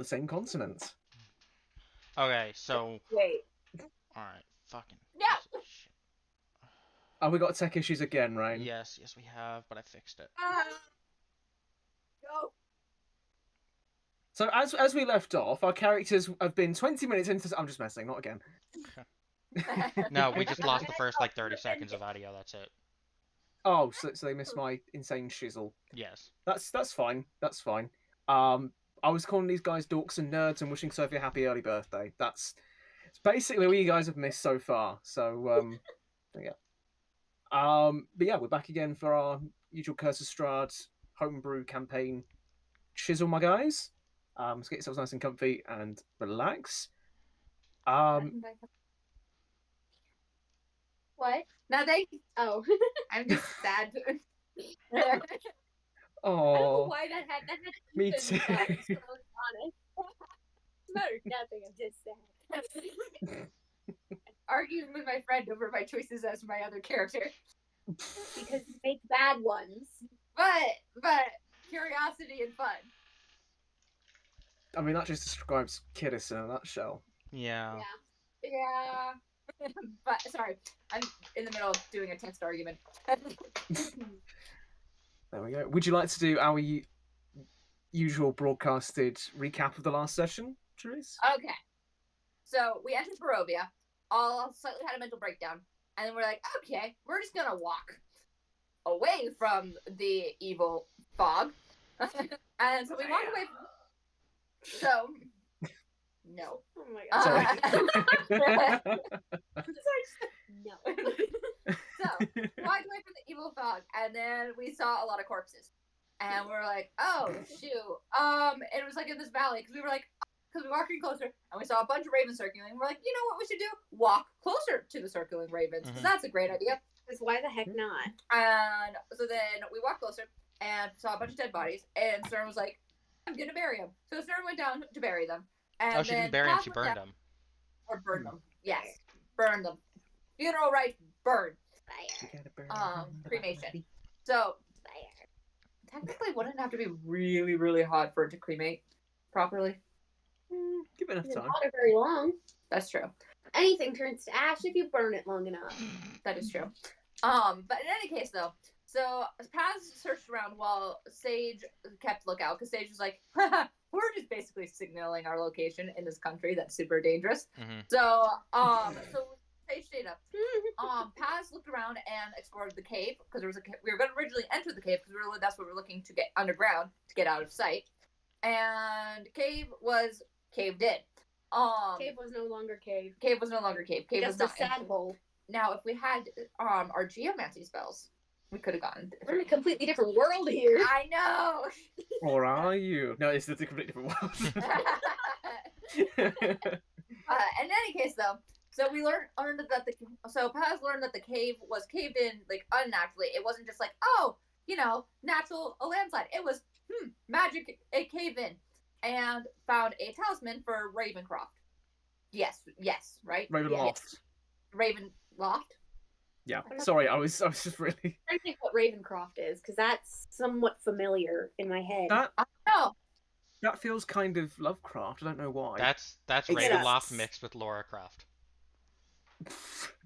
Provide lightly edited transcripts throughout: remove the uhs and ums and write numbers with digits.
the same continent. Okay, so... Wait. Alright, fucking... No! Shit. Oh, we got tech issues again, right? Yes, we have, but I fixed it. Go. So as we left off, our characters have been 20 minutes into... I'm just messing, not again. No, we just lost the first, 30 seconds of audio, that's it. Oh, so they missed my insane shizzle. Yes. That's fine. That's fine. I was calling these guys dorks and nerds and wishing Sophie a happy early birthday. It's basically what you guys have missed so far. So, yeah. But yeah, we're back again for our usual Curse of Strahd homebrew campaign. Chisel, my guys. Let's get yourselves nice and comfy and relax. What? Nothing. Oh, I'm just sad. Oh, I don't know why that had me too. Honest. It's not nothing. I'm just sad. Arguing with my friend over my choices as my other character because he makes bad ones. But curiosity and fun. I mean, that just describes Kiddis in a nutshell. Yeah. Yeah. But sorry, I'm in the middle of doing a text argument. There we go. Would you like to do our usual broadcasted recap of the last session, Therese? Okay. So we entered Barovia, all slightly had a mental breakdown, and then we're like, okay, we're just gonna walk away from the evil fog. And so we walked away from... So... No. Oh my god. Sorry. No. So, walked away from the evil fog, and then we saw a lot of corpses. And we were like, oh, shoot. It was like in this valley, because we were walking closer, and we saw a bunch of ravens circling, and we're like, you know what we should do? Walk closer to the circling ravens, because that's a great idea. Because why the heck not? And so then we walked closer, and saw a bunch of dead bodies, and Snirn was like, I'm gonna bury them. So Snirn went down to bury them. And she didn't bury them, she burned them. Or burned them. Yes. Burn them. Funeral rites, burn. Fire. Cremation. So, Fire. technically wouldn't have to be really, really hot for it to cremate properly. Give it enough time. Not very long. That's true. Anything turns to ash if you burn it long enough. That is true. But in any case, though, so Paz searched around while Sage kept lookout, because Sage was like, we're just basically signaling our location in this country that's super dangerous. So Sage stayed up. Paz looked around and explored the cave, because we were going to originally enter the cave, because that's what we were looking to get underground to get out of sight. And cave was caved in. Cave was no longer cave. Cave was no longer cave. Cave Just was a sad hole. Now, if we had our geomancy spells, we could have gotten. We're in a completely different world here. I know. Or are you? No, it's a completely different world. In any case, though, so we learned that Paz learned that the cave was caved in like unnaturally. It wasn't just like, oh, natural a landslide. It was magic. It caved in, and found a talisman for Ravencroft. Yes, right. Ravenloft. Yes. Ravenloft. Yeah. Sorry, I was just really. I think what Ravencroft is, because that's somewhat familiar in my head. That feels kind of Lovecraft. I don't know why. That's It's- Ravenloft mixed with Laura Croft.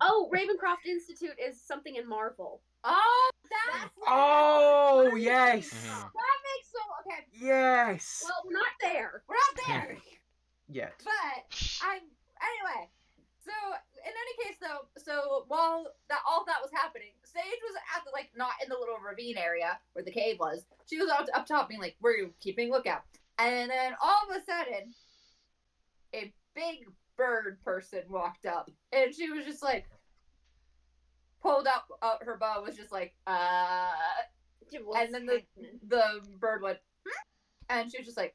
Oh, Ravencroft Institute is something in Marvel. Oh, that's Oh, yes. that makes so okay. Yes. Well, we're not there. We're not there. Yet. But anyway. So in any case, though, so while all that was happening, Sage was at the not in the little ravine area where the cave was. She was up top, being like, "We're keeping lookout." And then all of a sudden, a big bird person walked up, and she was just like, pulled up her bow, was just like, and then the bird went, and she was just like,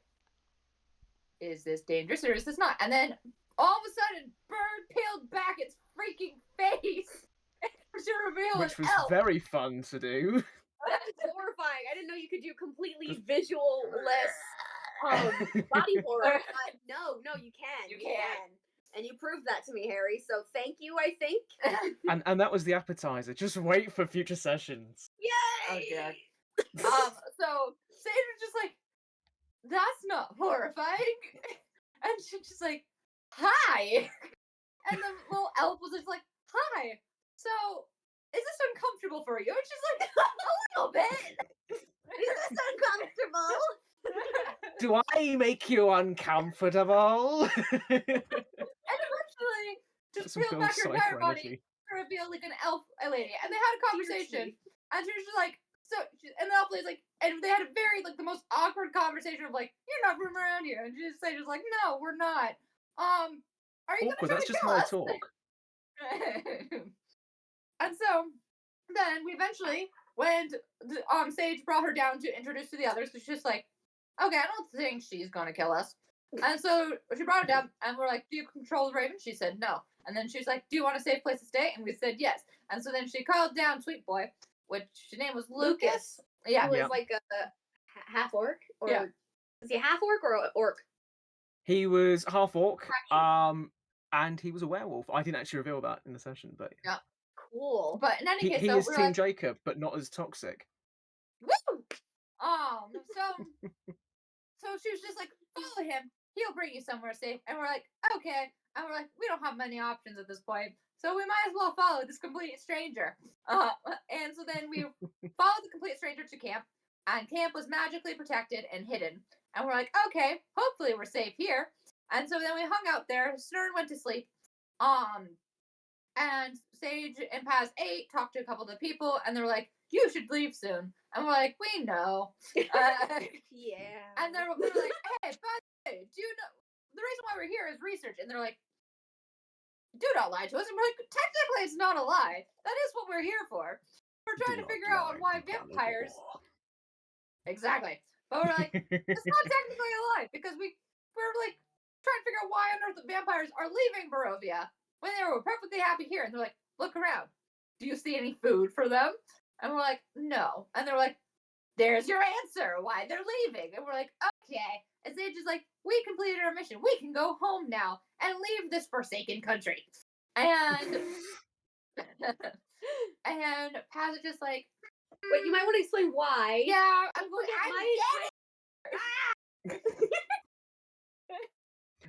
"Is this dangerous or is this not?" And then all of a sudden, bird peeled back its freaking face to reveal Which was elf. very fun to do. That's horrifying. I didn't know you could do completely visual-less body horror. But no, you can. You can. And you proved that to me, Harry. So thank you, I think. And that was the appetizer. Just wait for future sessions. Yay! Oh, God. So Sage was just like, that's not horrifying. And she's just like, hi. And the little elf was just like, hi. So, is this uncomfortable for you? And she's like, a little bit. Is this uncomfortable? Do I make you uncomfortable? And eventually, just Some peeled Bill back her entire Cipher body energy. to reveal like an elf lady. And they had a conversation. And she was just like, and the elf lady's like, and they had a very, like, the most awkward conversation of like, you're not from around here. And she just said, like, no, we're not. Are you Awkward, gonna try that's to just kill how I us? talk. And so then we eventually went. Sage brought her down to introduce to the others because she's just like, okay, I don't think she's gonna kill us. And so she brought her down, and we're like, do you control the raven? She said no. And then she's like, do you want a safe place to stay? And we said yes. And so then she called down Sweet Boy, which his name was Lucas. Yeah, Who was like a half orc, or is he a half orc or orc? He was half orc, and he was a werewolf. I didn't actually reveal that in the session, but yeah, cool. But in any case, he so is we're Team like, Jacob, but not as toxic. woo! So she was just like, follow him. He'll bring you somewhere safe. And we're like, okay. And we're like, we don't have many options at this point, so we might as well follow this complete stranger. And so then we followed the complete stranger to camp, and camp was magically protected and hidden. And we're like, okay, hopefully we're safe here. And so then we hung out there. Snirn went to sleep. And Sage and Paz ate, talked to a couple of the people, and they were like, you should leave soon. And we're like, we know. Yeah. And we're like, hey, by the way, do you know the reason why we're here is research? And they're like, do not lie to us. And we're like, technically it's not a lie. That is what we're here for. We're trying to figure out why vampires. Exactly. But we're like, it's not technically a lie, because we're like trying to figure out why on earth the vampires are leaving Barovia when they were perfectly happy here. And they're like, look around. Do you see any food for them? And we're like, no. And they're like, there's your answer why they're leaving. And we're like, okay. And Sage is like, we completed our mission. We can go home now and leave this forsaken country. And and Paz is just like, but you might want to explain why. yeah, I'm going to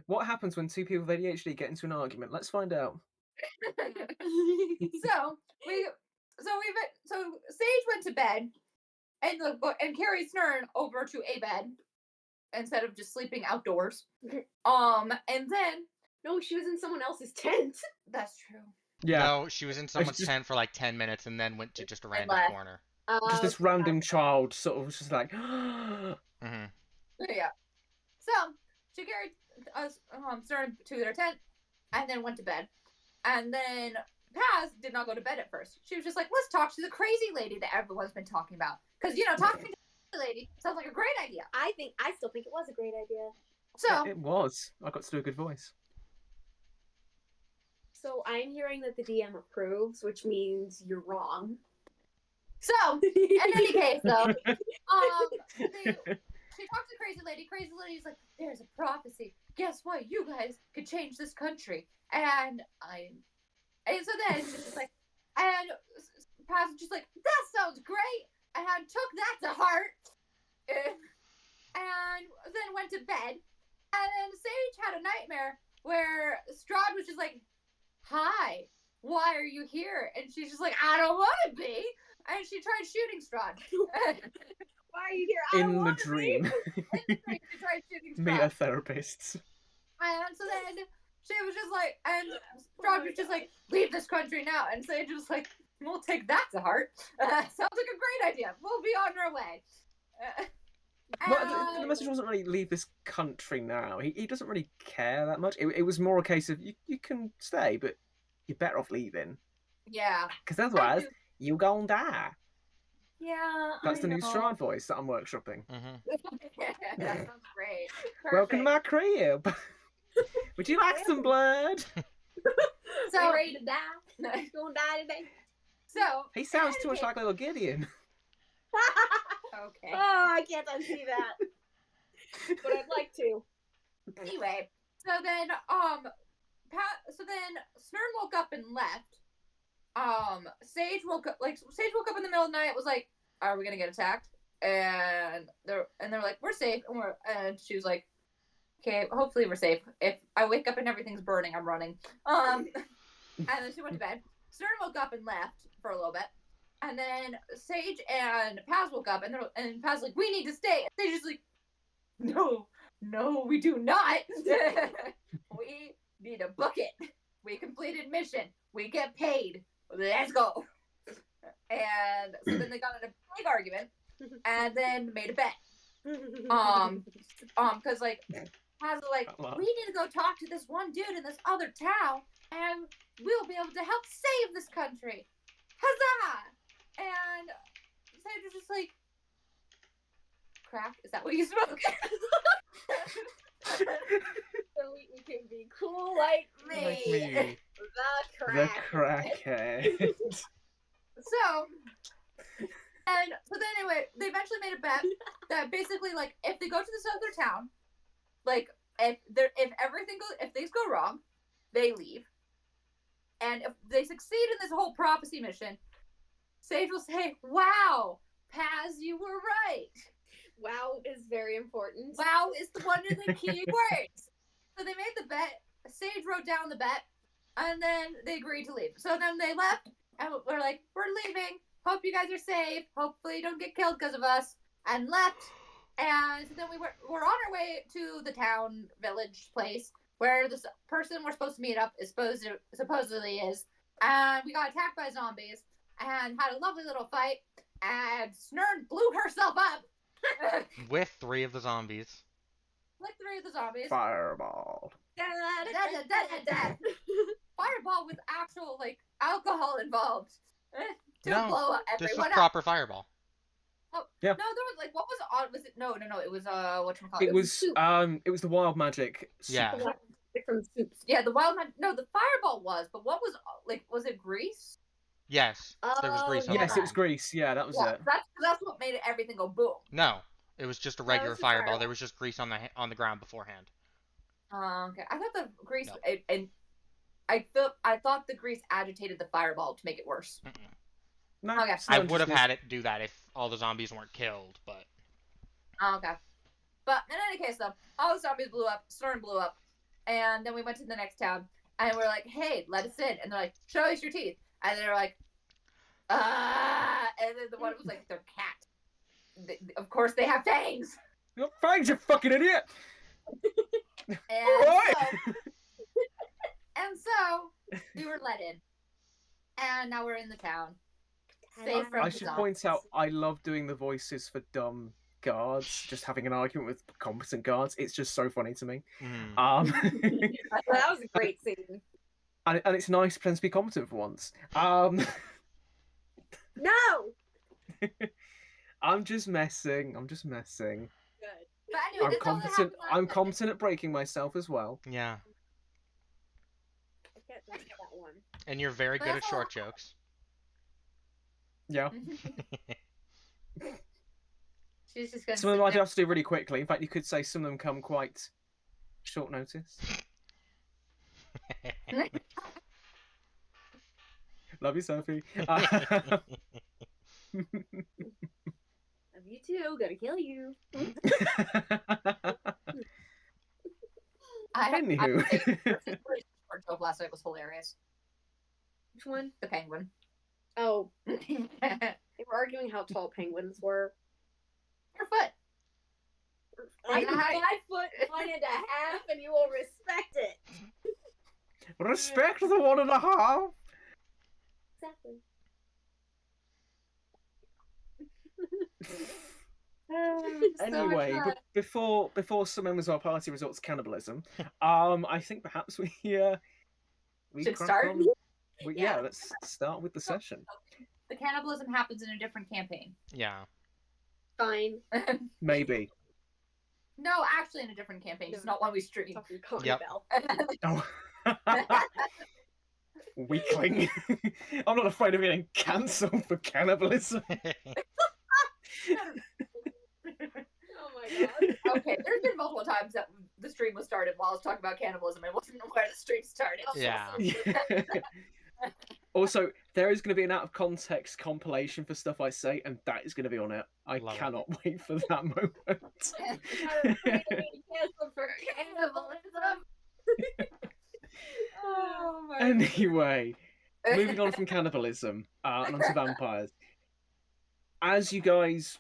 What happens when two people with ADHD get into an argument? Let's find out. So Sage went to bed and carried Snirn over to a bed instead of just sleeping outdoors. And then No, she was in someone else's tent. that's true. Yeah, No, she was in someone's just- tent for like 10 minutes and then went to just a random left. corner. just this random child sort of was just like, Mm-hmm. Yeah. So she carried us Snirn to their tent and then went to bed. And then Paz did not go to bed at first. She was just like, let's talk to the crazy lady that everyone's been talking about. Because, talking to the lady sounds like a great idea. I still think it was a great idea. So, it was. I got to do a good voice. So I'm hearing that the DM approves, which means you're wrong. so in any case, though, she talked to the crazy lady. Crazy lady's like, there's a prophecy. Guess what? You guys could change this country. And so then she's just like, and Paz was just like, that sounds great. And I took that to heart. And then went to bed. And then Sage had a nightmare where Strahd was just like, hi, why are you here? And she's just like, I don't want to be. And she tried shooting Strahd. Why are you here? In the dream. She tried shooting Meet Strahd. a therapist. And so then she was just like, and Strahd was just like, leave this country now. And Sage was like, we'll take that to heart. Sounds like a great idea. We'll be on our way. Well, the message wasn't really leave this country now. He doesn't really care that much. It was more a case of you can stay, but you're better off leaving. Yeah. Because otherwise, you gon' die. Yeah. That's the new know. Strahd voice that I'm workshopping. Mm-hmm. That sounds great. Welcome to Perfect. my crib. Would you like some blood? So, We're ready to die. He's gonna die today. so He sounds too much like little Gideon. okay. Oh, I can't unsee that. But I'd like to. Anyway, so then Snirn woke up and left. Sage woke up in the middle of the night. Was like, "Are we gonna get attacked?" and they're like, we're safe, and she was like, okay, hopefully we're safe. If I wake up and everything's burning, I'm running. And then she went to bed. Snirn woke up and left for a little bit. And then Sage and Paz woke up, and Paz like, we need to stay. And Sage is like, no, we do not. We need a bucket. We completed mission. We get paid. Let's go. And so then they got in a big argument, and then made a bet. Because like Paz was like, we need to go talk to this one dude in this other town, and we'll be able to help save this country. Huzzah! And Sage was just like, crack? Is that what you smoke? So we can be cool like me. Like me. The The crackhead. So then anyway, they eventually made a bet that basically, like, if they go to this other town, like, if things go wrong, they leave. And if they succeed in this whole prophecy mission, Sage will say, wow, Paz, you were right. Wow is very important. Wow is one of the key words. So they made the bet. Sage wrote down the bet, and then they agreed to leave. So then they left, and we're like, we're leaving. Hope you guys are safe. Hopefully you don't get killed because of us. And left. And so then we're on our way to the town, village place, where this person we're supposed to meet up is supposedly is. And we got attacked by zombies and had a lovely little fight. And Snirn blew herself up. With 3 of the zombies. Like 3 of the zombies. Fireball. Fireball with actual, like, alcohol involved. To No, blow up this everyone was up. proper fireball. Oh, Yeah. no, there was, like, what was on, was it, no, it was, whatchamacallit? It was soup. it was the wild magic. Yeah. From soups. Yeah, the wild magic, no, the fireball was, but what was, like, was it grease? Yes, there was grease on the Yes, it ground. was grease. Yeah, that was Yeah, it. that's what made everything go boom. No, it was just a regular just fireball. fireball. There was just grease on the ground beforehand. Okay, I thought the grease, No. and I thought the grease agitated the fireball to make it worse. Mm-mm. No, Okay. it's I not would have just- had it do that if all the zombies weren't killed, but Okay. But in any case, though, all the zombies blew up, Snirn blew up, and then we went to the next town, and we're like, hey, let us in. And they're like, show us your teeth. And they're like, and then the one was like, they're cat. Of course they have fangs. You're fangs, you fucking idiot! And Alright! so we were let in. And now we're in the town. Safe from I the should zombies. point out, I love doing the voices for dumb guards, just having an argument with competent guards. It's just so funny to me. That was a great scene. and it's nice pretend to be competent for once. No! I'm just messing. Good. But anyway, I'm that's all that competent. happened last I'm night. competent at breaking myself as well. yeah. I can't think of that one. And you're very But good at that's all- short jokes. Yeah. She's just gonna Some of them I sit do have to do really quickly. In fact, you could say some of them come quite short notice. Love you, Sophie. Love you too. Gonna kill you. Anywho. Short joke last night was hilarious. Which one? The penguin. Oh, Your they were arguing how tall penguins were. foot. I'm Hi. 5'1.5", and you will respect it. Respect the 1.5. Exactly. Anyway, much but before some members of our party resorts to cannibalism, I think perhaps we Should crack start? on. Yeah. Let's start with the session. The cannibalism happens in a different campaign. Yeah. Fine. Maybe. No, actually in a different campaign, just not one we stream. Fucking Coney Yep. Bell. Oh. Weakling. I'm not afraid of getting cancelled for cannibalism. Oh my god. Okay, there's been multiple times that the stream was started while I was talking about cannibalism. It wasn't where the stream started. Yeah. Also, there is going to be an out of context compilation for stuff I say, and that is going to be on it. I Love it. cannot wait for that moment. Cancelled for cannibalism. Oh my Anyway, God. moving on from cannibalism and onto vampires. As you guys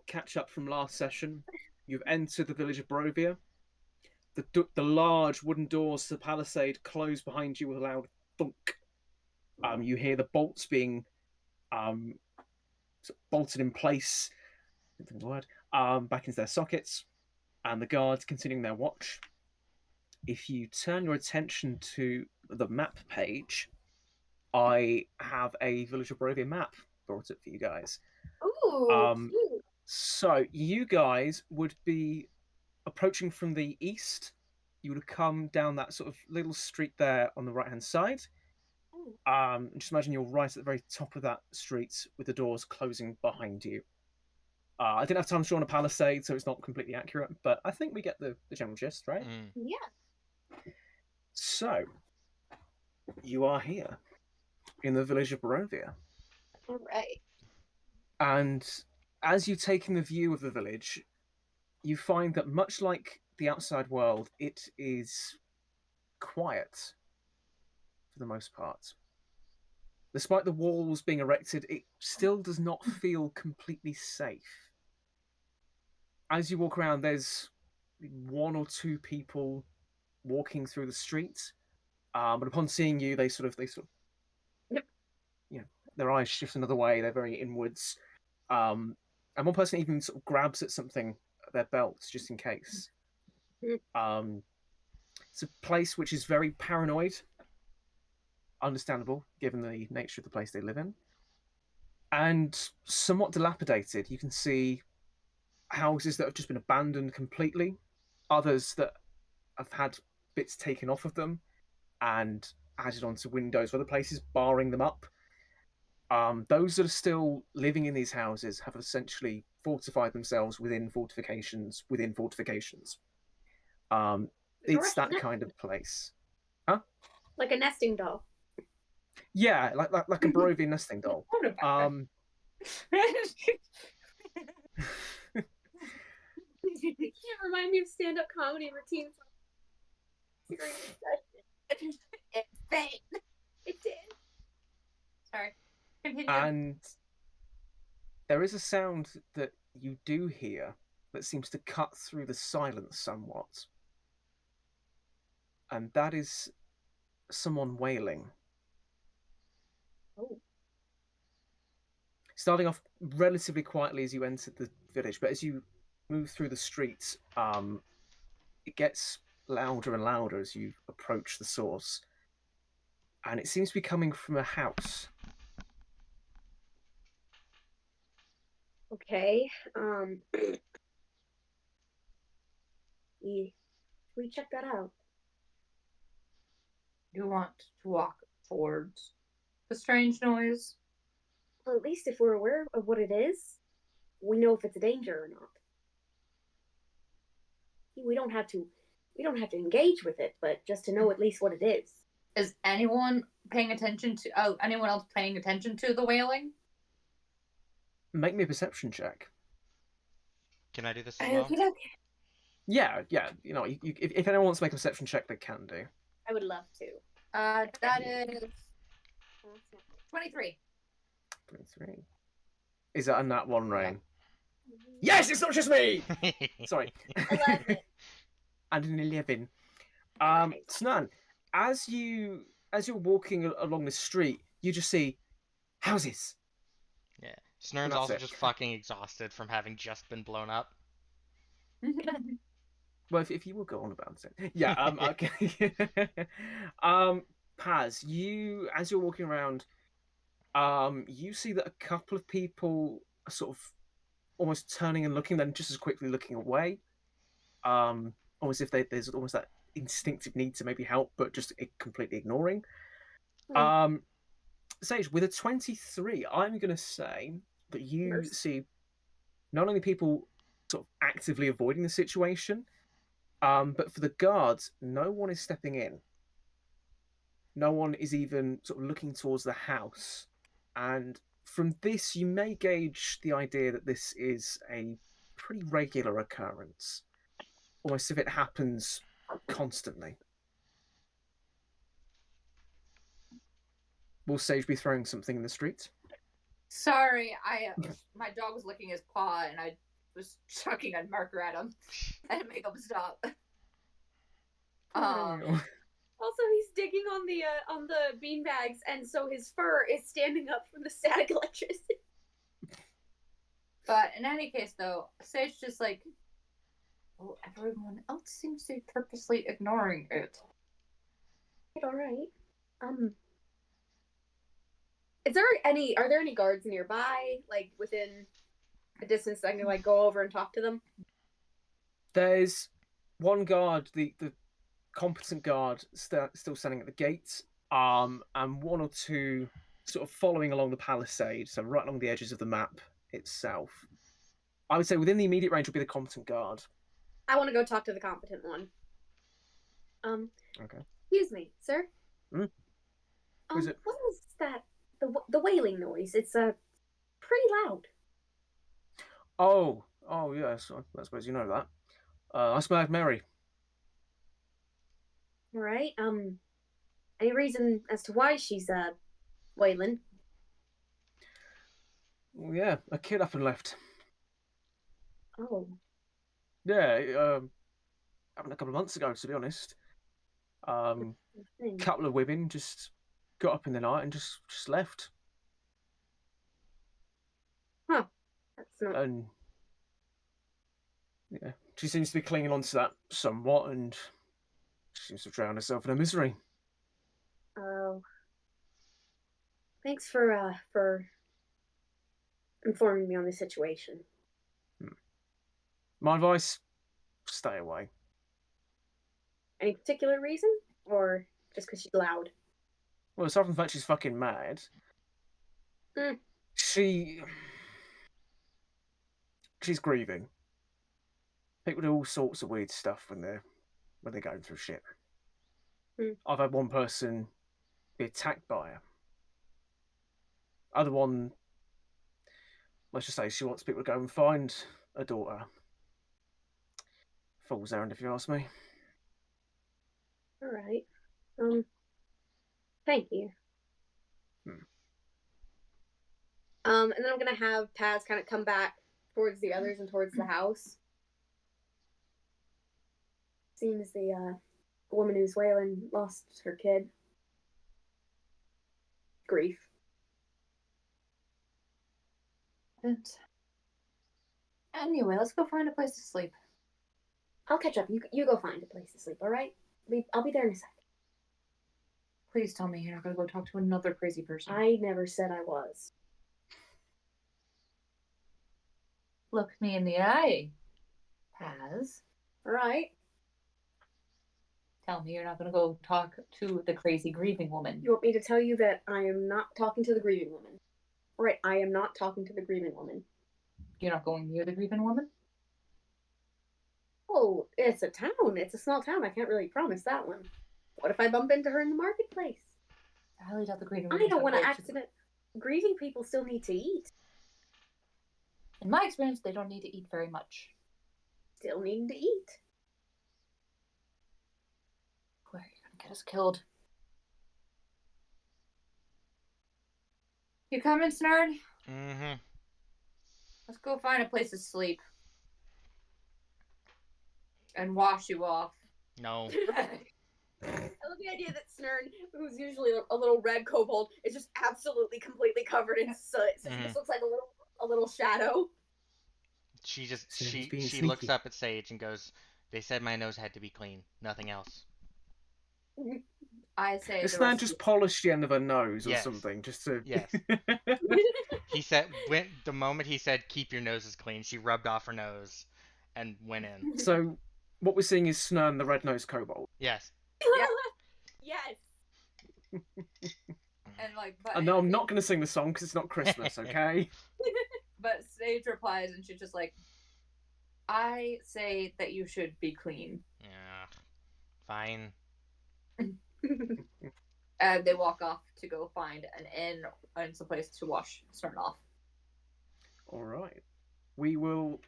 catch up from last session, you've entered the village of Barovia. The large wooden doors to the palisade close behind you with a loud thunk. You hear the bolts being sort of bolted in place, the word, back into their sockets, and the guards continuing their watch. If you turn your attention to the map page, I have a Village of Barovia map brought up for you guys. Ooh, cute. So you guys would be approaching from the east. You would have come down that sort of little street there on the right-hand side. Just imagine you're right at the very top of that street with the doors closing behind you. I didn't have time to draw on a palisade, so it's not completely accurate, but I think we get the general gist, right? Yeah. So, you are here in the village of Barovia. All right. And as you take in the view of the village, you find that much like the outside world, it is quiet for the most part. Despite the walls being erected, it still does not feel completely safe. As you walk around, there's one or two people walking through the street, but upon seeing you, they sort of, Yep. you know, their eyes shift another way. They're very inwards, and one person even sort of grabs at something, their belts, just in case. It's a place which is very paranoid. Understandable, given the nature of the place they live in, and somewhat dilapidated. You can see houses that have just been abandoned completely, others that have had bits taken off of them and added onto windows for other places, barring them up. Those that are still living in these houses have essentially fortified themselves within fortifications within fortifications. It's that kind of place. Huh? Like a nesting doll. Yeah, like a Barovian nesting doll. You can't remind me of stand-up comedy routines. It's fake. It did. Sorry. Continue. And there is a sound that you do hear that seems to cut through the silence somewhat. And that is someone wailing. Oh. Starting off relatively quietly as you enter the village, but as you move through the streets, it gets louder and louder as you approach the source. And it seems to be coming from a house. Okay. We check that out. You want to walk towards the strange noise? Well, at least if we're aware of what it is, we know if it's a danger or not. We don't have to engage with it, but just to know at least what it is. Is anyone paying attention to? Oh, anyone else paying attention to the wailing? Make me a perception check. Can I do this as well? Okay. Yeah. You know, if anyone wants to make a perception check, they can do. I would love to. That is 23. 23. Is that a nat one, Rain? Yes, it's not just me! Sorry. 11. And an 11. Snirn, as you're walking along the street, you just see houses. Yeah. Snirn's That's also it. just fucking exhausted from having just been blown up. Well, if you will go on about it. Yeah, okay. Paz, as you're walking around, you see that a couple of people are sort of almost turning and looking, then just as quickly looking away. Almost if there's almost that instinctive need to maybe help, but just completely ignoring. Sage, with a 23, I'm going to say that you see not only people sort of actively avoiding the situation, but for the guards, no one is stepping in. No one is even sort of looking towards the house. And from this, you may gauge the idea that this is a pretty regular occurrence, almost if it happens constantly. Will Sage be throwing something in the street? Sorry, my dog was licking his paw, and I was chucking a marker at him. I had to make him stop. Also, he's digging on the beanbags, and so his fur is standing up from the static electricity. But in any case, though, Sage just like, well, everyone else seems to be purposely ignoring it. All right. Are there any guards nearby, like within a distance that I can like go over and talk to them? There's one guard, the competent guard, still standing at the gate, and one or two sort of following along the palisade, so right along the edges of the map itself. I would say within the immediate range would be the competent guard. I want to go talk to the competent one. Okay. Excuse me, sir. Who is it? What is that? The wailing noise. It's pretty loud. Oh yes. I suppose you know that. I smell Mary. All right. Any reason as to why she's wailing? Well, yeah, a kid up and left. Oh. Yeah, happened a couple of months ago, to be honest. Couple of women just got up in the night and just left. Huh. That's not. And yeah, she seems to be clinging on to that somewhat, and she seems to drown herself in her misery. Oh. Thanks for informing me on the situation. My advice: stay away. Any particular reason, or just because she's loud? Well, aside from the fact she's fucking mad, she's grieving. People do all sorts of weird stuff when they're going through shit. I've had one person be attacked by her. Other one, let's just say she wants people to go and find a daughter. Fool's errand, if you ask me. All right. Thank you. And then I'm gonna have Paz kind of come back towards the others and towards the house. Seems the woman who's wailing lost her kid. Grief. Anyway, let's go find a place to sleep. I'll catch up. You go find a place to sleep, all right? I'll be there in a sec. Please tell me you're not going to go talk to another crazy person. I never said I was. Look me in the eye, Paz. All right. Tell me you're not going to go talk to the crazy grieving woman. You want me to tell you that I am not talking to the grieving woman? All right, I am not talking to the grieving woman. You're not going near the grieving woman? Oh, it's a town. It's a small town. I can't really promise that one. What if I bump into her in the marketplace? I highly doubt the grieving woman. I don't want to accident. Grieving people still need to eat. In my experience, they don't need to eat very much. Still needing to eat. Where are you going to get us killed? You coming, Snirn? Mm-hmm. Let's go find a place to sleep. And wash you off. No. I love the idea that Snirn, who's usually a little red kobold, is just absolutely completely covered in soot. So he just looks like a little shadow. She looks up at Sage and goes, "They said my nose had to be clean, nothing else." I say It's not just polish the end of her nose or Yes. something, just to. Yes. He said the moment he said keep your noses clean, she rubbed off her nose and went in. So what we're seeing is Snirn, the red-nosed kobold. Yes. Yep. Yes. And no, I'm not going to sing the song because it's not Christmas, okay? But Sage replies, and she's just like, "I say that you should be clean." Yeah. Fine. And they walk off to go find an inn and some place to wash Snirn off. All right. We will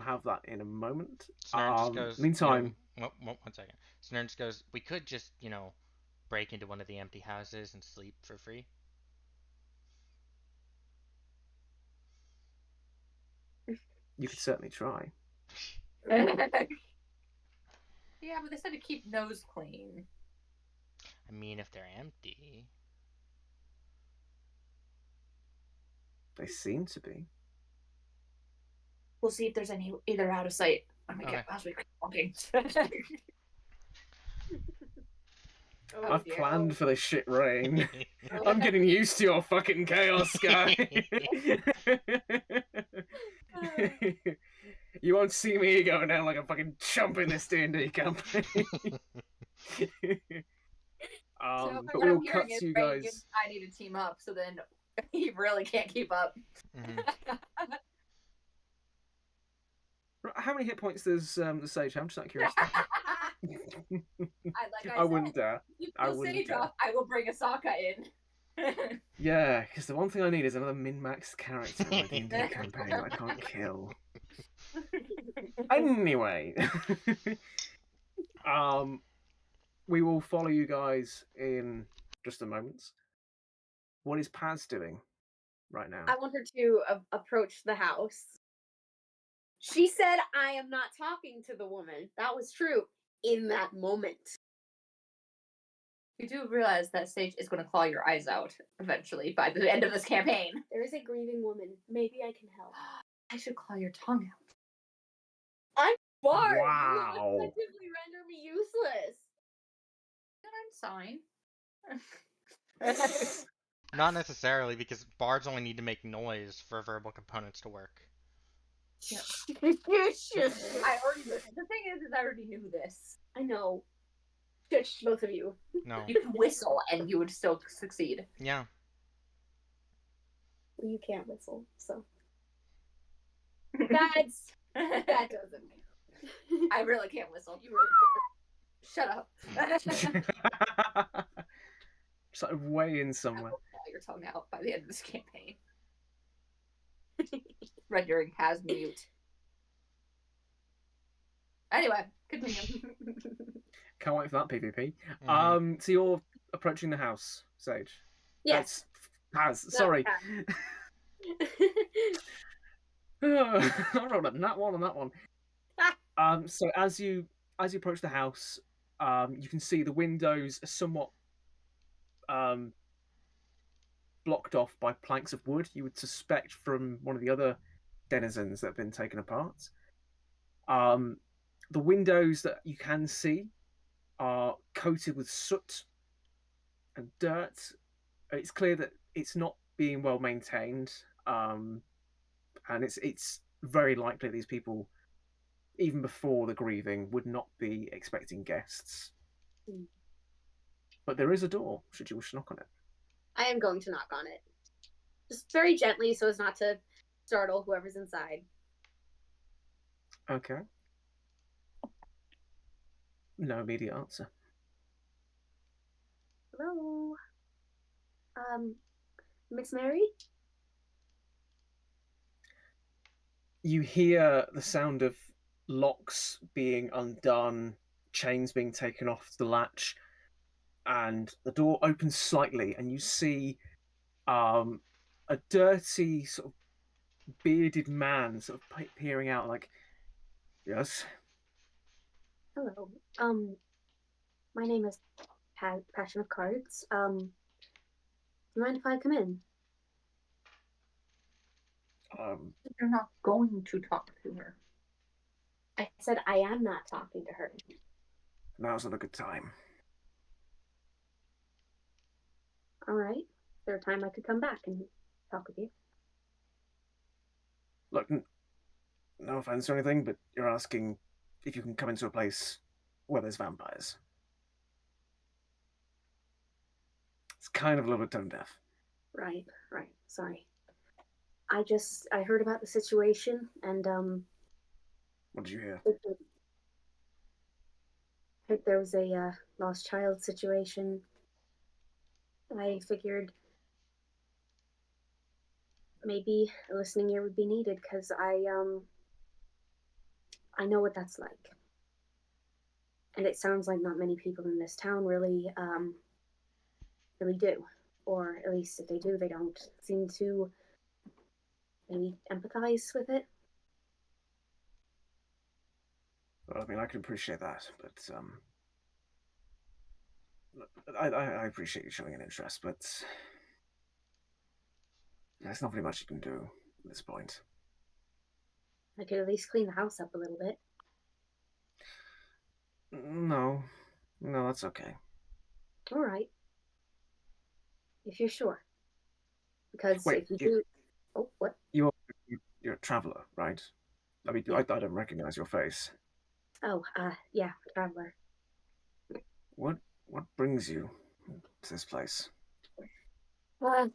have that in a moment. Snirn just goes, Meantime, one second. Snirn just goes, we could just, break into one of the empty houses and sleep for free. you could certainly try. Yeah, but they said to keep nose clean. I mean, if they're empty. They seem to be. We'll see if there's any either out of sight. I'm gonna get as we keep walking. I've planned for this shit rain. I'm getting used to your fucking chaos, guy. You won't see me going down like a fucking chump in this D&D campaign. So but what we'll I'm cut hearing is to you Reagan guys. and I need to team up, so then he really can't keep up. How many hit points does the sage have? I'm just out of curiosity. I wouldn't dare. I wouldn't Sage dare. off, I will bring Asaka in. Yeah, because the one thing I need is another min-maxed character in my D&D campaign that I can't kill. Anyway, we will follow you guys in just a moment. What is Paz doing right now? I want her to approach the house. She said, I am not talking to the woman. That was true in that moment. You do realize that Sage is going to claw your eyes out eventually by the end of this campaign. There is a grieving woman. Maybe I can help. I should claw your tongue out. I'm barred. Wow. You effectively render me useless. Then I'm fine. Not necessarily, because bards only need to make noise for verbal components to work. I already knew. The thing is I already knew this. I know. Shush, both of you. No. You can whistle and you would still succeed. Yeah. Well, you can't whistle, so. That doesn't. I really can't whistle. You really Shut up. Sort of way in somewhere. I will claw your tongue out by the end of this campaign. Rendering has mute. Anyway, continue. Can't wait for that PvP. Mhm. So you're approaching the house, Sage. Yes. Paz. No, Sorry. Paz. I rolled a nat one on that one. So as you approach the house, you can see the windows are somewhat blocked off by planks of wood. You would suspect from one of the other denizens that have been taken apart. The windows that you can see are coated with soot and dirt. It's clear that it's not being well maintained, and it's very likely these people, even before the grieving, would not be expecting guests. But there is a door, should you wish to knock on it. I am going to knock on it. Just very gently so as not to startle whoever's inside. Okay. No immediate answer. Hello? Miss Mary? You hear the sound of locks being undone, chains being taken off the latch, and the door opens slightly, and you see a dirty, sort of bearded man sort of peering out, like, yes. Hello. My name is Passion of Cards. Do you mind if I come in? You're not going to talk to her. I said I am not talking to her. Now's not a good time. All right. Is there a time I could come back and talk with you? Look, no offense or anything, but you're asking if you can come into a place where there's vampires. It's kind of a little bit tone deaf. Right. Sorry. I heard about the situation and What did you hear? heard there was a lost child situation. I figured maybe a listening ear would be needed because I know what that's like. And it sounds like not many people in this town really really do. Or at least if they do, they don't seem to maybe empathize with it. Well, I mean, I can appreciate that, but I appreciate you showing an interest, but there's not very much you can do at this point. I could at least clean the house up a little bit. No, that's okay. All right. If you're sure. Because Wait, if you do... Oh, what? You're a traveler, right? I mean, Yeah. I don't recognize your face. Oh, yeah, traveler. What brings you to this place? I'm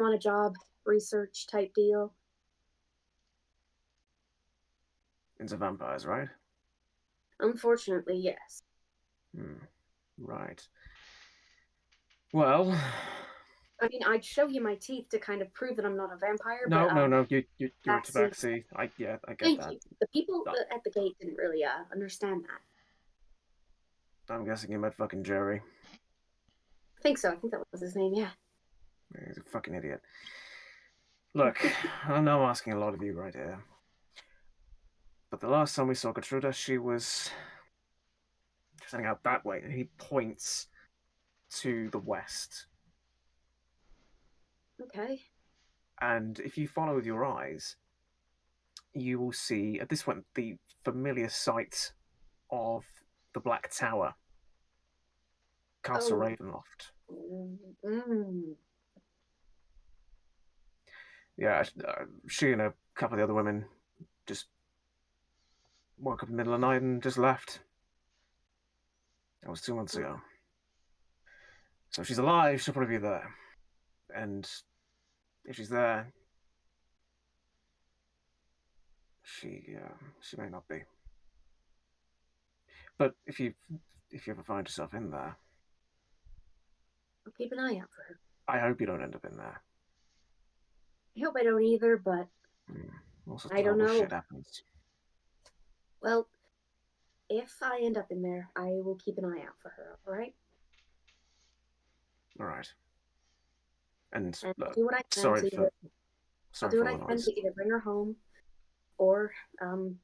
on a job, research type deal. Into vampires, right? Unfortunately, yes. Right. Well, I mean, I'd show you my teeth to kind of prove that I'm not a vampire, no, but no. You're a that's tabaxi. I get thank that. you. The people No. at the gate didn't really understand that. I'm guessing you met fucking Jerry. I think so. I think that was his name. Yeah. He's a fucking idiot. Look, I know I'm asking a lot of you right here, but the last time we saw Gertruda, she was heading out that way, and he points to the west. Okay. And if you follow with your eyes, you will see at this point the familiar sight of the Black Tower, Castle Oh. Ravenloft. Mm. Yeah, she and a couple of the other women just woke up in the middle of the night and just left. That was 2 months ago. So if she's alive, she'll probably be there. And if she's there, she may not be. But if you ever find yourself in there, I'll keep an eye out for her. I hope you don't end up in there. I hope I don't either, but All sorts I of don't horrible know. shit happens. Well, if I end up in there, I will keep an eye out for her, all right? All right. And I'll do what I can sorry to for I'll do all what I the can noise. to either bring her home or end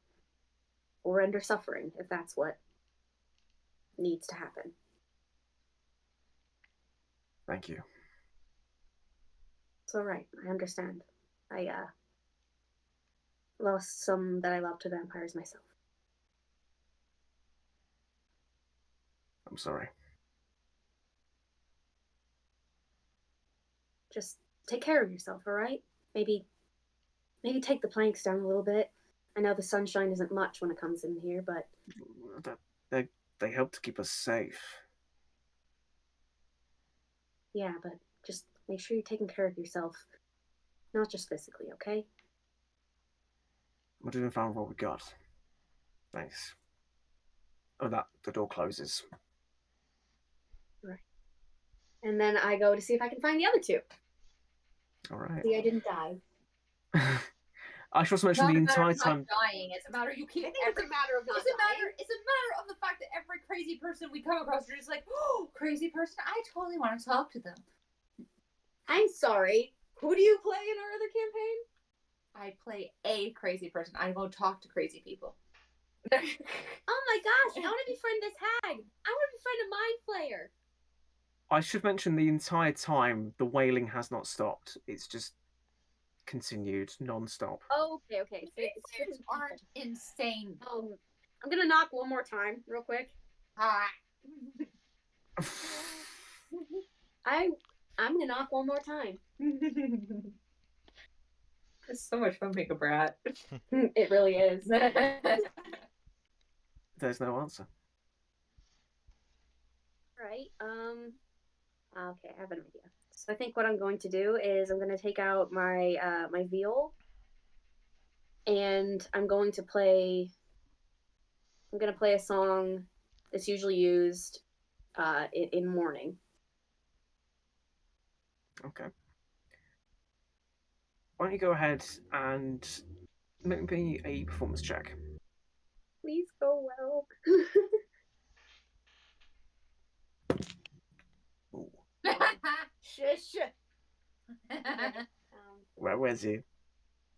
her suffering if that's what needs to happen. Thank you. It's all right. I understand. I lost some that I love to vampires myself. I'm sorry. Just take care of yourself, all right? Maybe take the planks down a little bit. I know the sunshine isn't much when it comes in here, but They help to keep us safe. yeah, but just make sure you're taking care of yourself, not just physically, okay? We're doing fine with what we got. Thanks. Oh, the door closes. Right. And then I go to see if I can find the other two. All right. See, I didn't die. I should also mention the entire time. Dying. It's a matter you keep. It's a matter of not It's a matter. dying. It's a matter of the fact that every crazy person we come across, you're just like, oh, crazy person. I totally want to talk to them. I'm sorry. Who do you play in our other campaign? I play a crazy person. I go talk to crazy people. Oh my gosh! I want to befriend this hag. I want to befriend a mind flayer. I should mention the entire time the wailing has not stopped. It's just continued non-stop. Oh, okay. So Players aren't insane. I'm gonna knock one more time, real quick. I'm gonna knock one more time. It's so much fun being a brat. It really is. There's no answer. Right. Okay, I have an idea. So I think what I'm going to do is I'm going to take out my my viol, and I'm going to play a song that's usually used in mourning. Okay. Why don't you go ahead and make me a performance check? Please go well. Ooh. Shush. Where's he?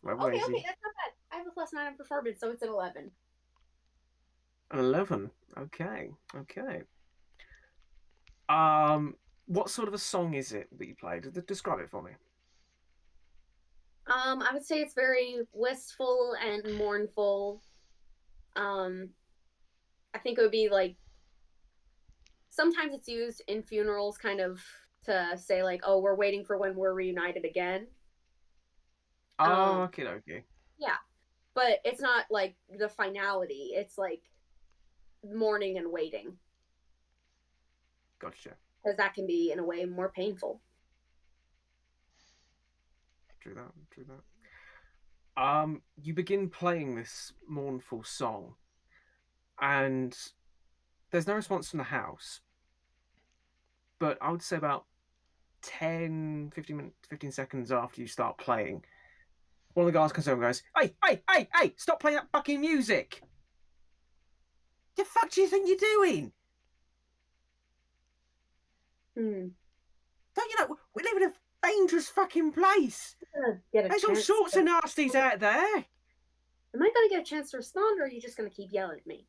Okay, that's not bad. I have a +9 on performance, so it's an 11. An 11. Okay. What sort of a song is it that you played? Describe it for me. I would say it's very wistful and mournful. I think it would be like, sometimes it's used in funerals kind of to say like, oh, we're waiting for when we're reunited again. Oh, okay. Yeah. But it's not like the finality. It's like mourning and waiting. Gotcha. Because that can be, in a way, more painful. True that. You begin playing this mournful song, and there's no response from the house. But I would say about 10, 15 seconds after you start playing, one of the guys comes over and goes, Hey, stop playing that fucking music! The fuck do you think you're doing? Don't you know, we live in a dangerous fucking place. There's all sorts of nasties out there. Am I going to get a chance to respond, or are you just going to keep yelling at me?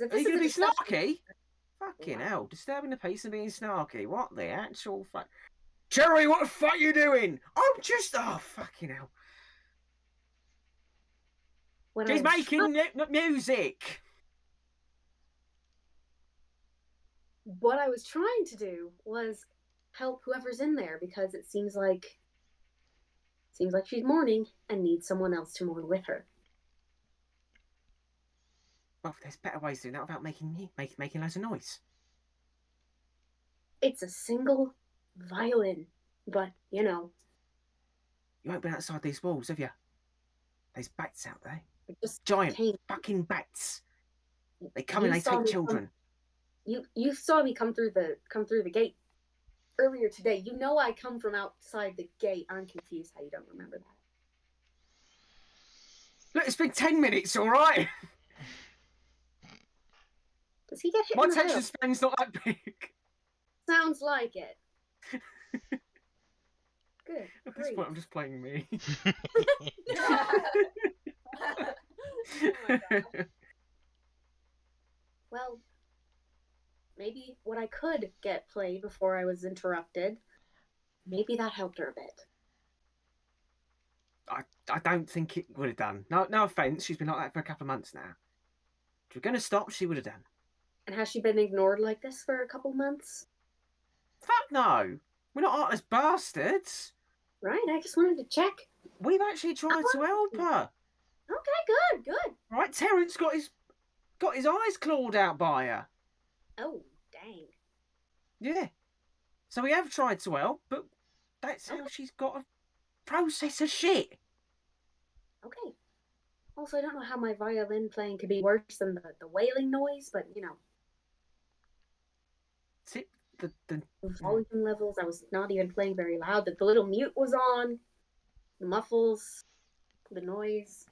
Are you going to be snarky? Fucking hell, disturbing the peace and being snarky. What the actual fuck? Jerry, what the fuck you doing? I'm just... Oh, fucking hell. She's making music. What I was trying to do was help whoever's in there, because it seems like she's mourning and needs someone else to mourn with her. Well, there's better ways to do that without making loads of noise. It's a single violin, but you know. You won't been outside these walls, have you? There's bats out there. Just giant fucking bats. They come and they saw take children. You saw me come through the gate earlier today. You know I come from outside the gate. I'm confused how you don't remember that. Look, it's been 10 minutes, all right? Does he get hit My in the head? attention span's not that big. Sounds like it. Good. At this point, I'm just playing me. Oh my God. Well, maybe what I could get played before I was interrupted, maybe that helped her a bit. I don't think it would have done. No offence, she's been like that for a couple of months now. If you're going to stop, she would have done. And has she been ignored like this for a couple months? Fuck no! We're not heartless bastards! Right, I just wanted to check. We've actually tried to help her. Okay, good. Right, Terence got his eyes clawed out by her. Oh, dang. Yeah. So we have tried to help, but that's how she's got to process her shit. Okay. Also, I don't know how my violin playing could be worse than the wailing noise, but you know. See, the volume levels, I was not even playing very loud. The little mute was on. The muffles, the noise.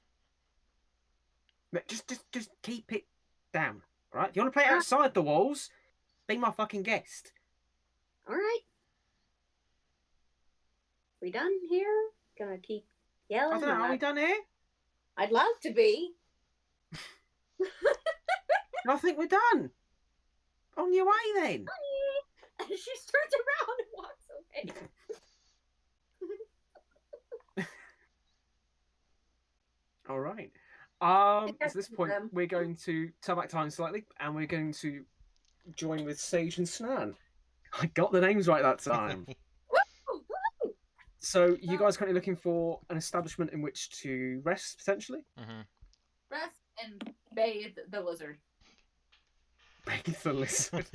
Just keep it down, right? If you want to play outside the walls, be my fucking guest. All right. We done here? Gonna keep yelling? I don't know. Are we done here? I'd love to be. I think we're done. On your way then. And she turns around and walks away. All right. At this point, we're going to turn back time slightly, and we're going to join with Sage and Snirn. I got the names right that time. So you guys are currently looking for an establishment in which to rest, potentially? Mm-hmm. Rest and bathe the lizard. Bathe the lizard.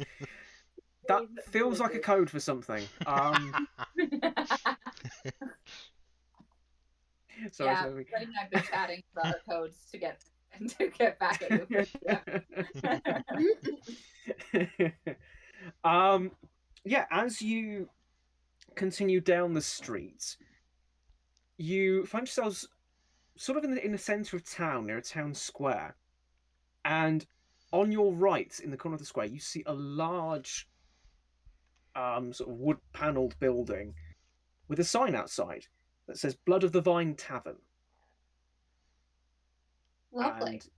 That feels like a code for something. Sorry, yeah, Sophie. Betty and I've been chatting about our codes to get back at you. yeah, as you continue down the street, you find yourselves sort of in the center of town, near a town square. And on your right, in the corner of the square, you see a large sort of wood panelled building with a sign outside that says Blood of the Vine Tavern. Lovely. And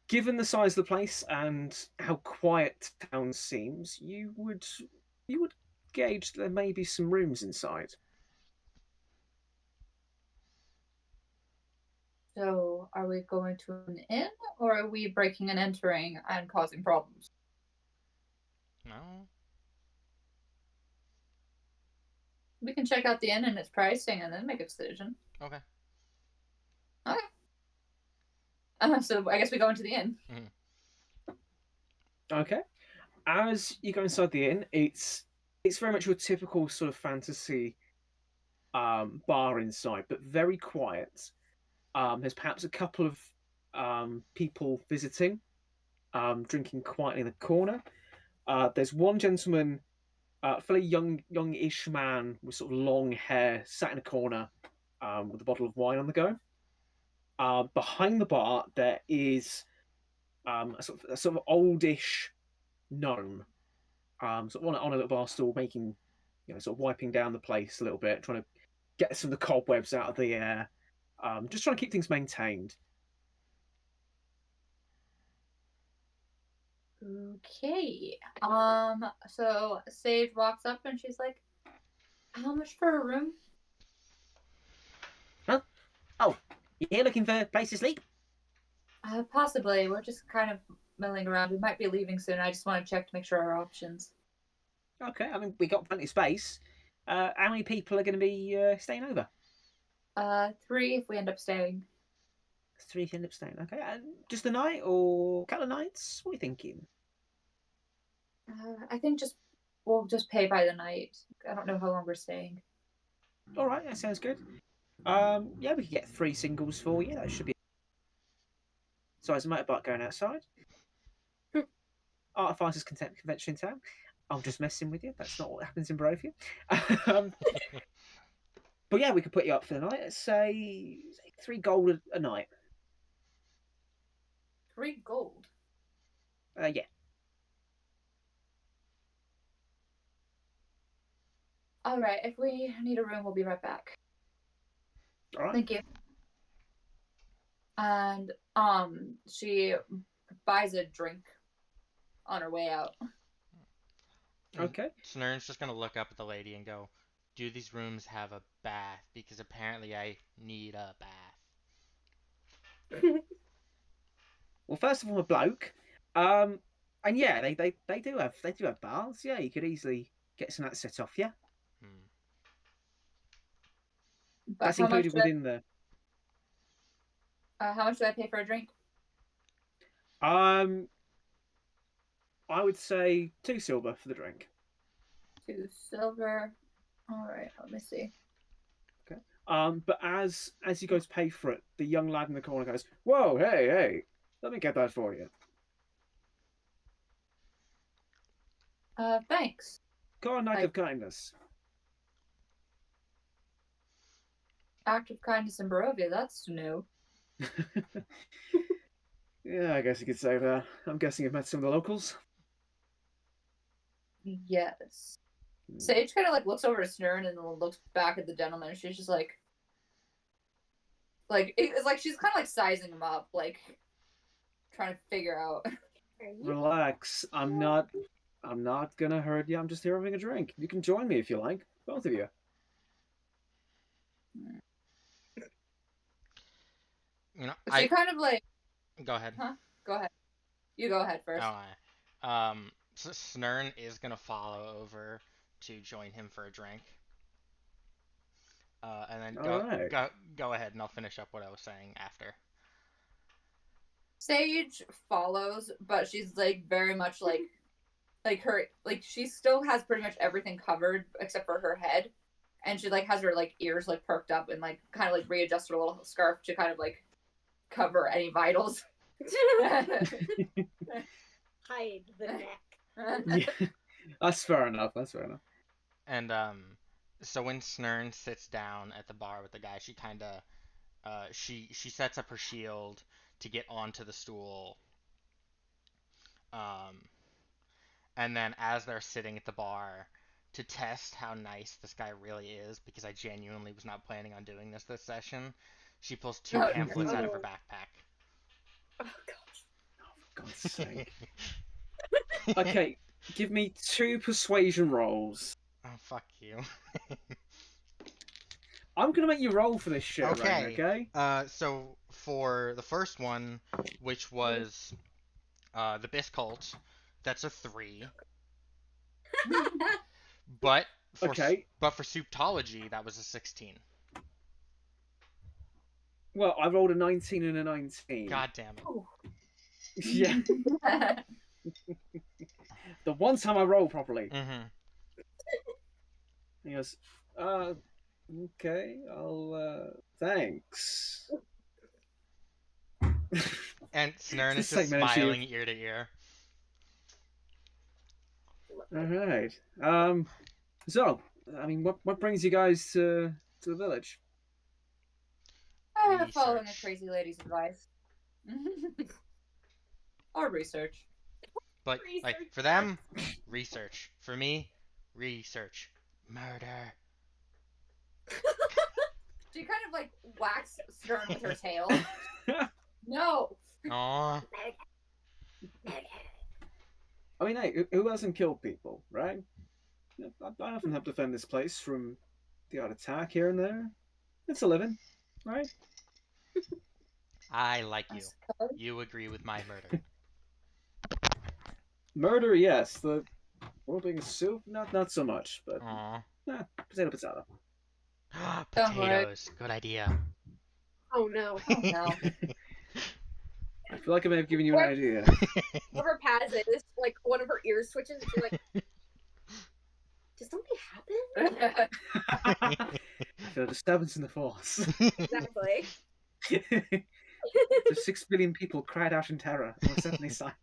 given the size of the place and how quiet town seems, you would gauge there may be some rooms inside. So, are we going to an inn, or are we breaking and entering and causing problems? No. We can check out the inn and its pricing, and then make a decision. Okay. Okay. So I guess we go into the inn. Okay. As you go inside the inn, it's very much your typical sort of fantasy bar inside, but very quiet. There's perhaps a couple of people visiting, drinking quietly in the corner. There's one gentleman, fairly youngish man with sort of long hair, sat in a corner with a bottle of wine on the go. Behind the bar, there is a sort of oldish gnome, sort of on a little bar stool, making, sort of wiping down the place a little bit, trying to get some of the cobwebs out of the air, just trying to keep things maintained. Okay. So Sage walks up and she's like, "How much for a room?" Huh? Oh, you here looking for a place to sleep? Possibly. We're just kind of milling around. We might be leaving soon. I just want to check to make sure our options. Okay, I mean, we got plenty of space. How many people are going to be staying over? 3 if we end up staying. 3 if you end up staying. Okay, just a night or a couple of nights? What are you thinking? I think we'll just pay by the night. I don't know how long we're staying. All right, that sounds good. Yeah, we could get 3 singles for you. That should be. Size of motorbike going outside. Artificers Convention in town. I'm just messing with you. That's not what happens in Barovia. But yeah, we could put you up for the night. Let's say 3 gold a night. 3 gold. Yeah. All right. If we need a room, we'll be right back. All right. Thank you. And she buys a drink on her way out. Okay. Snirn's just gonna look up at the lady and go, "Do these rooms have a bath? Because apparently I need a bath." Well, first of all, I'm a bloke. And yeah, they do have baths. Yeah, you could easily get some of that set off. Yeah, But that's included within the. How much do I pay for a drink? I would say 2 silver for the drink. 2 silver. All right. Let me see. Okay. But as you go to pay for it, the young lad in the corner goes, "Whoa, hey, let me get that for you." Thanks. Got an act of kindness. Act of kindness in Barovia. That's new. Yeah, I guess you could say that. I'm guessing you've met some of the locals. Yes. Sage kind of like looks over to Snirn and then looks back at the gentleman. She's just like it's like she's kind of like sizing him up, like trying to figure out. Relax. I'm not gonna hurt you. I'm just here having a drink. You can join me if you like, both of you. She kind of like. Go ahead. Huh? Go ahead. You go ahead first. So Snirn is gonna follow over to join him for a drink. And then go ahead, and I'll finish up what I was saying after. Sage follows, but she's like very much like her she still has pretty much everything covered except for her head, and she like has her like ears like perked up and like kind of like readjust her little scarf to kind of like cover any vitals. Hide the neck. Yeah, that's fair enough. And so when Snirn sits down at the bar with the guy, she kind of she sets up her shield to get onto the stool. And then as they're sitting at the bar, to test how nice this guy really is, because I genuinely was not planning on doing this session, she pulls 2 Oh, pamphlets out of her no. backpack. Oh god. For God's sake. Okay, give me 2 persuasion rolls. Oh, fuck you. I'm gonna make you roll for this shit, Okay. Rain, okay? So for the first one, which was the Biscult, that's a 3. But for Okay. but for Souptology, that was a 16. Well, I rolled a 19 and a 19. God damn it. Yeah. The one time I roll properly. Mm-hmm. He goes, okay, I'll, thanks. And Snirn is This just segment actually- smiling ear to ear. Alright. So, I mean, what brings you guys to the village? Following a Research. crazy lady's advice. Or research. But like Research. for them, research. For me, research. Murder. She kind of like whacks Stern with her tail. No. Aww. I mean, hey, who hasn't killed people, right? I often have to defend this place from the odd attack here and there. It's a living, right? I like you. I suppose. You agree with my murder. Murder, yes. The world being a soup, not so much. But Aww. potato. Potatoes. Good idea. Oh no. Oh no. I feel like I may have given you an idea. Whoever Paz is, like one of her ears switches and she's like, did something happen? I feel a disturbance in the force. Exactly. The 6 billion people cried out in terror. There was suddenly silence.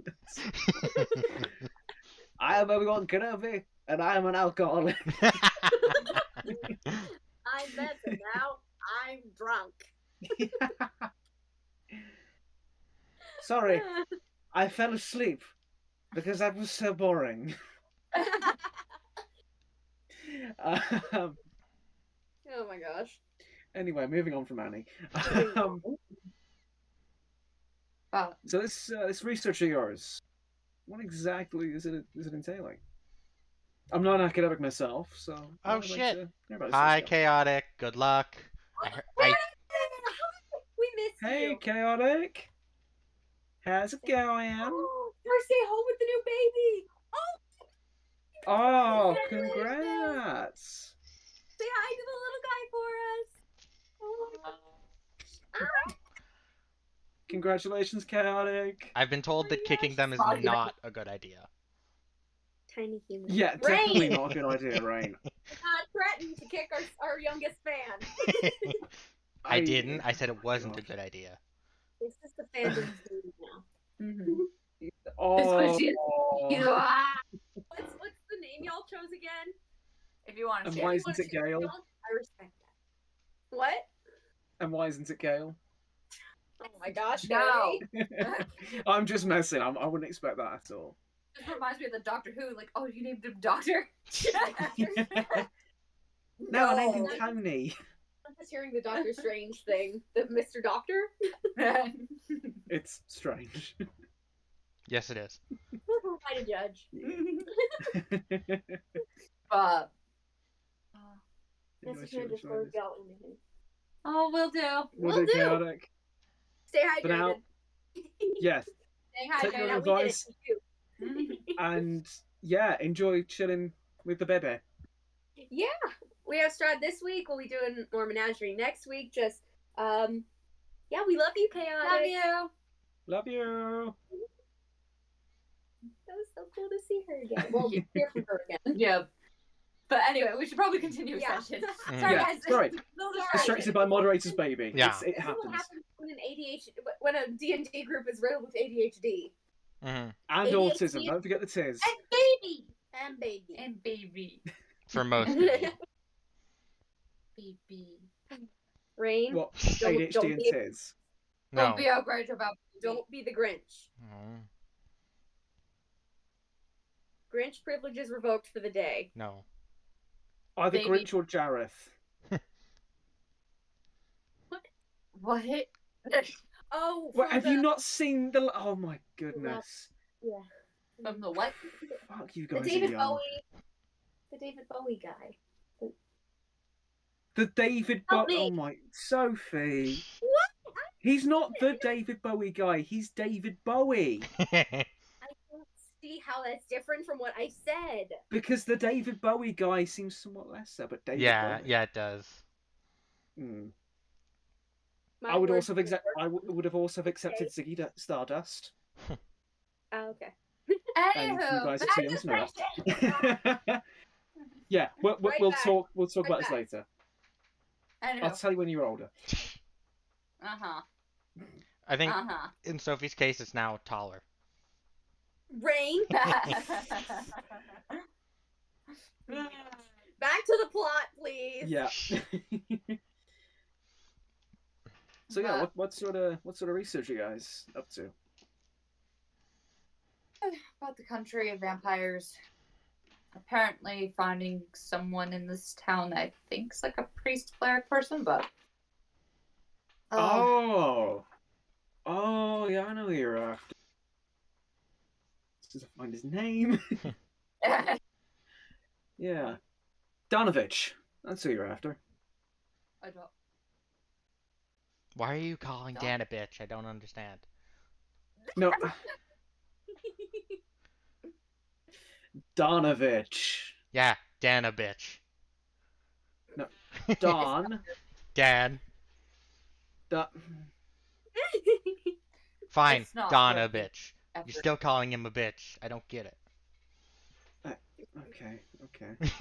I am Obi-Wan Kenobi, and I am an alcoholic. I'm better now. I'm drunk. Sorry, I fell asleep because that was so boring. Oh my gosh. Anyway, moving on from Annie. So this research of yours, what exactly is it entailing? I'm not an academic myself, so Oh, I'd like shit. to hear about it. Hi, Chaotic. Good luck. I We miss Hey, you. Chaotic. How's it going? Oh, first day home with the new baby. Oh, Oh, Congratulations. congrats! say hi to the little guy for us. Oh. Congratulations, Chaotic. I've been told that kicking them is Sorry. not a good idea. Tiny human. Yeah, definitely Rain. not a good idea, Rain. Threatened to kick our youngest fan. I didn't. I said it wasn't a God. good idea. This is the fandom's baby now. Mm-hmm. Oh, What's the name y'all chose again? If you want to And share. why If you isn't it wanna share, Gale? I respect that. What? And why isn't it Gale? Oh my gosh, No. Gary. I'm just messing. I wouldn't expect that at all. This reminds me of the Doctor Who. Like, oh, you named him Doctor? No, I named him No. Tony. I'm just hearing the Doctor Strange thing. The Mr. Doctor? It's strange. Yes, it is. Who am I to judge? But Message me on Discord, y'all anything. oh, we'll do. Was it Chaotic? Stay For now, hydrated. yes. Say Take hi, your Jane. advice. We did it. And yeah, enjoy chilling with the baby. Yeah, we have Strahd this week. We'll be doing more Menagerie next week. Just, yeah, we love you, Chaotic. Love you. Love you. That was so cool to see her again. Well, hear from her again. Yeah. But anyway, we should probably continue Yeah. session. Mhm. Sorry, Yeah, guys. sorry. No Distracted by moderator's baby. Yeah. It This is what happens. happens when an ADHD, when a D&D group is riddled with ADHD. Mm-hmm. And ADHD. autism. Don't forget the tears. And baby. And baby. And baby. For most of you. BB. Rain, What? Don't- ADHD don't and be- tears. No. Don't be outraged about BB. don't be the Grinch. No. Grinch privileges revoked for the day. No. Either Baby. Grinch or Jareth. What? Oh, What, from have the- you not seen the? Oh my goodness! Yeah. From the what? Fuck, you The guys are David young. Bowie. The David Bowie guy. The David Help Bowie. me. Oh my, Sophie. What? He's not the David Bowie guy. He's David Bowie. I don't see how that's different from what I said. Because the David Bowie guy seems somewhat lesser, but David yeah, Bowie. yeah, it does. Hmm. My I would word also have for word. I would have also have accepted Ziggy Stardust. Oh, okay. And you Anywho, guys are back too young to to know question. that. Yeah, we'll Right back. talk Right about this back. later. I'll Anywho. tell you when you're older. Uh-huh. I think Uh-huh. in Sophie's case, it's now taller. Rain. Back to the plot, please. Yeah. So yeah, But- what sort of research are you guys up to? About the country of vampires. Apparently finding someone in this town that I think's like a priest cleric person, but Oh, yeah, I know who you're after. Just to find his name. Yeah, Donovich. That's who you're after. I don't. Why are you calling No. Dan a bitch? I don't understand. No, Donovich. Yeah, Dan a bitch. Don. Dan. Da- Fine, It's not Don a worth the bitch. You're effort. still calling him a bitch. I don't get Okay. it.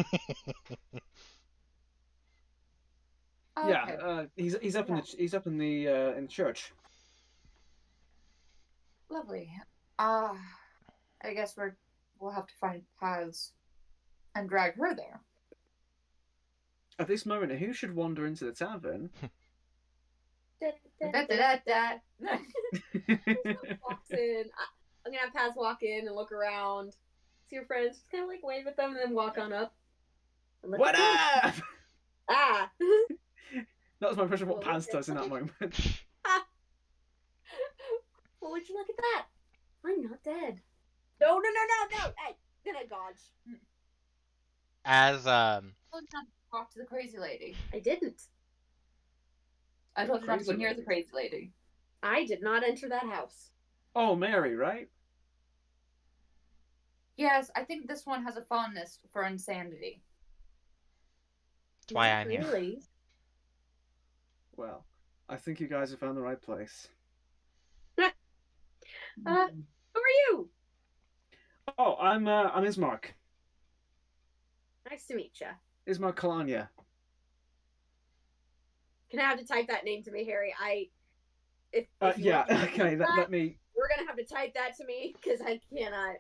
Yeah, Okay, he's up in the church. lovely. I guess we'll have to find paths and drag her there. At this moment, who should wander into the tavern? Da-da-da-da. Walks in. I'm gonna have Paz walk in and look around, see your friends, just kind of like wave at them, and then walk on up. And look What at them. up? Ah. That was my impression of what Well, Paz does in that moment. Well, would you look at that? I'm not dead. No. Hey, then I dodge. As I told you not to talk to the crazy lady. I didn't. I told you not to go Crazy near lady. the crazy lady. I did not enter that house. Oh, Mary, right? Yes, I think this one has a fondness for insanity. that's why Not I'm here. really. Well, I think you guys have found the right place. Who are you? Oh, I'm Ismark. Nice to meet you. Ismark Kalanya. Can I have to type that name to me, Harry? If you Yeah. want to Okay. type Let that, me we're gonna have to type that to me because I cannot.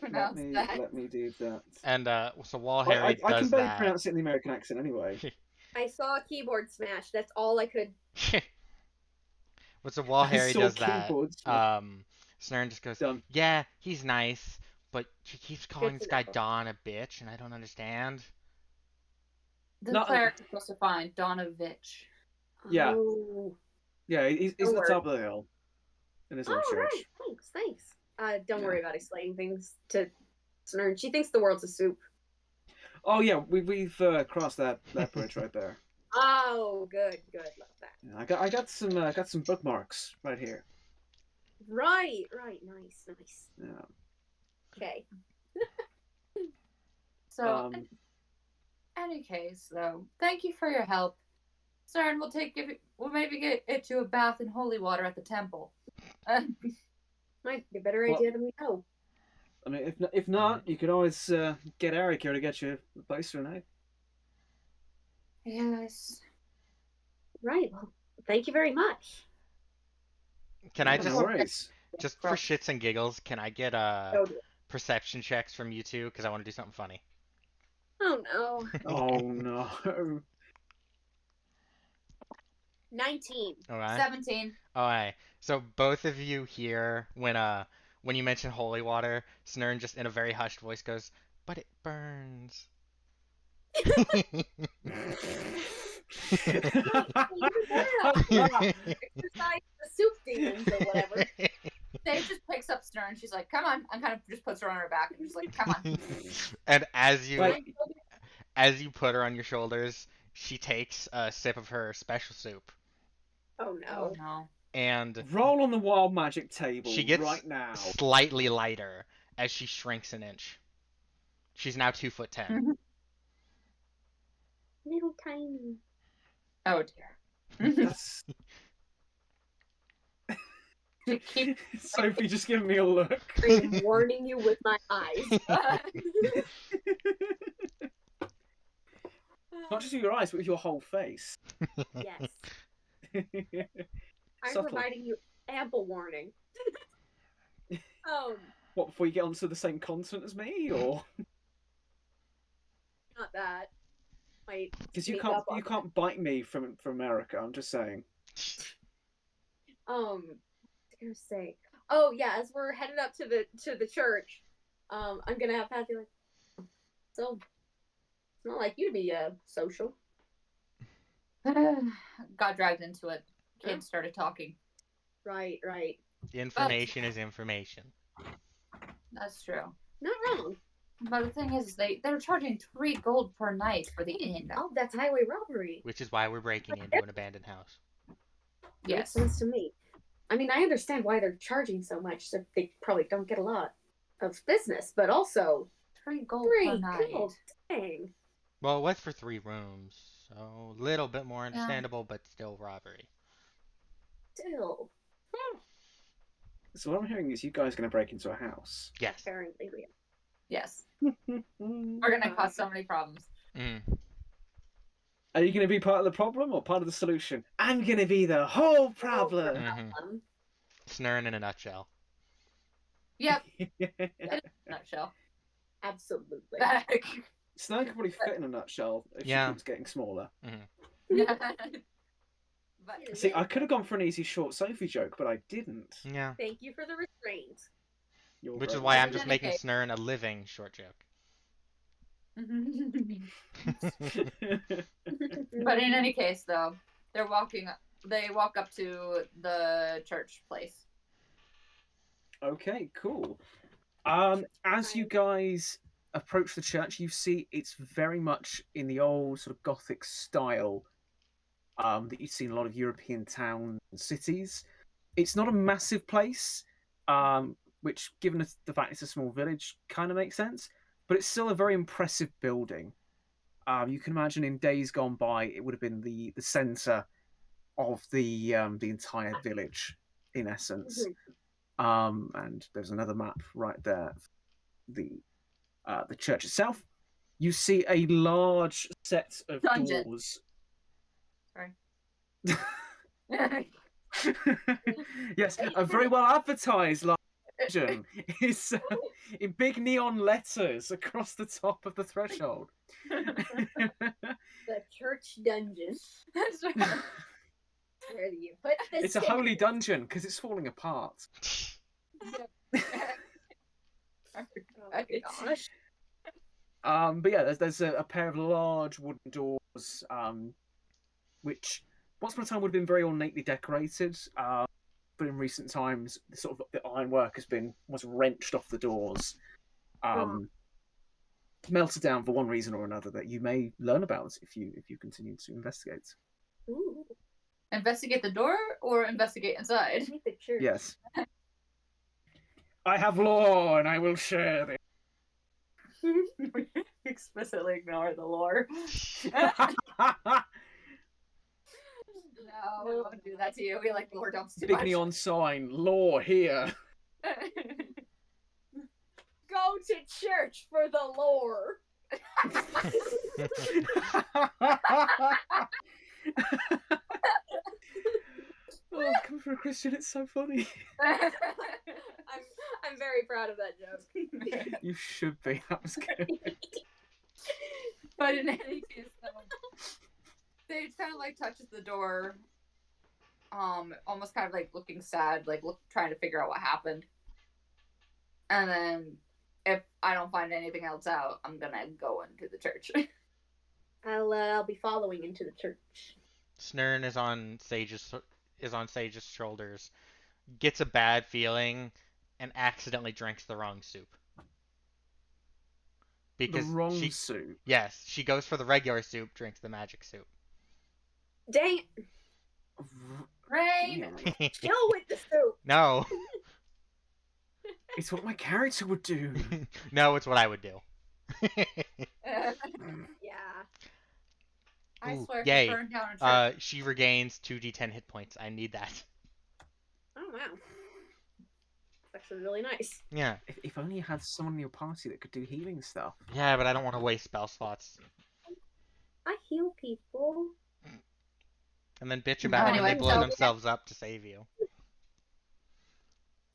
Pronounce that. let me do that. And so while Well, Harry I can does barely that, pronounce it in the American accent anyway. I saw a keyboard smash. That's all I could. but so while I Harry saw does that, keyboards. Snirn just goes, Done. "Yeah, he's nice, but he keeps calling Good this to guy know. Don a bitch, and I don't understand." The Not- cleric is supposed to find Donovich. Yeah. Oh. Yeah, he's at Don't the worry. top of the hill in his little Oh, church. right. Thanks. Don't Yeah. worry about explaining things to Snirn. She thinks the world's a soup. Oh yeah, we've crossed that bridge right there. Oh, good. Love that. Yeah, I got some bookmarks right here. Right. Nice. Yeah. Okay. So, in any case, though, thank you for your help. Snirn, we'll maybe get it to a bath in holy water at the temple. Might be a better Well- idea than we know. I mean, if not, you could always get Eric here to get you a place for a night. Yes. Right. Well, thank you very much. Can I No just, worries. just for shits and giggles, can I get Oh, dear. perception checks from you two because I want to do something funny? Oh no. Oh no. 19. Okay. 17. Alright. So both of you hear when you mention holy water, Snirn just in a very hushed voice goes, "But it burns." Exercise the soup demons or whatever. Sage just picks up Snirn and she's like, come on, and kind of just puts her on her back and she's like, come on. And as you Wait. as you put her on your shoulders, she takes a sip of her special soup, Oh Oh no. no. and Roll on the wild magic table she gets right now. slightly lighter as she shrinks an inch. She's now 2'10". Little tiny. Oh dear. That's... Keep Sophie just giving me a look. I'm warning you with my eyes. Not just with your eyes, but with your whole face. Yes. I'm Subtle. providing you ample warning. What, before you get onto the same continent as me, or Not that. Might because you sneak can't up on can't bite me from America. I'm just saying. I was gonna say. Oh yeah, as we're headed up to the church, I'm gonna have Pat be like, so it's not like you to be social. got dragged into it. Kids started talking. Right. Information is information. That's true. Not wrong. But the thing is, they're charging 3 gold per night for the inn. Oh, that's highway robbery. Which is why we're breaking into an abandoned house. Makes Yes. sense to me. I mean, I understand why they're charging so much. So they probably don't get a lot of business, but also 3 gold per 3 night. gold. Dang. Well, it was for 3 rooms, so a little bit more understandable, but still robbery. Still, So what I'm hearing is you guys are going to break into a house. Yes. apparently we are. Yes. We're gonna cause so many problems. Mm. Are you going to be part of the problem or part of the solution? I'm going to be the whole problem. Mm-hmm. Snirn in a nutshell. Yep. Nutshell. Absolutely. Snirn could probably fit in a nutshell if Yeah. she keeps getting smaller. But See, I could have gone for an easy short Sophie joke, but I didn't. Yeah. Thank you for the restraint. You're Which is very why I'm In just any making case- Snirn a living short joke. But in any case, though, they walk up to the church place. Okay, cool. As you guys approach the church, you see it's very much in the old sort of Gothic style that you've seen in a lot of European towns and cities. It's not a massive place, which, given the fact it's a small village, kind of makes sense. But it's still a very impressive building. You can imagine in days gone by, it would have been the centre of the entire village, in essence. And there's another map right there. The church itself. You see a large set of Dungeon. doors. Sorry. Yes, a very well advertised large dungeon is in big neon letters across the top of the threshold. The church dungeon. Where do you put this? It's a holy dungeon because it's falling apart. Oh my gosh. But yeah, there's a pair of large wooden doors, which once upon a time would have been very ornately decorated. But in recent times, the ironwork was wrenched off the doors, melted down for one reason or another that you may learn about if you continue to investigate. Ooh. Investigate the door or investigate inside? Meet the church. Yes. I have lore and I will share this. Explicitly ignore the lore. No, we won't do that to you. We like lore dumps too Big much. neon sign, lore here. Go to church for the lore. Oh, coming from a Christian, it's so funny. I'm very proud of that joke. You should be. That was good. But in any case, though, Sage kind of like touches the door, almost kind of like looking sad, like trying to figure out what happened. And then, if I don't find anything else out, I'm gonna go into the church. I'll be following into the church. Snirn is on Sage's shoulders, gets a bad feeling, and accidentally drinks the wrong soup. The Because wrong soup. yes, she goes for the regular soup, drinks the magic soup. Dang it! Rain! Chill with the soup. No, It's what my character would do. no, it's what I would do. Yeah. I Ooh, swear, if yay. you burn down a church. She regains 2d10 hit points. I need that. Oh wow. That's actually really nice. Yeah. If only you had someone in your party that could do healing stuff. Yeah, but I don't want to waste spell slots. I heal people. And then bitch about Anyway, when they blow so- themselves up to save you.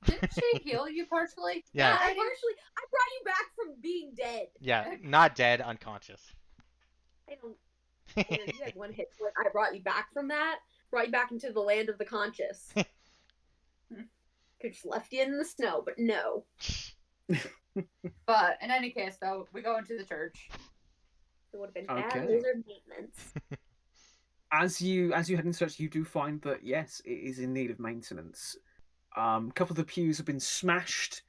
Didn't she heal you partially? Yeah. I brought you back from being dead. Yeah, not dead, unconscious. I don't. You know, you had one hit point. I brought you back from that. Brought you back into the land of the conscious. Could just left you in the snow, but no. But in any case, though, we go into the church. It would have been Okay. bad lizard maintenance. As you head into church, you do find that yes, it is in need of maintenance. A couple of the pews have been smashed.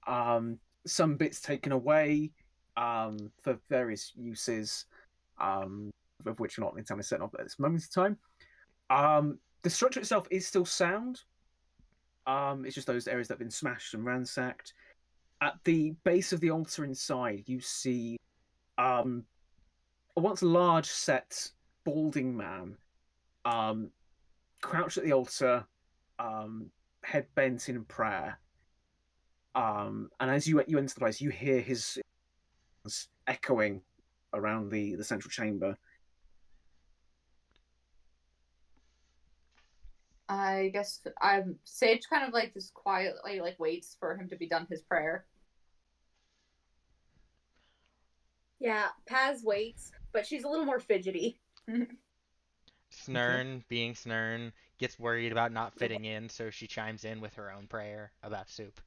Some bits taken away for various uses, of which are not entirely certain of at this moment in time. The structure itself is still sound. It's just those areas that have been smashed and ransacked. At the base of the altar inside, you see a once large set balding man crouched at the altar, head bent in prayer. And as you enter the place, you hear his echoing around the central chamber. I guess Sage kind of like just quietly like waits for him to be done his prayer. Yeah, Paz waits, but she's a little more fidgety. Snirn, being Snirn, gets worried about not fitting in, so she chimes in with her own prayer about soup.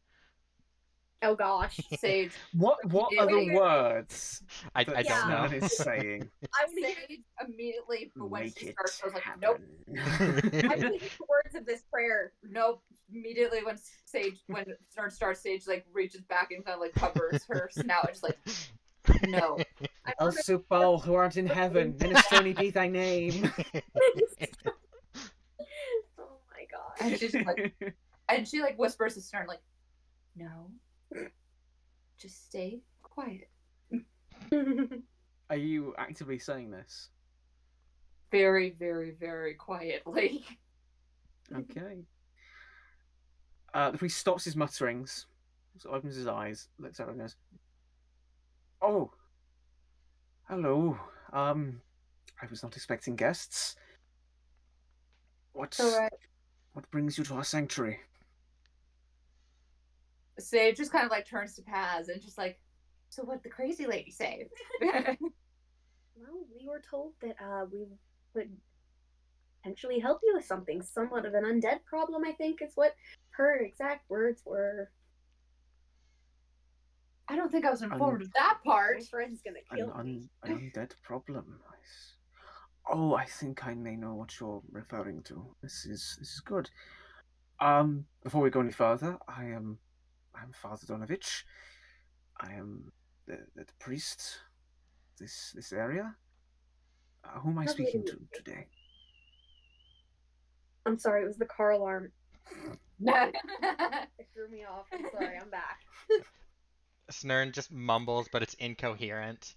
Oh gosh. Sage, What Yeah. are the words I that don't know. Snirn is saying? I want to hear, Sage immediately, but when Make she it starts, I was like, happen. nope, I want to hear the words of this prayer. nope. Immediately when Snirn starts, Sage like reaches back and kind of like covers her snout and just like, no. I El want to- Supal, who art in heaven, minestrone be thy name. Oh my god. And she's like, and she like whispers to Snirn like, no, just stay quiet. Are you actively saying this? Very, very, very quietly. Okay. The priest stops his mutterings, so opens his eyes, looks at her and goes, "Oh, hello. I was not expecting guests. It's alright. What brings you to our sanctuary?" Sage just kind of like turns to Paz and just like, so what the crazy lady say? Well, we were told that we would potentially help you with something, somewhat of an undead problem, I think is what her exact words were. I don't think I was informed of that part. My friend's gonna kill me. An undead problem. Oh, I think I may know what you're referring to. This is good. Before we go any further, I'm Father Donovich. I am the priest. This area. Who am I Lovely speaking to to meet you. today? I'm sorry, it was the car alarm. No. It threw me off. I'm sorry, I'm back. Snirn just mumbles, but it's incoherent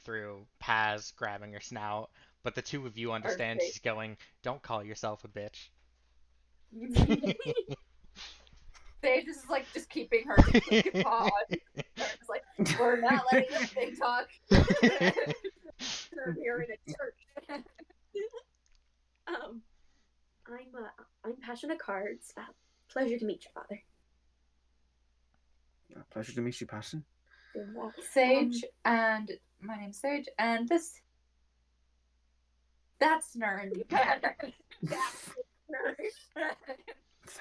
through Paz grabbing her snout. But the two of you understand Okay. she's going, don't call yourself a bitch. Sage is like just keeping her paw on. It's like, we're not letting this thing talk. We're in a church. I'm Passionate Cards. Pleasure to meet you, Father. Pleasure to meet you, Passion. Sage and my name's Sage, and that's Snirn.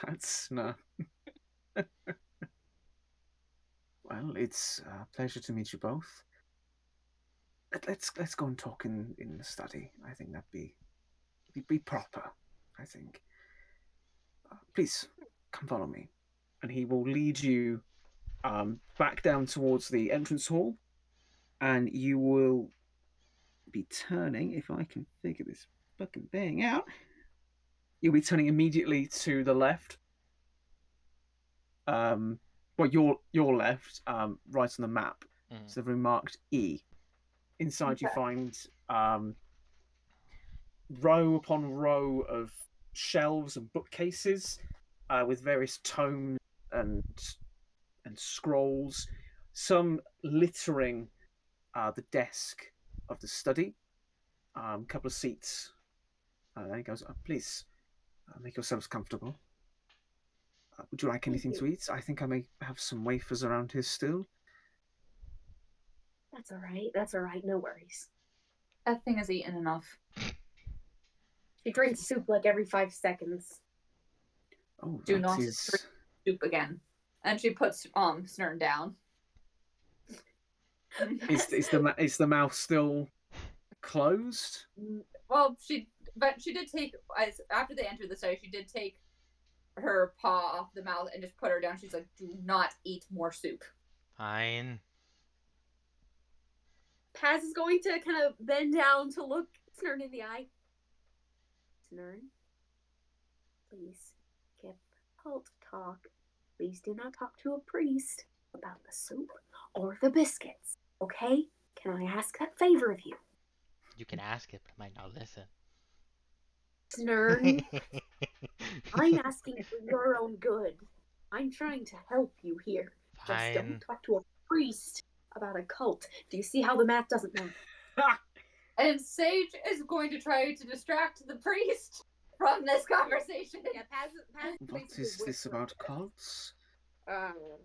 That's no. Well, it's a pleasure to meet you both. Let's go and talk in the study. I think that'd be proper. I think. Please come follow me, and he will lead you back down towards the entrance hall, and you will be turning. If I can figure this fucking thing out, you'll be turning immediately to the left. Well, your left, right on the map. Mhm. So they've marked E. Inside, you Okay. find row upon row of shelves and bookcases with various tomes and scrolls, some littering the desk of the study. A couple of seats. There he goes. Please make yourselves comfortable. Would you like anything to eat? I think I may have some wafers around here still. That's all right. That's all right. No worries. That thing has eaten enough. She drinks soup like every 5 seconds. Oh, Do that not is... drink soup again. And she puts Snirn down. Is the mouth still closed? Well, she did take, after they entered the study, she did take her paw off the mouth and just put her down. She's like, do not eat more soup. Fine. Paz is going to kind of bend down to look Snirn in the eye. Snirn, please skip cult talk. Please do not talk to a priest about the soup or the biscuits, okay? Can I ask that favor of you? You can ask it, but I might not listen. Snirn, I'm asking for your own good. I'm trying to help you here. Just Fine. don't talk to a priest about a cult. Do you see how the math doesn't matter? And Sage is going to try to distract the priest from this conversation. Yeah, Paz What is this about cults?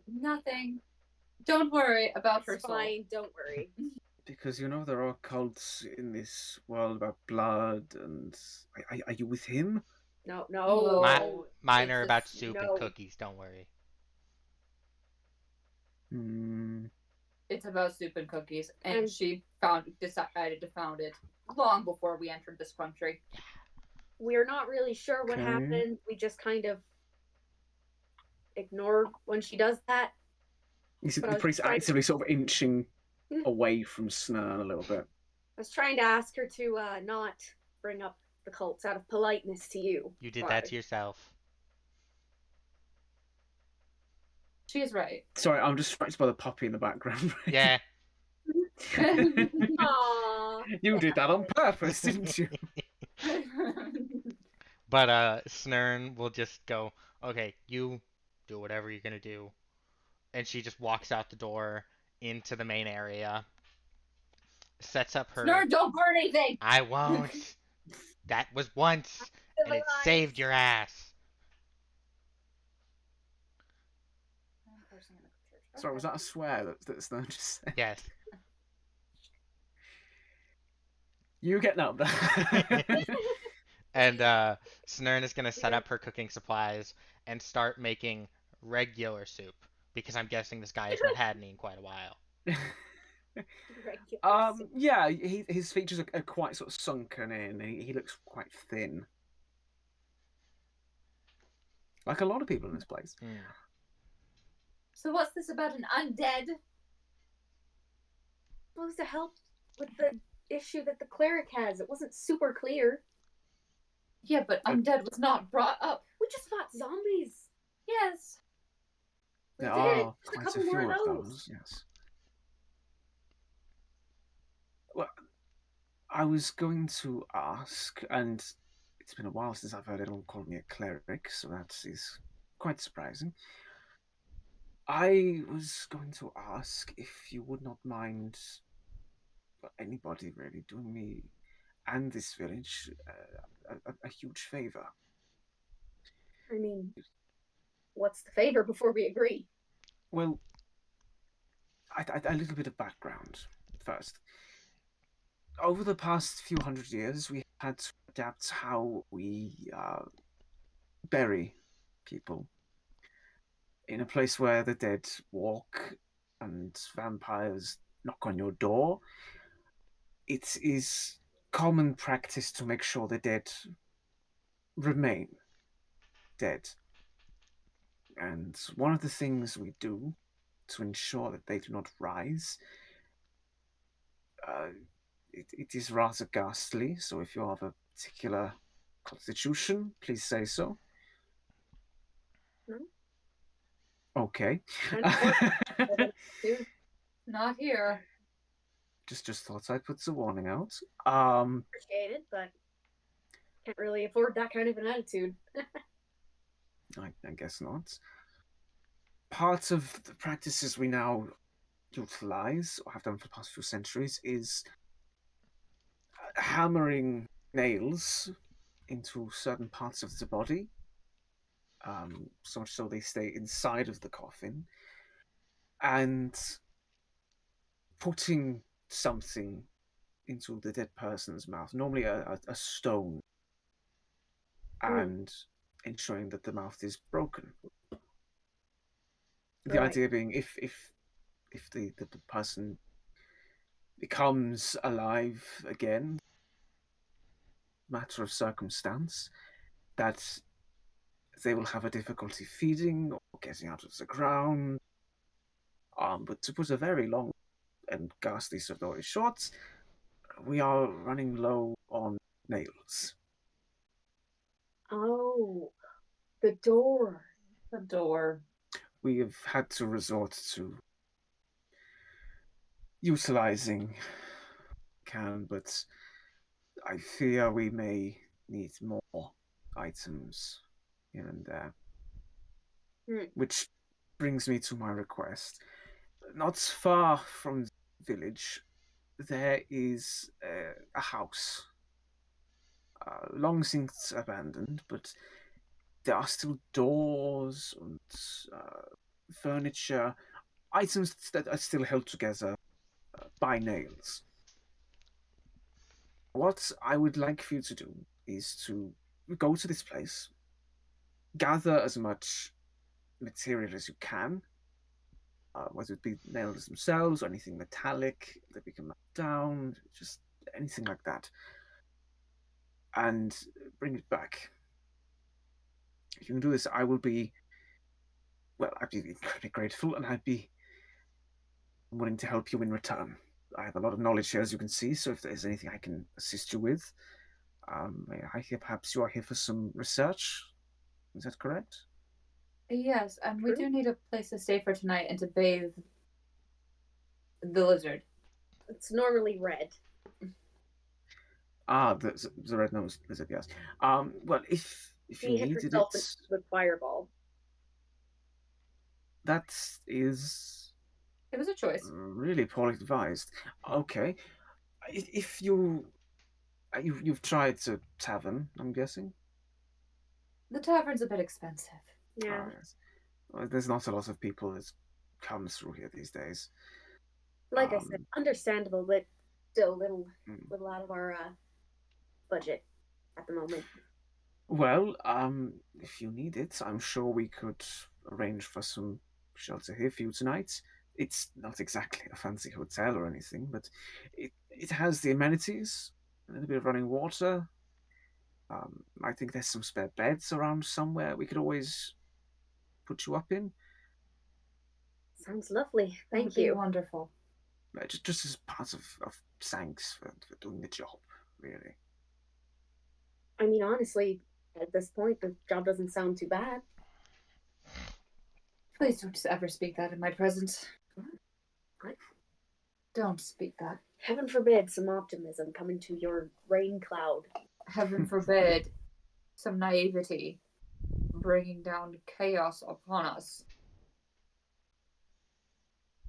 Nothing. Don't worry about her It's soul. fine, don't worry. Because there are cults in this world about blood, and are you with him? No. Mine are It's about just- soup no. and cookies, don't worry. Hmm. It's about soup and cookies, and And- she decided to found it long before we entered this country. We're not really sure what Okay. happened. We just kind of ignored when she does that. You see But I the was priest trying- actively sort of inching away from Snirn a little bit. I was trying to ask her to not bring up the cults out of politeness to you. You did that to yourself. She is right. Sorry, I'm distracted by the puppy in the background. Yeah. Aww. You did that on purpose, didn't you? But Snirn will just go, okay, you do whatever you're gonna do. And she just walks out the door into the main area. Sets up her... Snirn, don't burn anything! I won't. That was once, and it saved your ass. Sorry, was that a swear that Snirn just said? Yes. You getting up there? And Snirn is gonna set up her cooking supplies and start making regular soup, because I'm guessing this guy has not had any in quite a while. Yeah, his features are quite sort of sunken in. He looks quite thin, like a lot of people in this place. Mm. So what's this about an undead? Supposed to help with the issue that the cleric has. It wasn't super clear. Yeah, but undead was not brought up. We just fought zombies. Yes. We There did. are Just a quite a couple few more of of those. Yes. Well, I was going to ask, and it's been a while since I've heard anyone call me a cleric, so that is quite surprising. I was going to ask if you would not mind, anybody really, doing me and this village a huge favor. I mean, what's the favor before we agree? Well, a little bit of background first. Over the past few hundred years, we had to adapt how we bury people in a place where the dead walk and vampires knock on your door. It is common practice to make sure the dead remain dead. And one of the things we do to ensure that they do not rise, it is rather ghastly, so if you have a particular constitution, please say so. No. Okay. Not here. Just thought I'd put the warning out. Appreciate it, but can't really afford that kind of an attitude. I guess not. Part of the practices we now utilize, or have done for the past few centuries, is hammering nails into certain parts of the body, so much so they stay inside of the coffin, and putting something into the dead person's mouth, normally a stone, and ensuring that the mouth is broken. The Right. idea being, if the person becomes alive again, matter of circumstance, that they will have a difficulty feeding or getting out of the ground. But to put a very long and ghastly story short, we are running low on nails. Oh, the door. The door. We have had to resort to utilizing can, but I fear we may need more items here and there. Which brings me to my request. Not far from the village, there is a house. Long since abandoned, but there are still doors and furniture, items that are still held together by nails. What I would like for you to do is to go to this place, gather as much material as you can, whether it be nails themselves or anything metallic that we can melt down, just anything like that, and bring it back. If you can do this, I will be, well, I'd be incredibly grateful, and I'd be willing to help you in return. I have a lot of knowledge here, as you can see, so if there's anything I can assist you with, I hear perhaps you are here for some research. Is that correct? Yes, and we do need a place to stay for tonight and to bathe the lizard. It's normally red. The red nose lizard, yes. Well, if She you hit needed herself it, with fireball. that is It was a choice. really poorly advised. Okay, if you've tried the tavern, I'm guessing. The tavern's a bit expensive. Yeah. Yes. Well, there's not a lot of people that come through here these days. Like I said, understandable, but still little out of our budget at the moment. Well, if you need it, I'm sure we could arrange for some shelter here for you tonight. It's not exactly a fancy hotel or anything, but it has the amenities, a little bit of running water. I think there's some spare beds around somewhere we could always put you up in. Sounds lovely. That Thank would be you. wonderful. Just as part of thanks for doing the job, really. I mean, honestly, at this point, the job doesn't sound too bad. Please don't ever speak that in my presence. What? Don't speak that. Heaven forbid some optimism come into your rain cloud. Heaven forbid some naivety bringing down chaos upon us.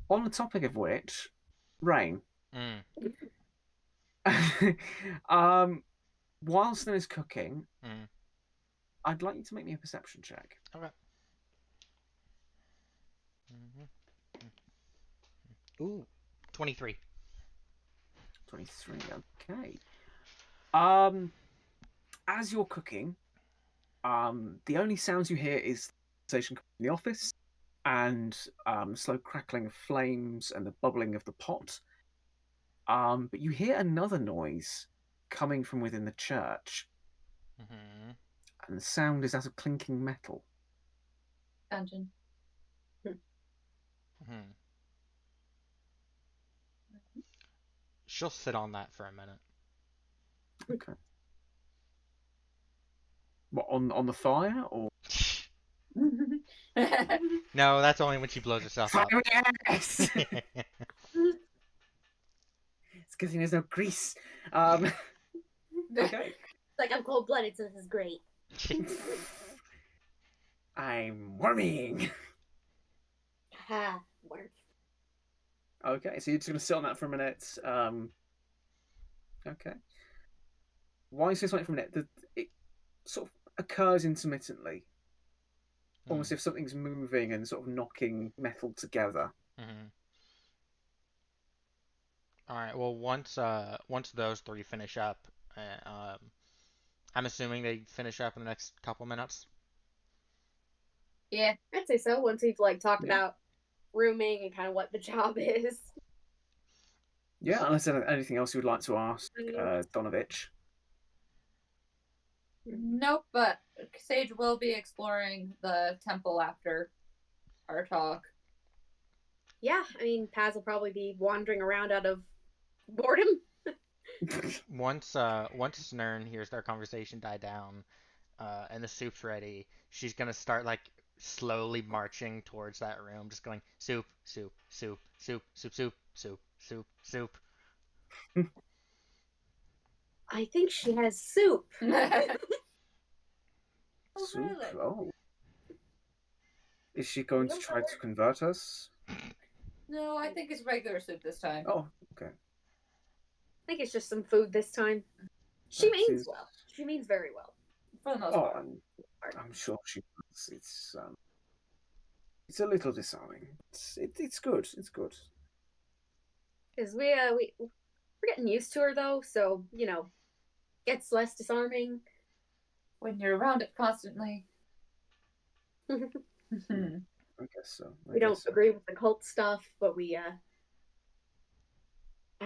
On the topic of which, Rain. While Snirn is cooking, I'd like you to make me a perception check. Okay. Ooh, 23. 23. Okay. As you're cooking, the only sounds you hear is the conversation in the office and slow crackling of flames and the bubbling of the pot. But you hear another noise coming from within the church, Mm-hmm. and the sound is as of clinking metal. Dungeon. Mm-hmm. She'll sit on that for a minute. Okay. What, on the fire or No, that's only when she blows herself fire? up. Yes. It's because there's no grease. Okay. Like, I'm cold blooded, so this is great. I'm worming. Ha, work. Okay, so you're just gonna sit on that for a minute. Okay. Why is this waiting for a minute? It sort of occurs intermittently, almost if something's moving and sort of knocking metal together. Mm-hmm. All right. Well, once those three finish up, I'm assuming they finish up in the next couple minutes. Yeah. I'd say so. Once we've like talked Yeah. about rooming and kind of what the job is. Yeah, unless there's anything else you would like to ask, Donovich. Nope, but Sage will be exploring the temple after our talk. Yeah, I mean, Paz will probably be wandering around out of boredom. Once Snirn hears their conversation die down, and the soup's ready, she's gonna start like slowly marching towards that room, just going soup, soup, soup, soup, soup, soup, soup, soup, soup. I think she has soup. Oh, Soup? really? Oh. Is she going to try to convert us? No, I think it's regular soup this time. Oh, okay. I think it's just some food this time. She That means is- well. She means very well. For the most Oh, part. I'm sure she does. It's a little disarming. It's good. It's good. Because we're getting used to her though, so you know, gets less disarming. When you're around it constantly. I guess so. We don't agree with the cult stuff, but we I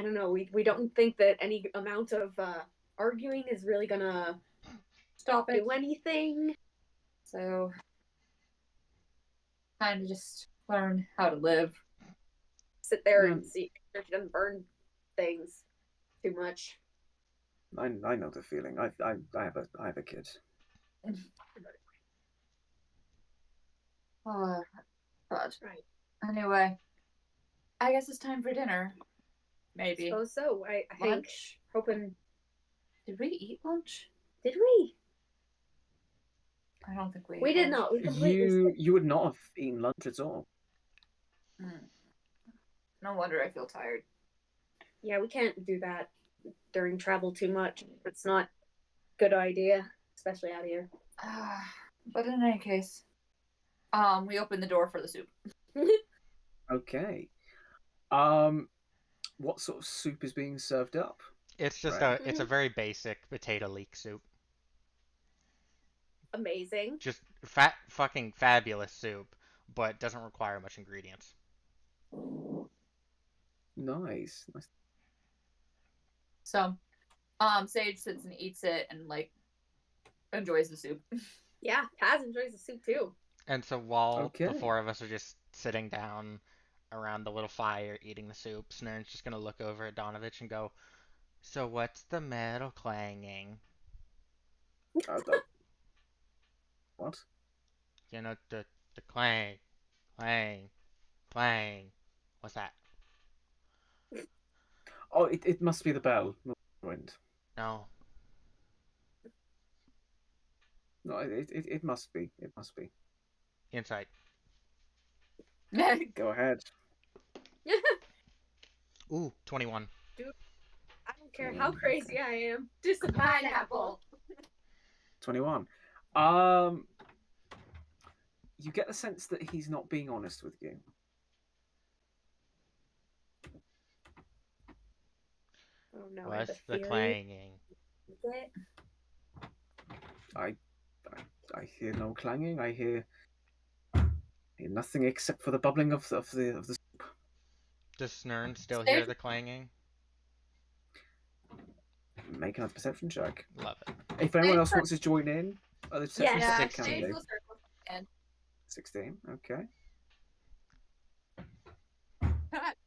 don't know, we don't think that any amount of arguing is really gonna Stop it. do anything. So, kind of just learn how to live. Sit there Yeah. and see if she doesn't burn things too much. I know the feeling. I have a kid. Oh, but Right. anyway, I guess it's time for dinner. Maybe. Suppose so. I think Lunch? hoping. Did we eat lunch? Did we? I don't think we. We ate did lunch. not. We completely. You would not have eaten lunch at all. No wonder I feel tired. Yeah, we can't do that during travel too much. It's not a good idea, especially out here. But in any case, we opened the door for the soup. Okay. What sort of soup is being served up? It's just Right. it's a very basic potato leek soup. Amazing. Just fucking fabulous soup, but doesn't require much ingredients. Nice. So, Sage sits and eats it and like enjoys the soup. Yeah, Paz enjoys the soup too. And so while the Okay. four of us are just sitting down around the little fire eating the soup, Snurn's just gonna look over at Donovich and go, "So what's the metal clanging? What? You know, the clang, clang, clang. What's that? Oh, it must be the bell. Not the wind. No. No, it must be. It must be. Insight. Go ahead. Ooh, 21. I don't care how crazy I am. Just a pineapple. 21. You get the sense that he's not being honest with you. no, I have What's a the theory. clanging? I hear no clanging. I hear nothing except for the bubbling of the. Does Snirn still hear the clanging? Make another perception check. Love it. If anyone else wants to join in, the perception Yeah, check can Sage do. will circle in. 16. Okay.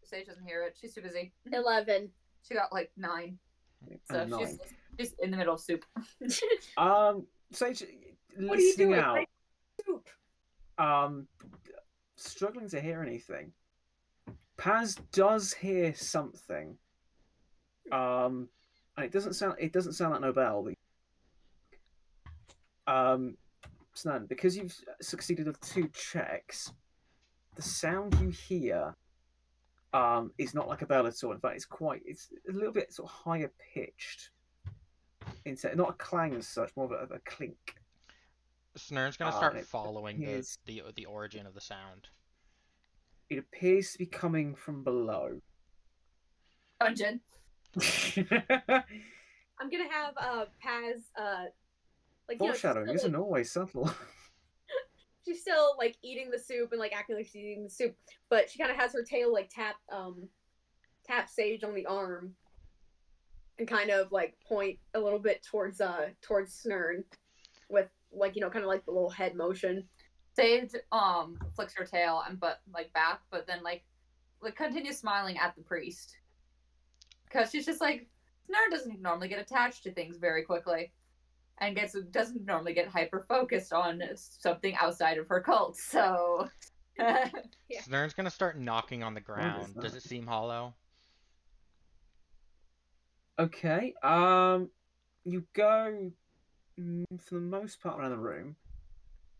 Sage doesn't hear it. She's too busy. 11. She got like 9. So And 9. she's in the middle of soup. Sage, What are you listening doing? out. Soup. Struggling to hear anything. Paz does hear something. And it doesn't sound like Nobel. Snirn, because you've succeeded with 2 checks, the sound you hear is not like a bell at all. In fact, it's a little bit sort of higher pitched. Not a clang as such, more of a clink. Snirn's gonna start following appears, the origin of the sound. It appears to be coming from below. Dungeon. I'm gonna have Paz like foreshadowing isn't always subtle. She's still like eating the soup and like acting like she's eating the soup, but she kind of has her tail like tap Sage on the arm and kind of like point a little bit towards Snirn with like kind of like the little head motion. Sage flicks her tail and back, but then like continues smiling at the priest because she's just like, Snirn doesn't normally get attached to things very quickly. And doesn't normally get hyper focused on something outside of her cult, so. Yeah. Snirn's gonna start knocking on the ground. Does it seem hollow? Okay. You go for the most part around the room,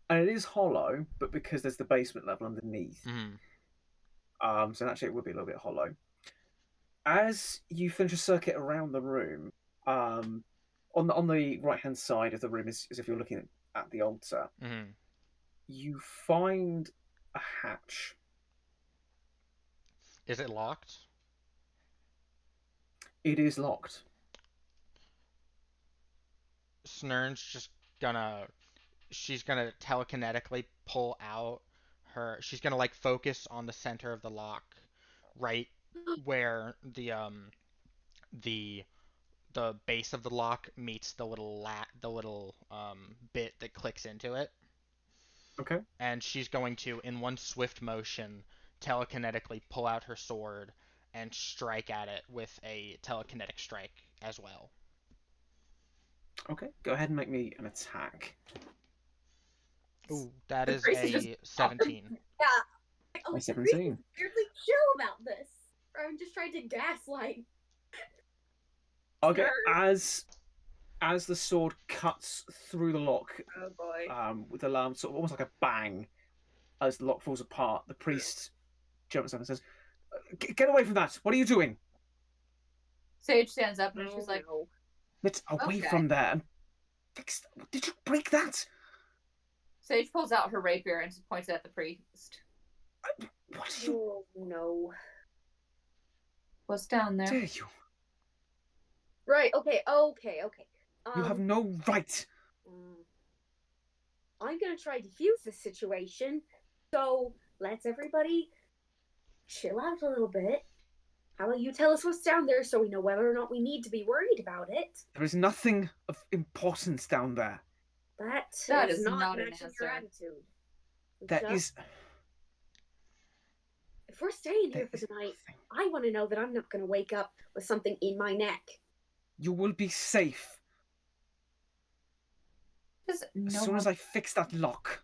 and it is hollow, but because there's the basement level underneath. Mm-hmm. So actually, it would be a little bit hollow. As you finish a circuit around the room, on the right hand side of the room, as if you're looking at the altar, Mm-hmm. you find a hatch. Is it locked? It is locked. Snirn's just she's gonna telekinetically pull out she's gonna like focus on the center of the lock, right where the base of the lock meets the little bit that clicks into it. Okay. And she's going to, in one swift motion, telekinetically pull out her sword and strike at it with a telekinetic strike as well. Okay, go ahead and make me an attack. Ooh, that is a 17. Yeah. Oh, 17. weirdly chill about this. I'm just trying to gaslight. Okay, as the sword cuts through the lock, Oh boy. with alarm, sort of almost like a bang, as the lock falls apart, the priest jumps up and says, "Get away from that! What are you doing?" Sage stands up and she's like, no. Get away Okay. from there! And fix. Did you break that? Sage pulls out her rapier and points it at the priest. What are you? Oh no. What's down there? Dare you? Right. Okay. You have no right. I'm gonna try to defuse this situation. So let's everybody chill out a little bit. How about you tell us what's down there so we know whether or not we need to be worried about it? There is nothing of importance down there. That is not an matching answer. your attitude. There is. If we're staying There here for is the night, nothing. I want to know that I'm not going to wake up with something in my neck. You will be safe Does as soon as I fix that lock.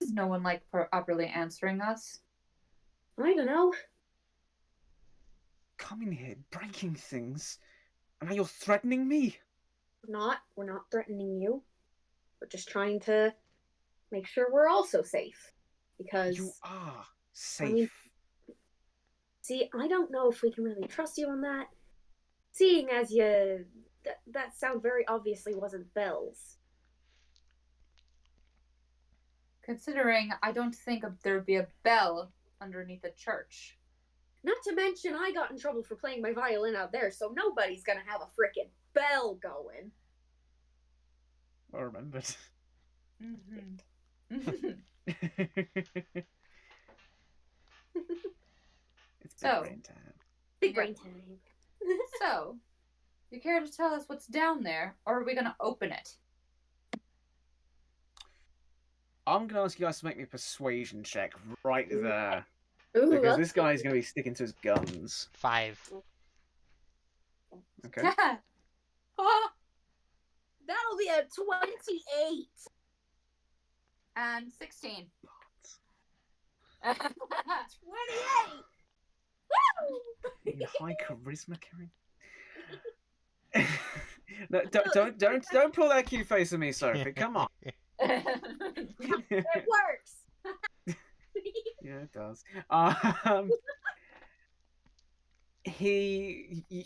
Is no one properly answering us? I don't know. Coming here, breaking things, and now you're threatening me. We're not threatening you. We're just trying to make sure we're also safe. Because You are safe. I mean, see, I don't know if we can really trust you on that. Seeing as that sound very obviously wasn't bells. Considering I don't think there'd be a bell underneath a church. Not to mention, I got in trouble for playing my violin out there, so nobody's gonna have a frickin' bell going. I remembered. It's big So- brain time. Big Yeah. brain time. So, you care to tell us what's down there, or are we gonna open it? I'm gonna ask you guys to make me a persuasion check right there. Ooh, Because this guy's gonna be sticking to his guns. 5. Okay. Oh, that'll be a 28. and 16. 28. You high charisma, Karen. No, don't pull that cute face at me, Sophie. Come on. It works. Yeah, it does.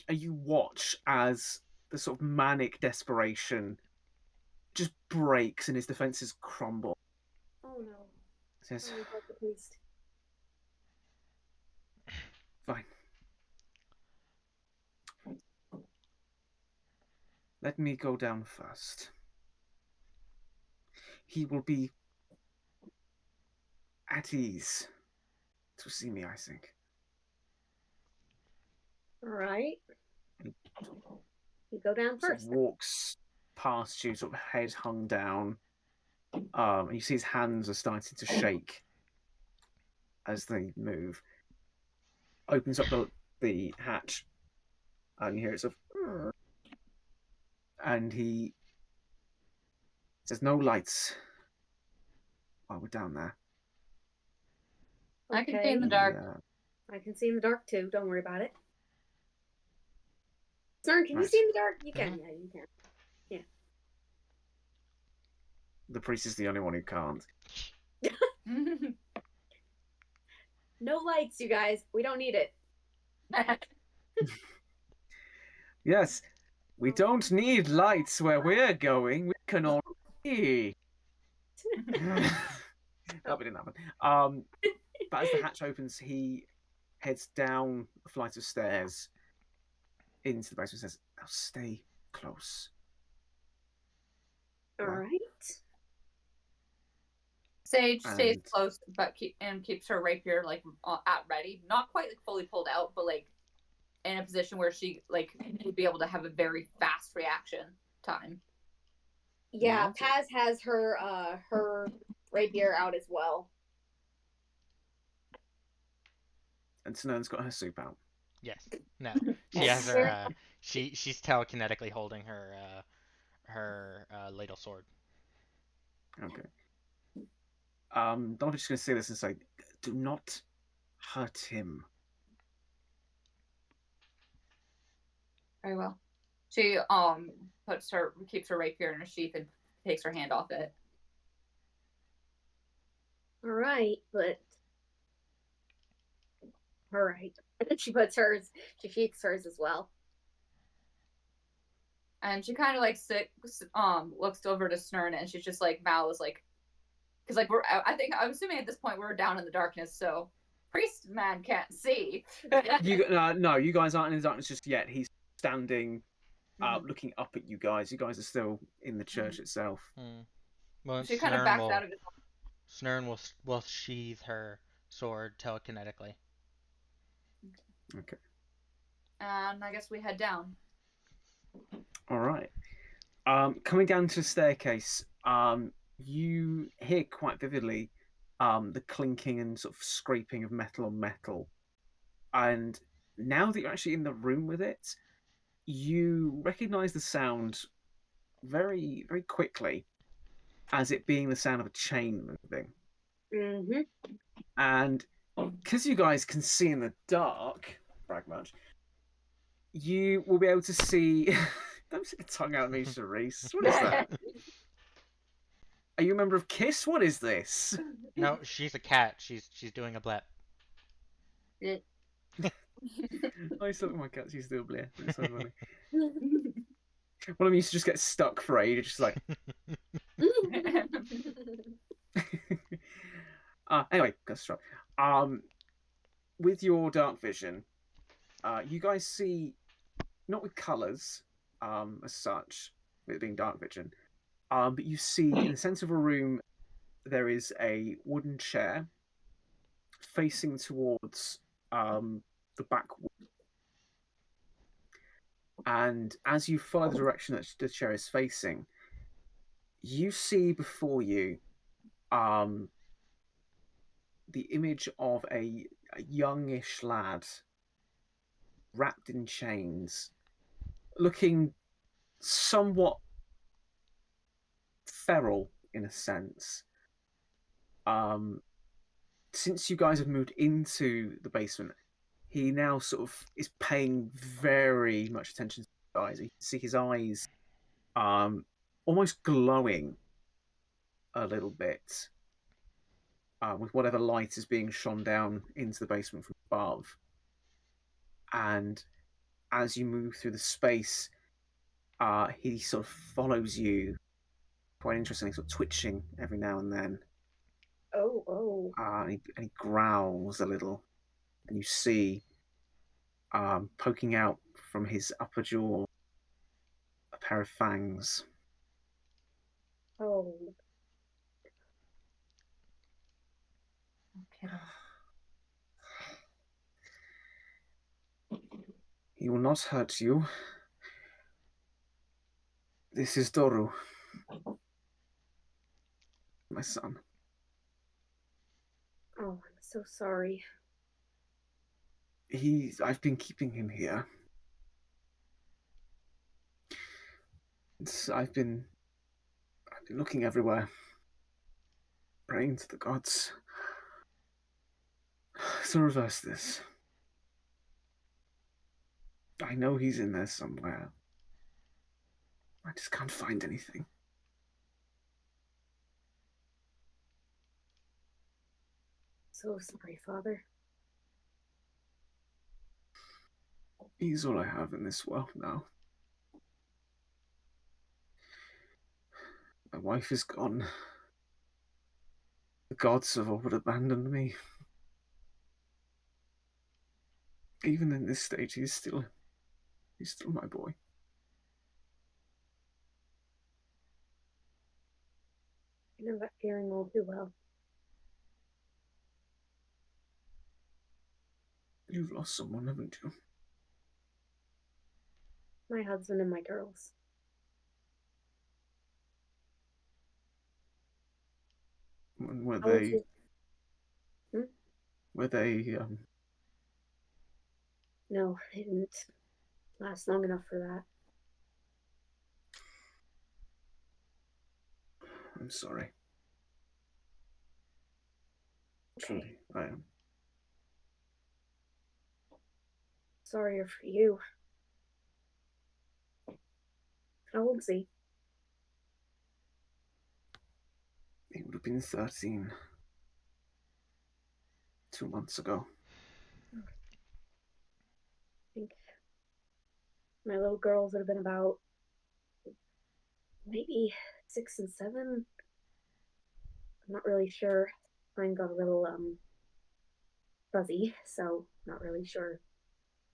You watch as the sort of manic desperation just breaks and his defenses crumble. Oh no. Says, Oh, we broke the priest. fine. Let me go down first. He will be at ease to see me, I think. Alright. You go down Sort first. of walks past you, sort of head hung down. And you see his hands are starting to shake as they move. Opens up the hatch, and you hear it sort of. And he says, "No lights while we're down there." I can see in the dark. Yeah. I can see in the dark too. Don't worry about it. Snirn, can you Right. see in the dark? You can. Yeah, you can. The priest is the only one who can't. No lights, you guys. We don't need it. Yes, we don't need lights where we're going. We can all see. That didn't happen. But as the hatch opens, he heads down a flight of stairs into the basement and says, "Now stay close." All right. Sage stays And- close, but keeps her rapier like at ready, not quite like fully pulled out, but like in a position where she like would be able to have a very fast reaction time. Yeah, Yeah. Paz has her rapier out as well. And Snirn's got her soup out. Yes. No. She has her. She's telekinetically holding her ladle sword. Okay. Donovan's just going to say this and say, "Do not hurt him." Very well. She keeps her rapier in her sheath and takes her hand off it. All right, but all right. She puts hers. She sheaths hers as well. And she kind of like looks over to Snirn and she's just like mouths like, because like I'm assuming at this point we're down in the darkness, so priest man can't see. No, you guys aren't in the darkness just yet. He's standing, looking up at you guys. You guys are still in the church itself. Well, She kind of backs out of it. Snirn will sheathe her sword telekinetically. Okay. And I guess we head down. All right. Coming down to the staircase, you hear quite vividly the clinking and sort of scraping of metal on metal. And now that you're actually in the room with it, you recognize the sound very, very quickly as it being the sound of a chain moving. Mm-hmm. And because you guys can see in the dark, brag much, you will be able to see. Don't stick a tongue out at me, Charisse. What is that? Are you a member of KISS? What is this? No, she's a cat. She's doing a blep. I used to look at my cats used to do a bleh. It's so funny. One of them used to just get stuck for ages, just like. Anyway, go strong. with your dark vision, you guys see, not with colours as such, with it being dark vision, but you see in the centre of a room there is a wooden chair facing towards the back wall. And as you follow the direction that the chair is facing, you see before you the image of a youngish lad wrapped in chains, looking somewhat feral in a sense. Since you guys have moved into the basement, he now sort of is paying very much attention to his eyes. You can see his eyes almost glowing a little bit with whatever light is being shone down into the basement from above. And as you move through the space, he sort of follows you, quite interestingly, sort of twitching every now and then. Oh. And he growls a little, and you see poking out from his upper jaw a pair of fangs. Oh. Okay. He will not hurt you. This is Doru, my son. Oh, I'm so sorry. I've been keeping him here. I've been looking everywhere, praying to the gods to reverse this. I know he's in there somewhere. I just can't find anything. So sorry, Father. He's all I have in this world now. My wife is gone. The gods have all but abandoned me. Even in this stage, he's still my boy. I know that feeling all too well. You've lost someone, haven't you? My husband and my girls. When were How old they? is he? Were they? No, they didn't last long enough for that. I'm sorry. Okay. Truly, I am. Sorrier for you. How old is he? He would have been 13 2 months ago. I think my little girls would have been about maybe 6 and 7. I'm not really sure. Mine got a little fuzzy, so not really sure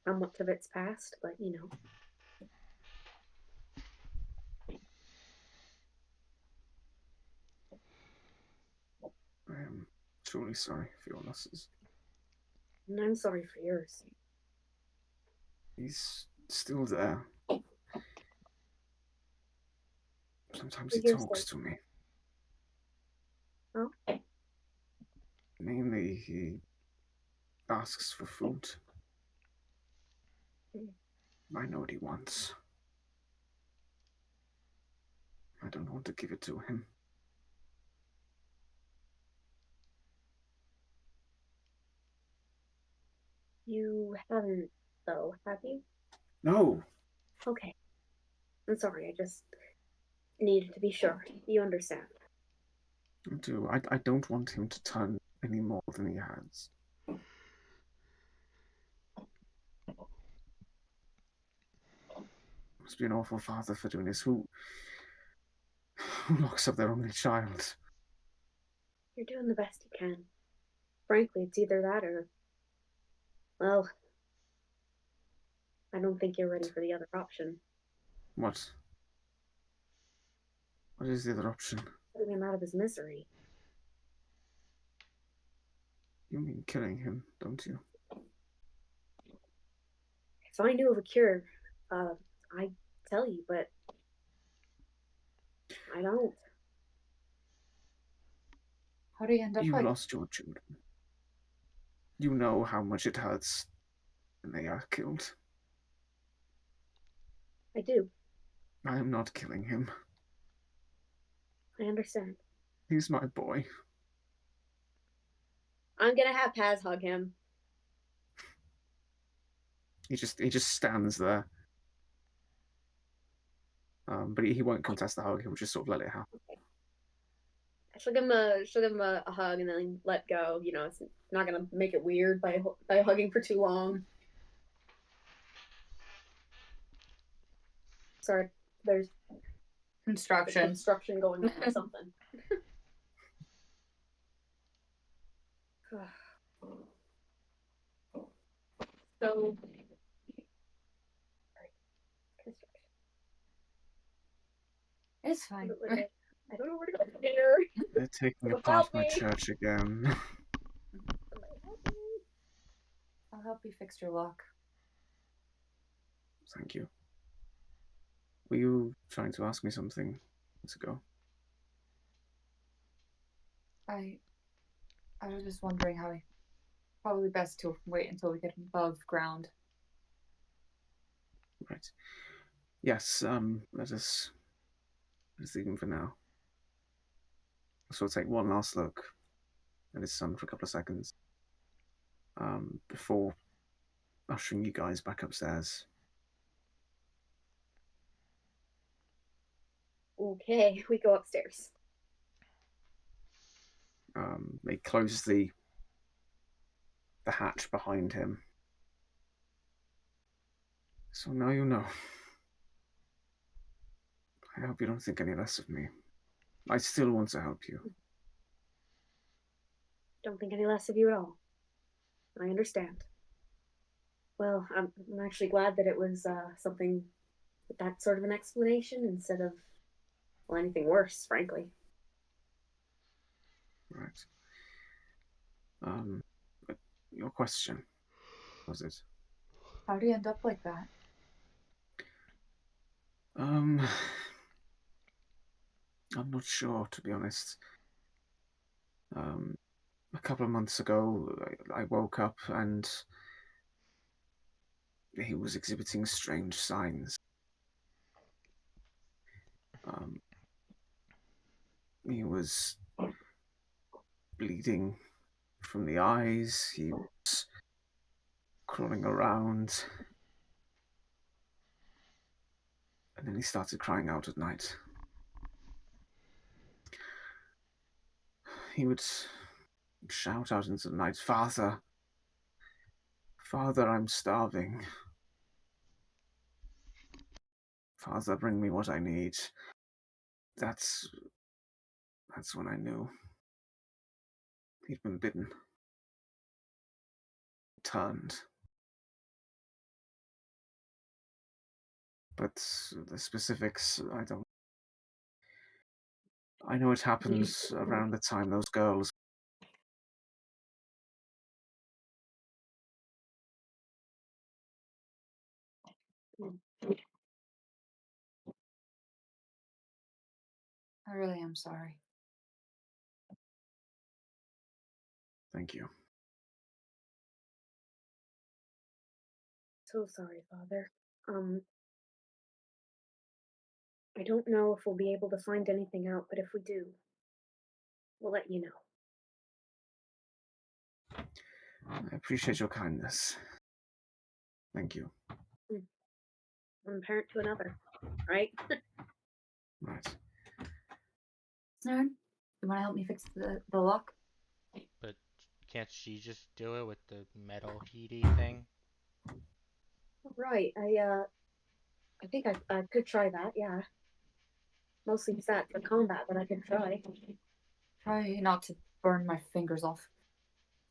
how much of it's passed, but you know. I am truly sorry for your losses. And I'm sorry for yours. He's still there. Sometimes For he your talks sake. to me. Oh? Mainly, he asks for food. I know what he wants. I don't want to give it to him. You haven't, though, have you? No! Okay. I'm sorry, I just needed to be sure. You understand. I do. I don't want him to turn any more than he has. Must be an awful father for doing this. Who locks up their only child? You're doing the best you can. Frankly, it's either that or Well, I don't think you're ready for the other option. What? What is the other option? Putting him out of his misery. You mean killing him, don't you? If I knew of a cure, I'd tell you, but I don't. How do you end up You like? lost your children. You know how much it hurts when they are killed. I do. I am not killing him. I understand. He's my boy. I'm gonna have Paz hug him. He just stands there. But he won't contest the hug. He'll just sort of let it happen. She'll give him a hug and then let go. You know, it's not gonna make it weird by hugging for too long. Sorry, there's Construction. going on or something. So, It's fine. I don't know where to go from here. They're taking Help apart my me. church again. Somebody help me. I'll help you fix your lock. Thank you. Were you trying to ask me something minutes ago? I was just wondering how probably best to wait until we get above ground. Right. Yes, let us leave him for now. So we'll take one last look at his son for a couple of seconds. Before ushering you guys back upstairs. Okay, we go upstairs. They close the hatch behind him. So now you know. I hope you don't think any less of me. I still want to help you. Don't think any less of you at all. I understand. Well, I'm actually glad that it was something with that sort of an explanation instead of, well, anything worse, frankly. Right. But your question, was it? How do you end up like that? I'm not sure, to be honest. A couple of months ago, I woke up and he was exhibiting strange signs. He was bleeding from the eyes. He was crawling around. And then he started crying out at night. He would shout out into the night, "Father! Father, I'm starving. Father, bring me what I need." That's when I knew he'd been bitten. Turned. But the specifics, I don't. I know it happened around the time those girls. I really am sorry. Thank you. So sorry, Father. I don't know if we'll be able to find anything out, but if we do, we'll let you know. I appreciate your kindness. Thank you. One parent to another, right? Right. Snirn, you want to help me fix the lock? But can't she just do it with the metal heaty thing? Right. I think I could try that. Yeah. Mostly set for combat, but I could try. Try not to burn my fingers off.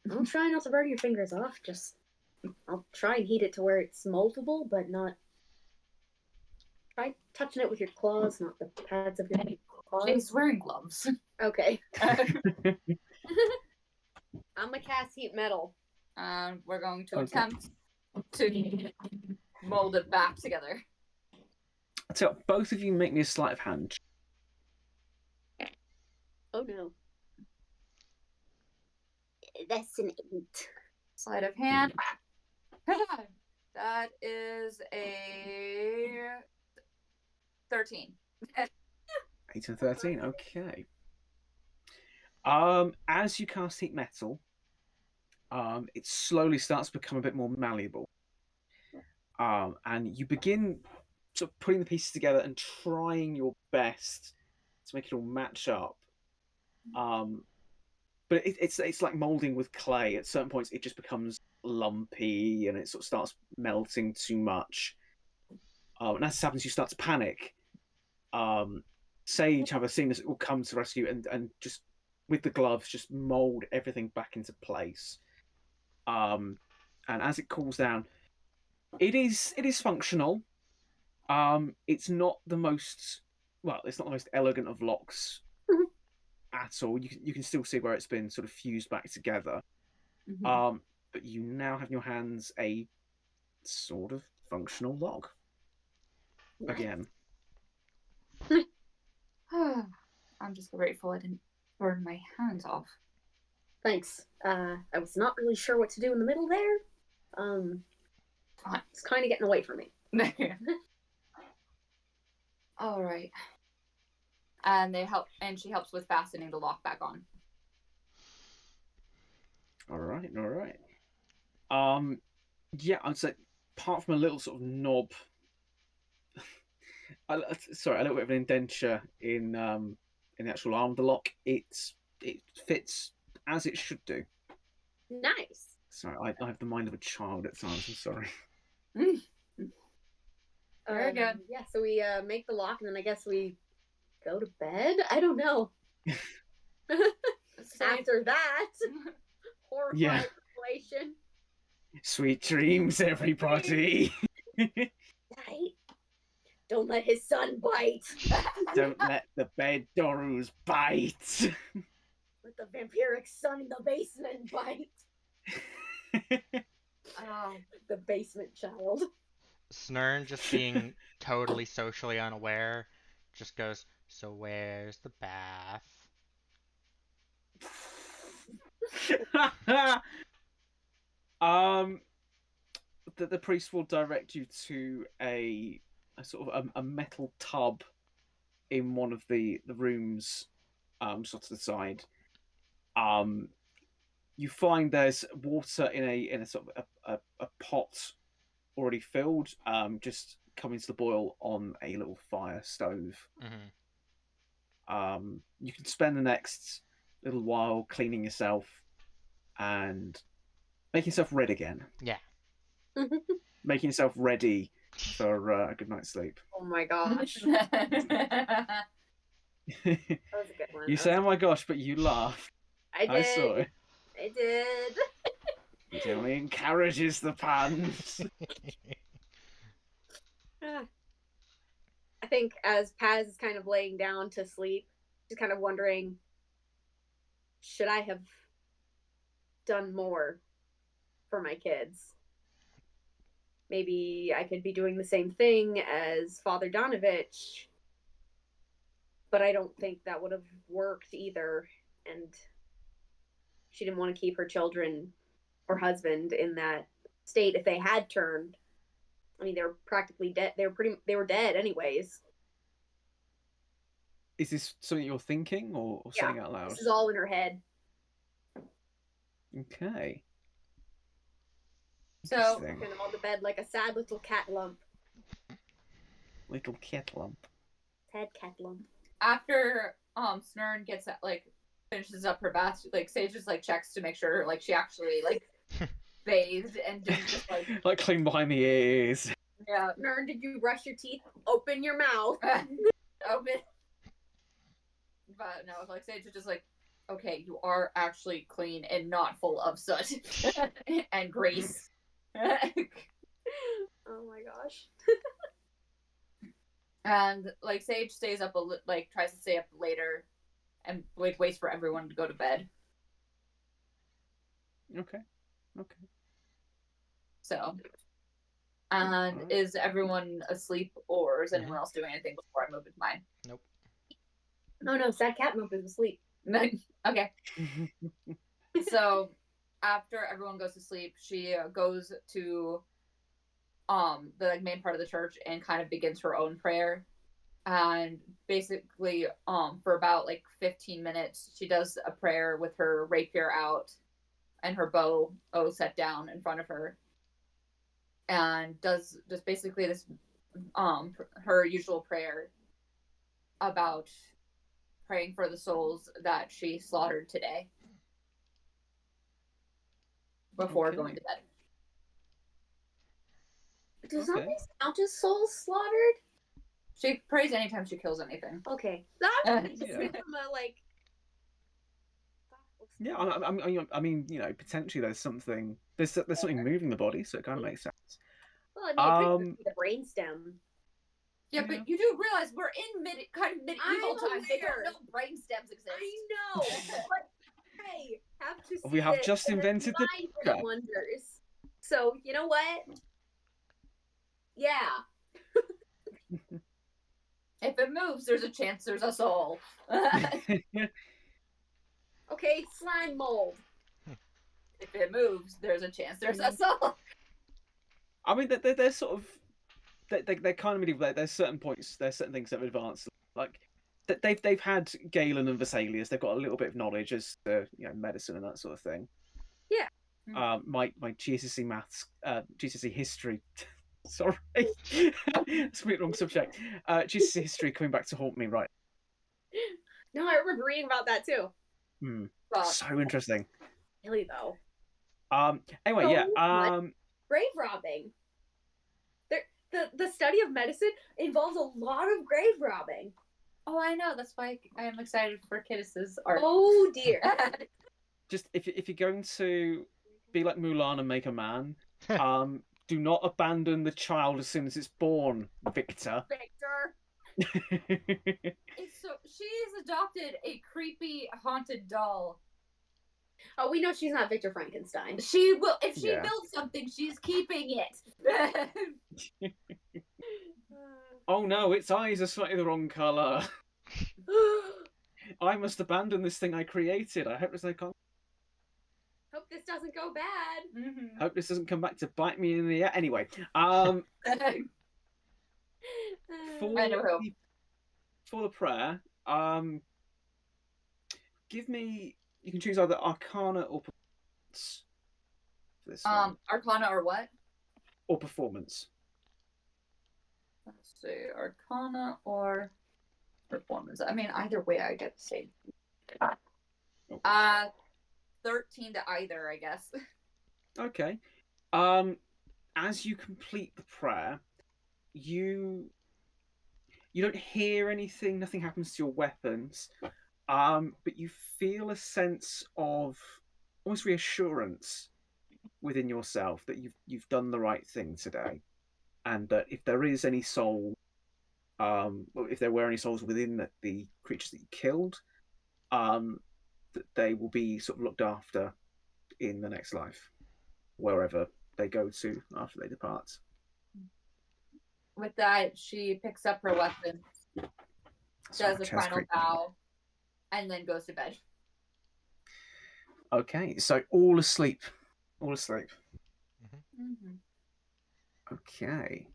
I'll try not to burn your fingers off. Just I'll try and heat it to where it's moldable, but not. Try touching it with your claws, not the pads of your claws. She's wearing gloves. Okay. I'm gonna cast heat metal. We're going to Okay. attempt to mold it back together. So both of you make me a sleight of hand. Oh no. That's an 8. Sleight of hand. That is a 13. 8 and 13. Okay. As you cast heat metal, it slowly starts to become a bit more malleable. And you begin sort of putting the pieces together and trying your best to make it all match up. But it's like molding with clay. At certain points, it just becomes lumpy and it sort of starts melting too much. And as this happens, you start to panic. Sage, have seen this, will come to rescue and just with the gloves, just mold everything back into place. And as it cools down, it is functional. It's not the most elegant of locks at all. You can still see where it's been sort of fused back together. Mm-hmm. But you now have in your hands a sort of functional lock again. I'm just grateful I didn't burn my hands off. Thanks. I was not really sure what to do in the middle there. It's kind of getting away from me. All right. And they help, and she helps with fastening the lock back on. All right. Yeah, I'd say apart from a little sort of knob, a little bit of an indenture in the actual arm of the lock, it fits as it should do. Nice. Sorry, I have the mind of a child at times. I'm sorry. Very good. Yeah, so we make the lock, and then I guess we go to bed. I don't know. After that, horrifying revelation. Sweet dreams, everybody. Night. Don't let his son bite. Don't let the bed Dorus bite. Let the vampiric son in the basement bite. The basement child. Snirn, just being totally socially unaware, just goes, "So where's the bath?" The priest will direct you to a sort of a metal tub in one of the rooms, sort of to the side. You find there's water in a sort of a pot already filled, just coming to the boil on a little fire stove. Mm-hmm. You can spend the next little while cleaning yourself and making yourself red again. Yeah. Making yourself ready for a good night's sleep. Oh my gosh. That was a good one. You say, "Oh my gosh," but you laugh. I did. I saw it. I did. It only encourages the puns. I think as Paz is kind of laying down to sleep, she's kind of wondering, should I have done more for my kids? Maybe I could be doing the same thing as Father Donovich, but I don't think that would have worked either. And she didn't want to keep her children or husband in that state if they had turned. I mean, they were practically dead. They were dead anyways. Is this something you're thinking or saying out loud? This is all in her head. Okay. So, Interesting. Kind of on the bed like a sad little cat lump. Little cat lump. Sad cat lump. after Snirn gets finishes up her bath, Sage just checks to make sure she actually bathed and didn't just like clean behind the ears. yeah. Snirn, did you brush your teeth? Open your mouth. Open. But no, Sage is just okay, you are actually clean and not full of soot and grease. Oh my gosh. And like Sage stays up like tries to stay up later, and like waits for everyone to go to bed. Okay. Okay. So, and Alright. is everyone asleep, or is anyone Mhm. else doing anything before I move into mine? Nope. Oh no, Sad Catnip is asleep. Okay. So after everyone goes to sleep, she goes to the like, main part of the church and kind of begins her own prayer. And basically, for about like 15 minutes, she does a prayer with her rapier out and her bow set down in front of her, and does just basically this her usual prayer about praying for the souls that she slaughtered today before Okay. going to bed. Do Okay. zombies count as souls slaughtered? She prays anytime she kills anything. Okay. That's Yeah. from a like. Yeah, I mean, you know, potentially there's something moving the body, so it kind of makes sense. Well, I mean, it could just be the brainstem. Yeah, Yeah. but you do realize we're in kind of medieval I'm times. They don't aware. know brain stems exist. I know, but hey, have to see We have it, just and invented the mind trap. wonders. So you know what? Yeah. If it moves, there's a chance there's a soul. Okay, slime mold. If it moves, there's a chance there's a soul. I mean, they're sort of they're kind of medieval. There's certain points, there's certain things that have advanced. Like they've had Galen and Vesalius. They've got a little bit of knowledge as to medicine and that sort of thing. Yeah. My GCSE maths, GCSE history. Sorry, it's a bit wrong subject. GCSE history coming back to haunt me right. No, I remember reading about that too. But So interesting. Really though. Anyway, So yeah. Grave robbing. The study of medicine involves a lot of grave robbing. oh, I know. That's why I am excited for Kiddis's art. Oh dear. Just if you're going to be like Mulan and make a man, do not abandon the child as soon as it's born, Victor. It's so she's adopted a creepy haunted doll. Oh, we know she's not Victor Frankenstein. She will if she Yeah. builds something, she's keeping it. Oh no, its eyes are slightly the wrong colour. I must abandon this thing I created. I hope there's no Hope this doesn't go bad. Mhm. hope this doesn't come back to bite me in the ear. Anyway, for I know who. for the prayer, give me. You can choose either Arcana or Performance for this one. Arcana or what? Or Performance. Let's see, Arcana or Performance. I mean, either way, I get the same. 13 to either, I guess. Okay. As you complete the prayer, you don't hear anything. Nothing happens to your weapons. But you feel a sense of almost reassurance within yourself that you've done the right thing today, and that if there is any soul, if there were any souls within the creatures that you killed, that they will be sort of looked after in the next life, wherever they go to after they depart. With that, she picks up her weapon, does a final bow, and then goes to bed. Okay, so all asleep. All asleep. Mm-hmm. Okay.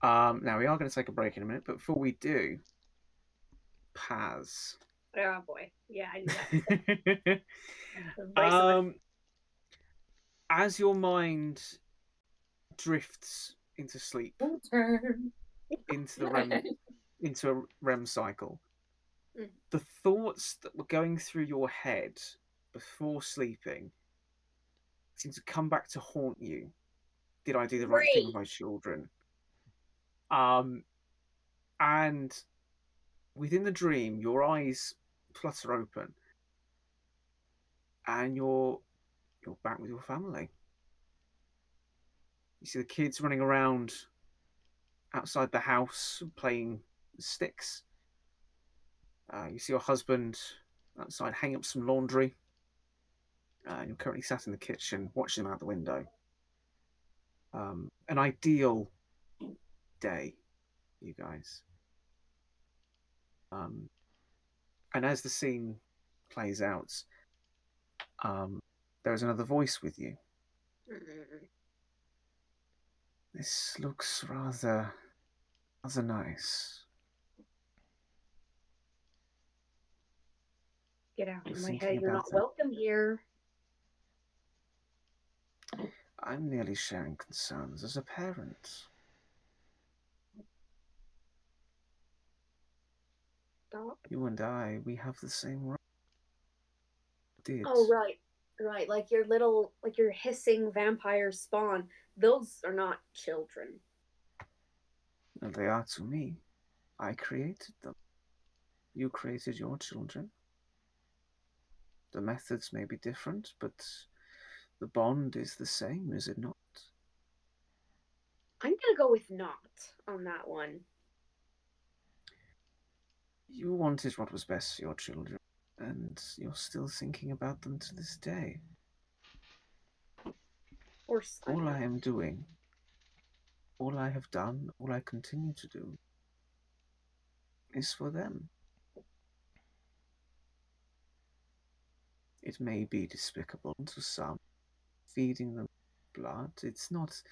Now we are going to take a break in a minute, but before we do, Paz. Oh boy. Yeah, I knew that. As your mind drifts into sleep, into a REM cycle, the thoughts that were going through your head before sleeping seem to come back to haunt you. Did I do the right thing with my children? And within the dream, your eyes flutter open, and you're back with your family. You see the kids running around outside the house playing sticks. You see your husband outside hanging up some laundry. You're currently sat in the kitchen watching them out the window. An ideal day, you guys. And as the scene plays out, there is another voice with you. This looks rather nice. Get out You're of my thinking head. You're about not that? welcome here. I'm merely sharing concerns as a parent. Stop. You and I, we have the same right. Oh, right. Right. Like your hissing vampire spawn. Those are not children. And they are to me. I created them. You created your children. The methods may be different, but the bond is the same, is it not? I'm gonna go with not on that one. You wanted what was best for your children, and you're still thinking about them to this day. Or All I am doing, all I have done, all I continue to do, is for them. It may be despicable to some, feeding them blood. It's not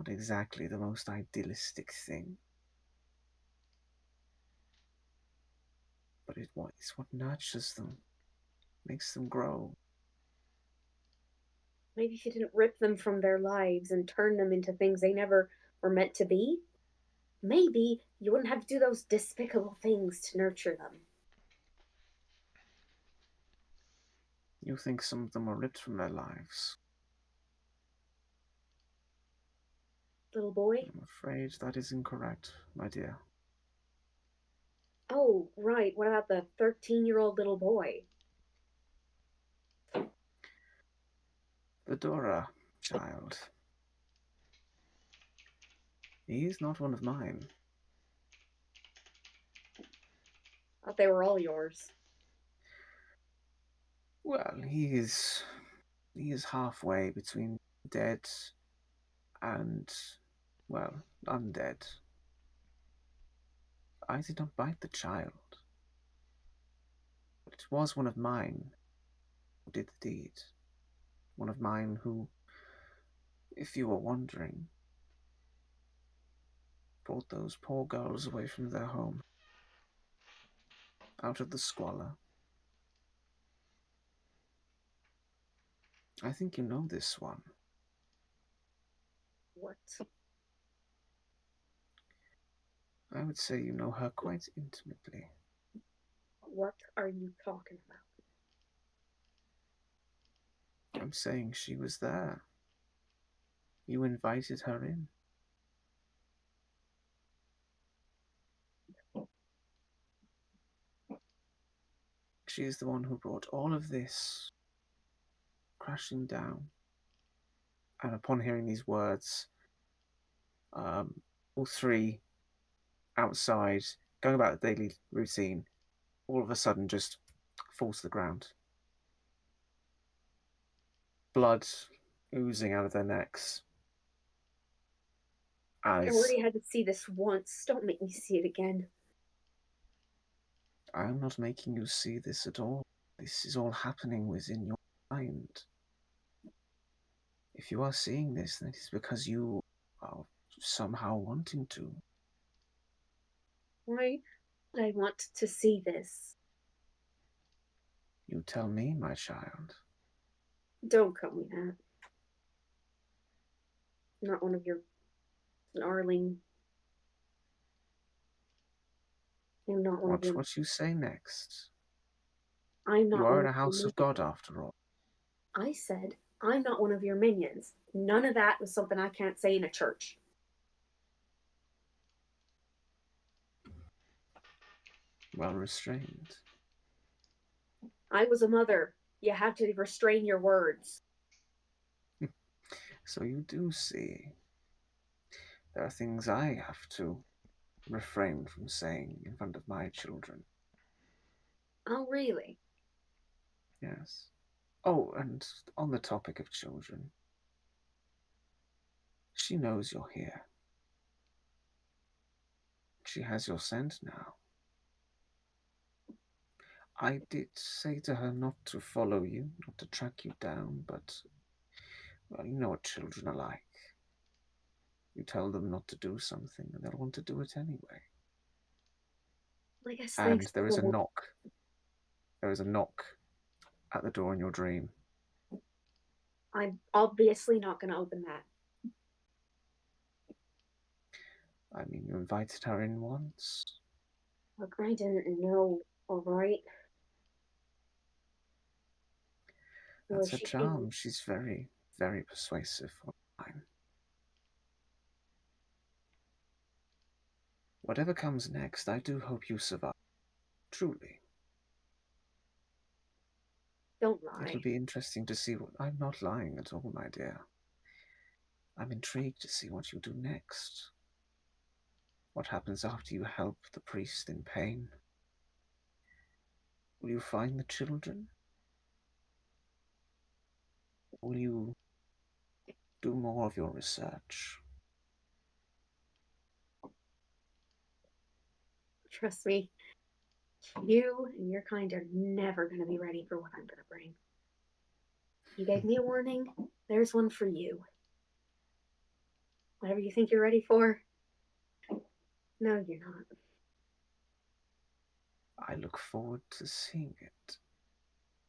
exactly the most idealistic thing. But it's what nurtures them, makes them grow. maybe if you didn't rip them from their lives and turn them into things they never were meant to be, maybe you wouldn't have to do those despicable things to nurture them. You think some of them are ripped from their lives. Little boy? I'm afraid that is incorrect, my dear. Oh, right. What about the 13-year-old little boy? The Dora child. He is not one of mine. I thought they were all yours. Well, he is halfway between dead and, well, undead. I did not bite the child, but it was one of mine who did the deed. One of mine who, if you were wondering, brought those poor girls away from their home, out of the squalor. I think you know this one. What? I would say you know her quite intimately. What are you talking about? I'm saying she was there. You invited her in. She is the one who brought all of this crashing down. And upon hearing these words, all three outside, going about the daily routine, all of a sudden just fall to the ground. Blood oozing out of their necks. I As already had to see this once. Don't make me see it again. I am not making you see this at all. This is all happening within your mind. If you are seeing this, then it is because you are somehow wanting to. Why would I want to see this? You tell me, my child. Don't call me that. I'm not one of your snarling. I'm not one of Watch your. what you say next. I'm You not are one in of a your house of minions. God, after all. I said I'm not one of your minions. None of that was something I can't say in a church. Well restrained. I was a mother. You have to restrain your words. So you do see, there are things I have to refrain from saying in front of my children. Oh, really? Yes. Oh, and on the topic of children, she knows you're here. She has your scent now. I did say to her not to follow you, not to track you down, but, well, you know what children are like. You tell them not to do something, and they'll want to do it anyway. I guess And thanks there for is the a knock. There is a knock at the door in your dream. I'm obviously not going to open that. I mean, you invited her in once. Look, I didn't know, alright? That's her charm. She's very, very persuasive online. Whatever comes next, I do hope you survive. Truly. Don't lie. It'll be interesting to see what... I'm not lying at all, my dear. I'm intrigued to see what you do next. What happens after you help the priest in pain? Will you find the children? Will you do more of your research? Trust me, you and your kind are never going to be ready for what I'm going to bring. You gave me a warning, there's one for you. Whatever you think you're ready for, no, you're not. I look forward to seeing it.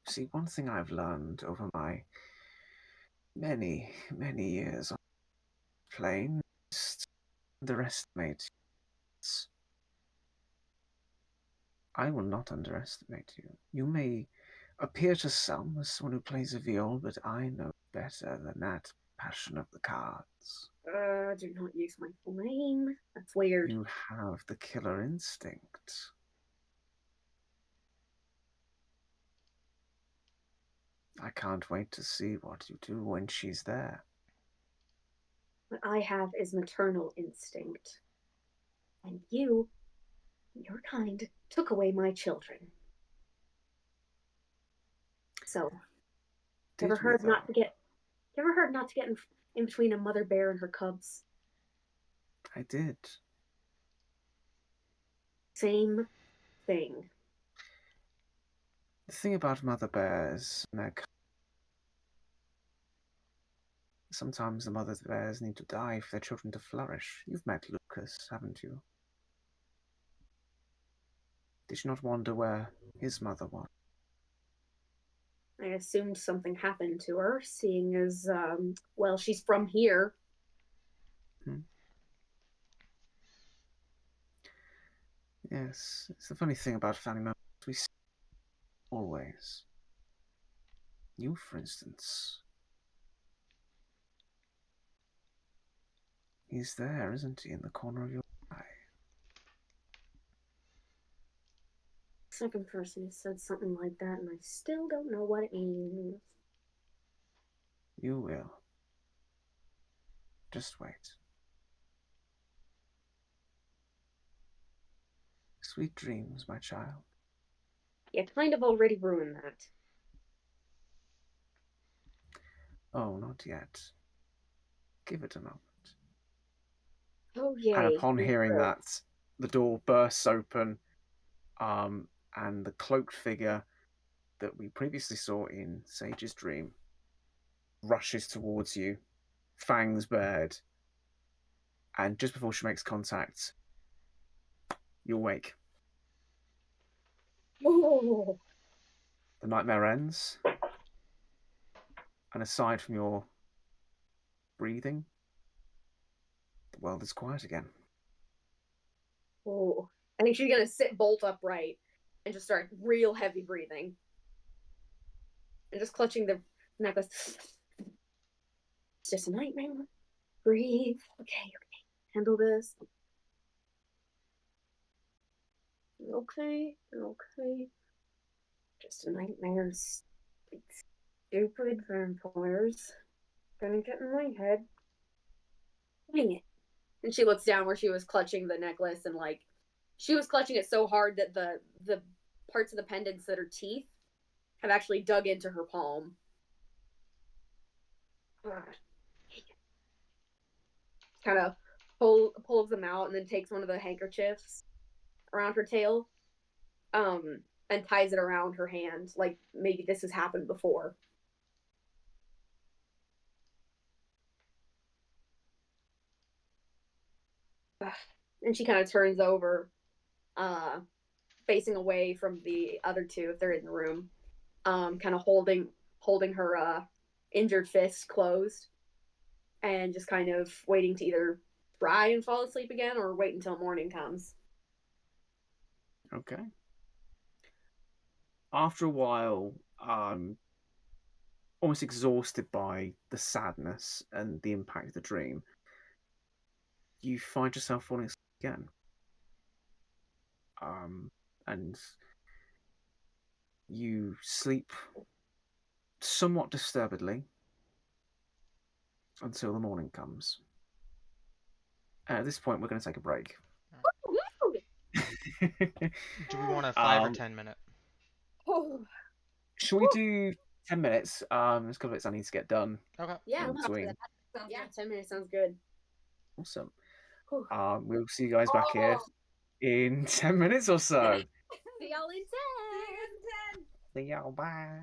See, one thing I've learned over my many, many years on the plane is to underestimate you. I will not underestimate you. You may appear to some as someone who plays a viol, but I know better than that passion of the cards. Do not use my full name. That's weird. You have the killer instinct. I can't wait to see what you do when she's there. What I have is maternal instinct. And you, your kind, took away my children. So, Did ever we, heard though? not to get in between a mother bear and her cubs? I did. Same thing. The thing about mother bears, sometimes the mother bears need to die for their children to flourish. You've met Lucas, haven't you? Did you not wonder where his mother was? I assumed something happened to her, seeing as, well, she's from here. Yes, it's the funny thing about family members. We see always. You, for instance. He's there, isn't he, in the corner of your eye? Second person has said something like that, and I still don't know what it means. You will. Just wait. Sweet dreams, my child. You kind of already ruined that. Oh, not yet. Give it a moment. Oh, yay. And upon hearing that, the door bursts open, and the cloaked figure that we previously saw in Sage's dream rushes towards you, fangs bared, and just before she makes contact, you awake. Oh. The nightmare ends, and aside from your breathing, the world is quiet again. Oh. I think she's gonna sit bolt upright and just start real heavy breathing. And just clutching the necklace. It's just a nightmare. Breathe. Okay. Handle this. Okay. Just a nightmare. Stupid vampires. gonna get in my head. Dang it. And she looks down where she was clutching the necklace, and like she was clutching it so hard that the parts of the pendants that are teeth have actually dug into her palm. Kind of pulls them out and then takes one of the handkerchiefs around her tail, and ties it around her hand, like maybe this has happened before. And she kind of turns over, facing away from the other two if they're in the room, kind of holding her injured fist closed, and just kind of waiting to either try and fall asleep again or wait until morning comes. Okay. After a while, almost exhausted by the sadness and the impact of the dream, you find yourself falling asleep again. And you sleep somewhat disturbedly until the morning comes. And at this point, we're going to take a break. Do we want a 5 or 10 minute? Should we do 10 minutes? There's a couple of bits I need to get done. Okay. Yeah, in between. yeah, 10 minutes sounds good. Awesome. We'll see you guys back here in 10 minutes or so. See y'all in 10. See y'all, bye.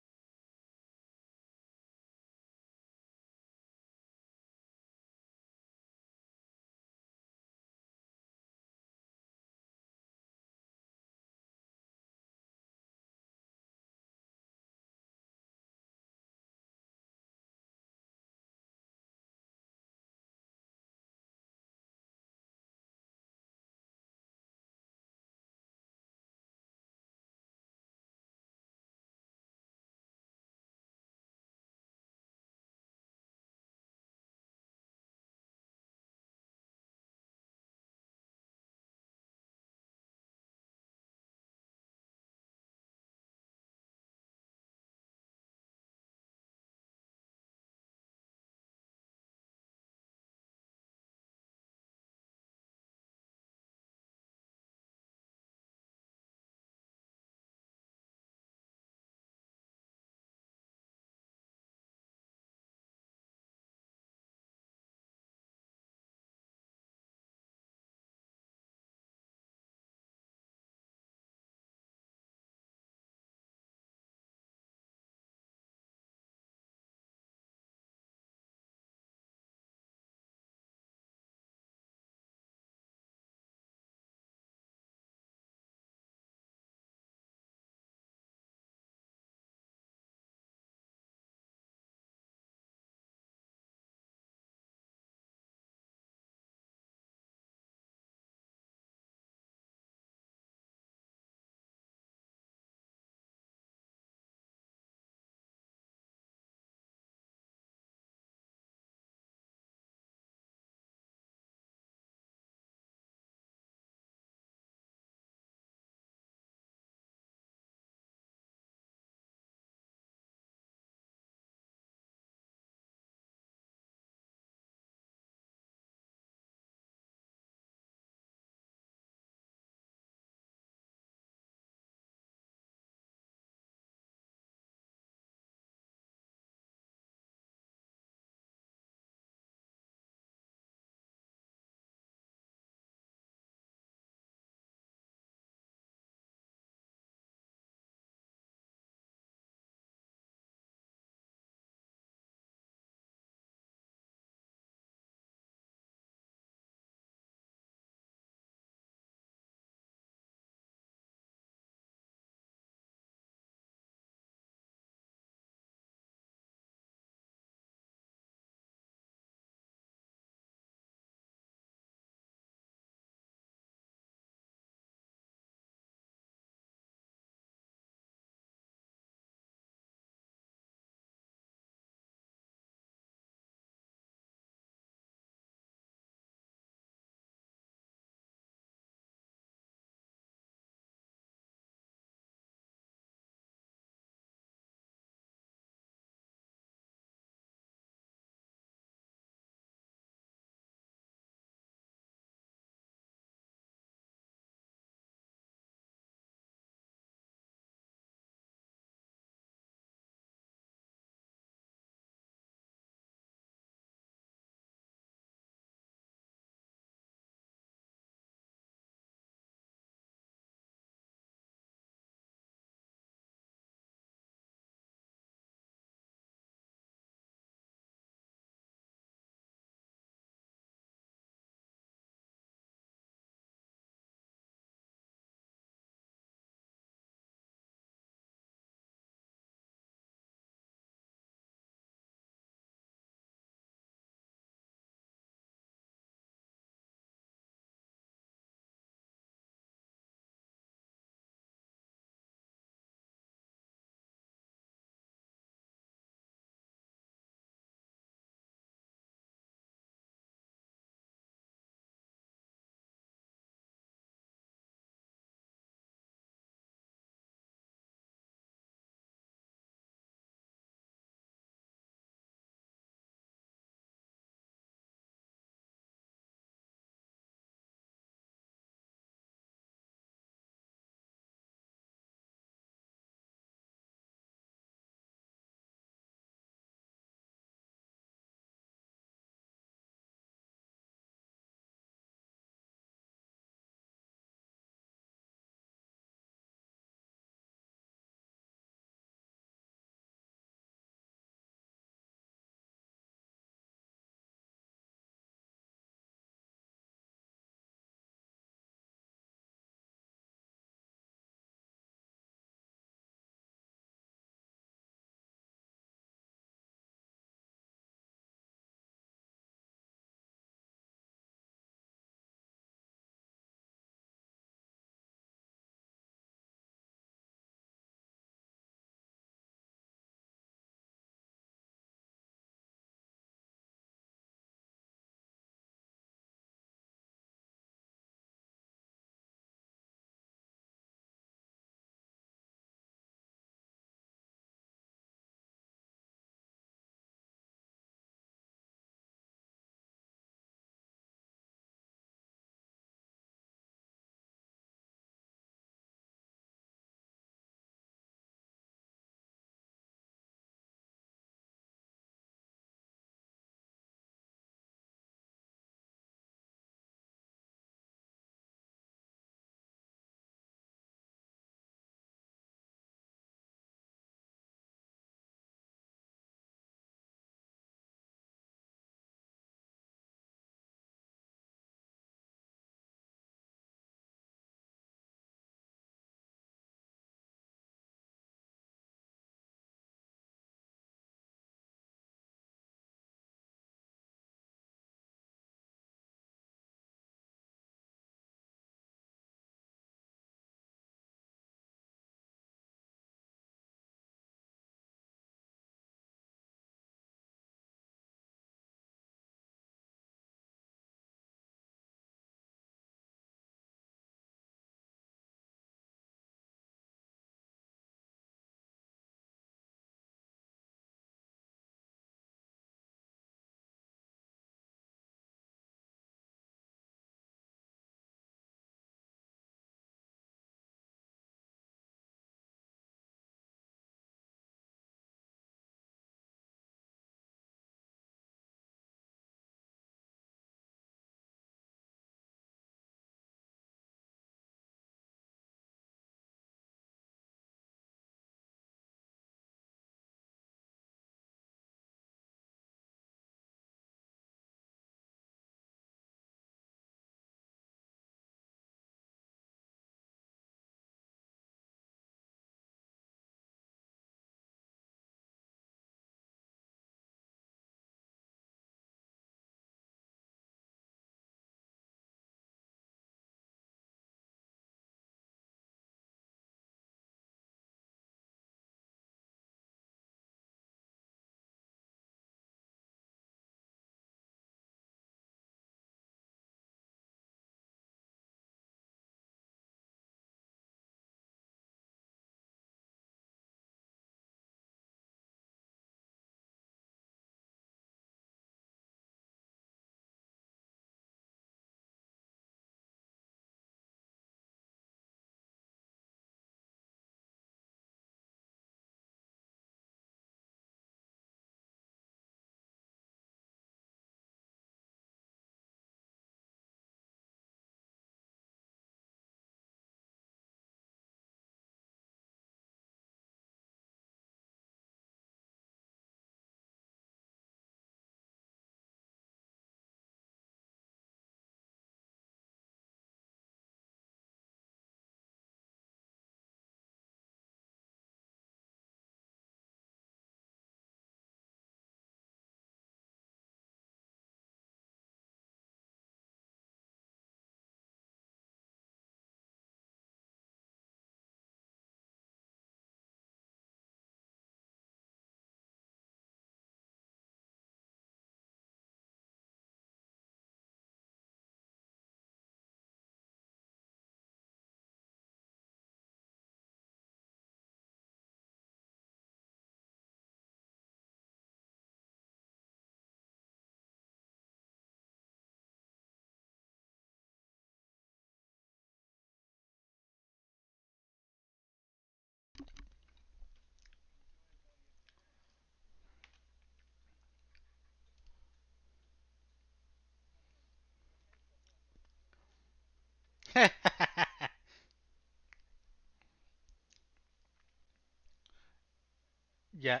Yeah.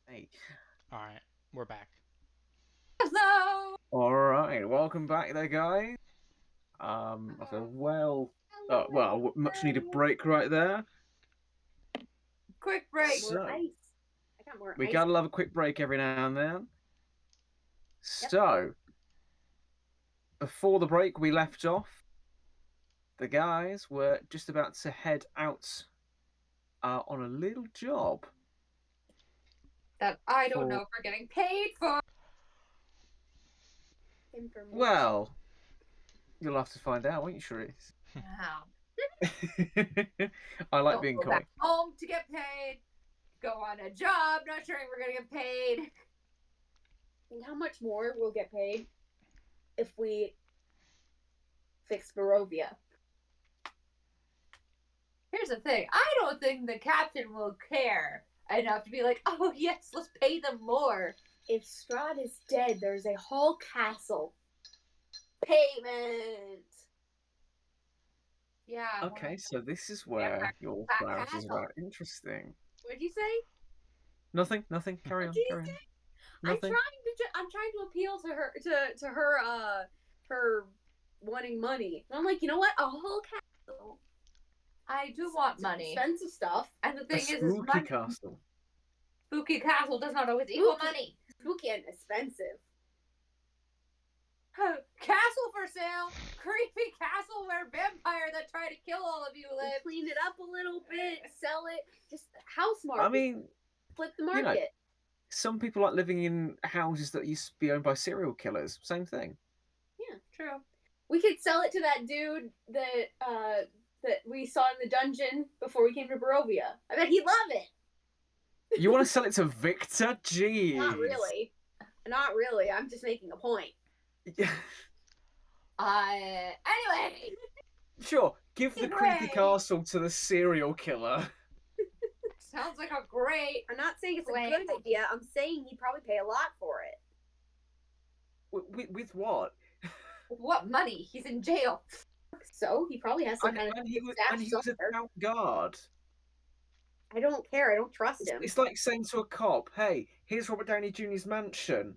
Hey. All right, we're back. Hello. All right, welcome back there, guys. After much needed break right there. Quick break. So- More ice. I got more We ice. gotta love a quick break every now and then. So, before the break, we left off. The guys were just about to head out on a little job. That I don't For- know if we're getting paid for. Information. Well, you'll have to find out, won't you, Charisse? Wow. I like Don't being go coy. back home to get paid. Go on a job, not sure if we're gonna get paid. And how much more we'll get paid if we fix Barovia? Here's the thing. I don't think the captain will care enough to be like, oh yes, let's pay them more. If Strahd is dead, there's a whole castle. Payment. Yeah. Okay, so this is where your Fat priorities castle. are interesting. What'd you say? Nothing. Carry on. What'd you Carry on. say? Nothing. I'm trying to appeal to her to her her wanting money. And I'm like, you know what? A whole castle. I do want money. Expensive stuff. And the A thing is spooky money. castle. Spooky castle does not always equal Spooky. money. Spooky and expensive. Castle for sale. Creepy castle where vampire that try to kill all of you And live. clean it up a little bit, sell it. Just house market. I mean, flip the you know, market. some people like living in houses that used to be owned by serial killers. Same thing. Yeah. True. We could sell it to that dude that we saw in the dungeon before we came to Barovia. I bet he'd love it. You want to sell it to Victor? Jeez. Not really. Not really. I'm just making a point. Yeah. Anyway. Sure. Give the creepy Hooray. castle to the serial killer. Sounds like a great. I'm not saying it's a Wait. good idea. I'm saying he'd probably pay a lot for it. With what? What money? He's in jail. So he probably has some And, kind of and he was stash and he was a somewhere. town guard. I don't care. I don't trust It's, him. it's like saying to a cop, "Hey, here's Robert Downey Jr.'s mansion.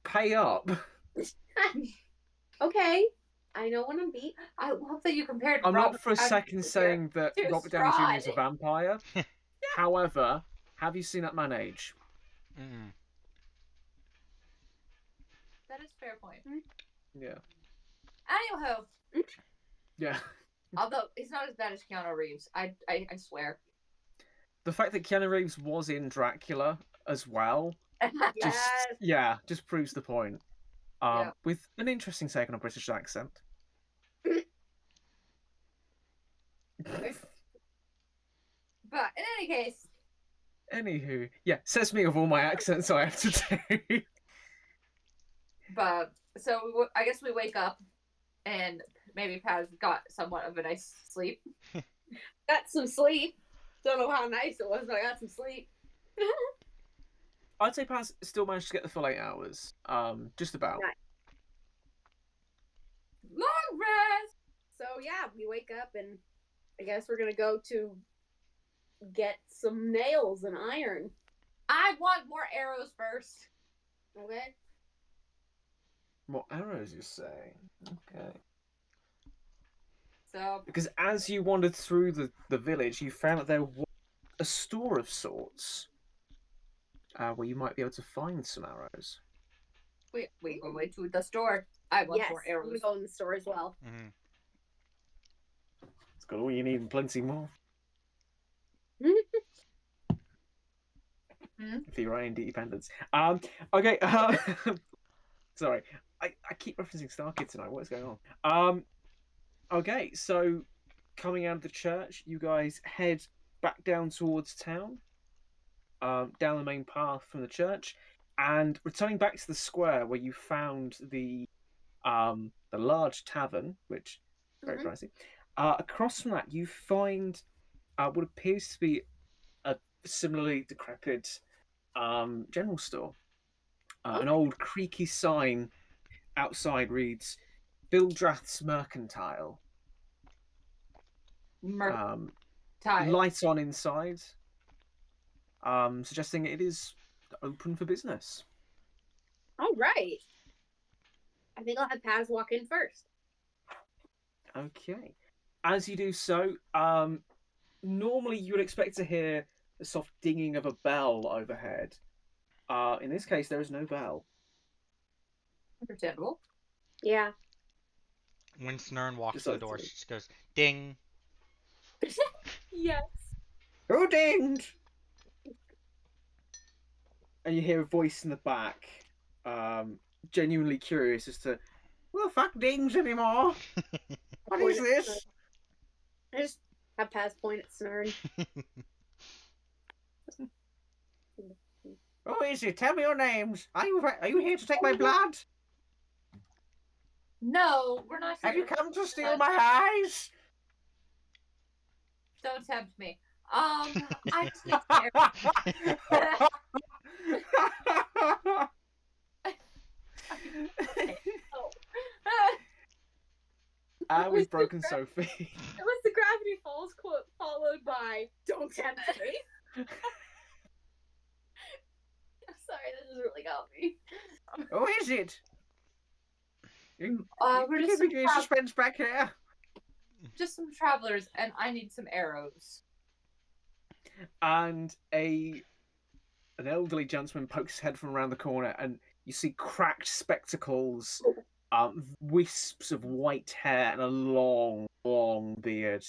Pay up." Okay. I know when I'm beat. I love that you compared. I'm Robert not for a Downey second Jr. saying that to Robert Downey Jr. is a Strahd. vampire. However, have you seen that man age? Mm-mm. That is a fair point. Yeah. Anywho, Yeah. although he's not as bad as Keanu Reeves, I swear. The fact that Keanu Reeves was in Dracula as well, Yes. just proves the point. Yeah. With an interesting take on a British accent. But in any case, Anywho, yeah, says me of all my accents I have to do. but so I guess we wake up, and maybe Paz got somewhat of a nice sleep. Got some sleep. Don't know how nice it was, but I got some sleep. I'd say Paz still managed to get the full 8 hours. Just about. Nice. Long rest. So yeah, we wake up and I guess we're gonna go to get some nails and iron. I want more arrows first. Okay. What arrows you say? Okay. So Because as you wandered through the village, you found that there was a store of sorts where you might be able to find some arrows. we go into the store. I want Yes, more I'm arrows. gonna go in the store as well. Mm-hmm. It's got all you need and plenty more. For your own independence. Okay. Sorry, I keep referencing Star Kid tonight. What's going on? Okay, so coming out of the church, you guys head back down towards town, down the main path from the church, and returning back to the square where you found the large tavern, which very pricey. Across from that, you find what appears to be a similarly decrepit general store. An old creaky sign outside reads, Bildrath's Mercantile. Time. Light on inside, suggesting it is open for business. All right. I think I'll have Paz walk in first. Okay. As you do so, normally you would expect to hear the soft dinging of a bell overhead. In this case, there is no bell. Understandable. Yeah. When Snirn walks Just to the like door, to- she just goes, ding. Yes. Who dinged? And you hear a voice in the back, genuinely curious as to, who the fuck dings anymore? What is this? I just have Paz point at Snirn. Who is it? Tell me your names. Are you here to take my blood? No, we're not. Have you here. come to steal my eyes? Don't tempt me. I just need to We've broken Sophie. It was the Gravity Falls quote followed by "Don't tempt me." I'm sorry, this has really got me. Who is it? we're just keeping me in suspense back here. just some travelers, and I need some arrows. And an elderly gentleman pokes his head from around the corner, and you see cracked spectacles, wisps of white hair, and a long, long beard,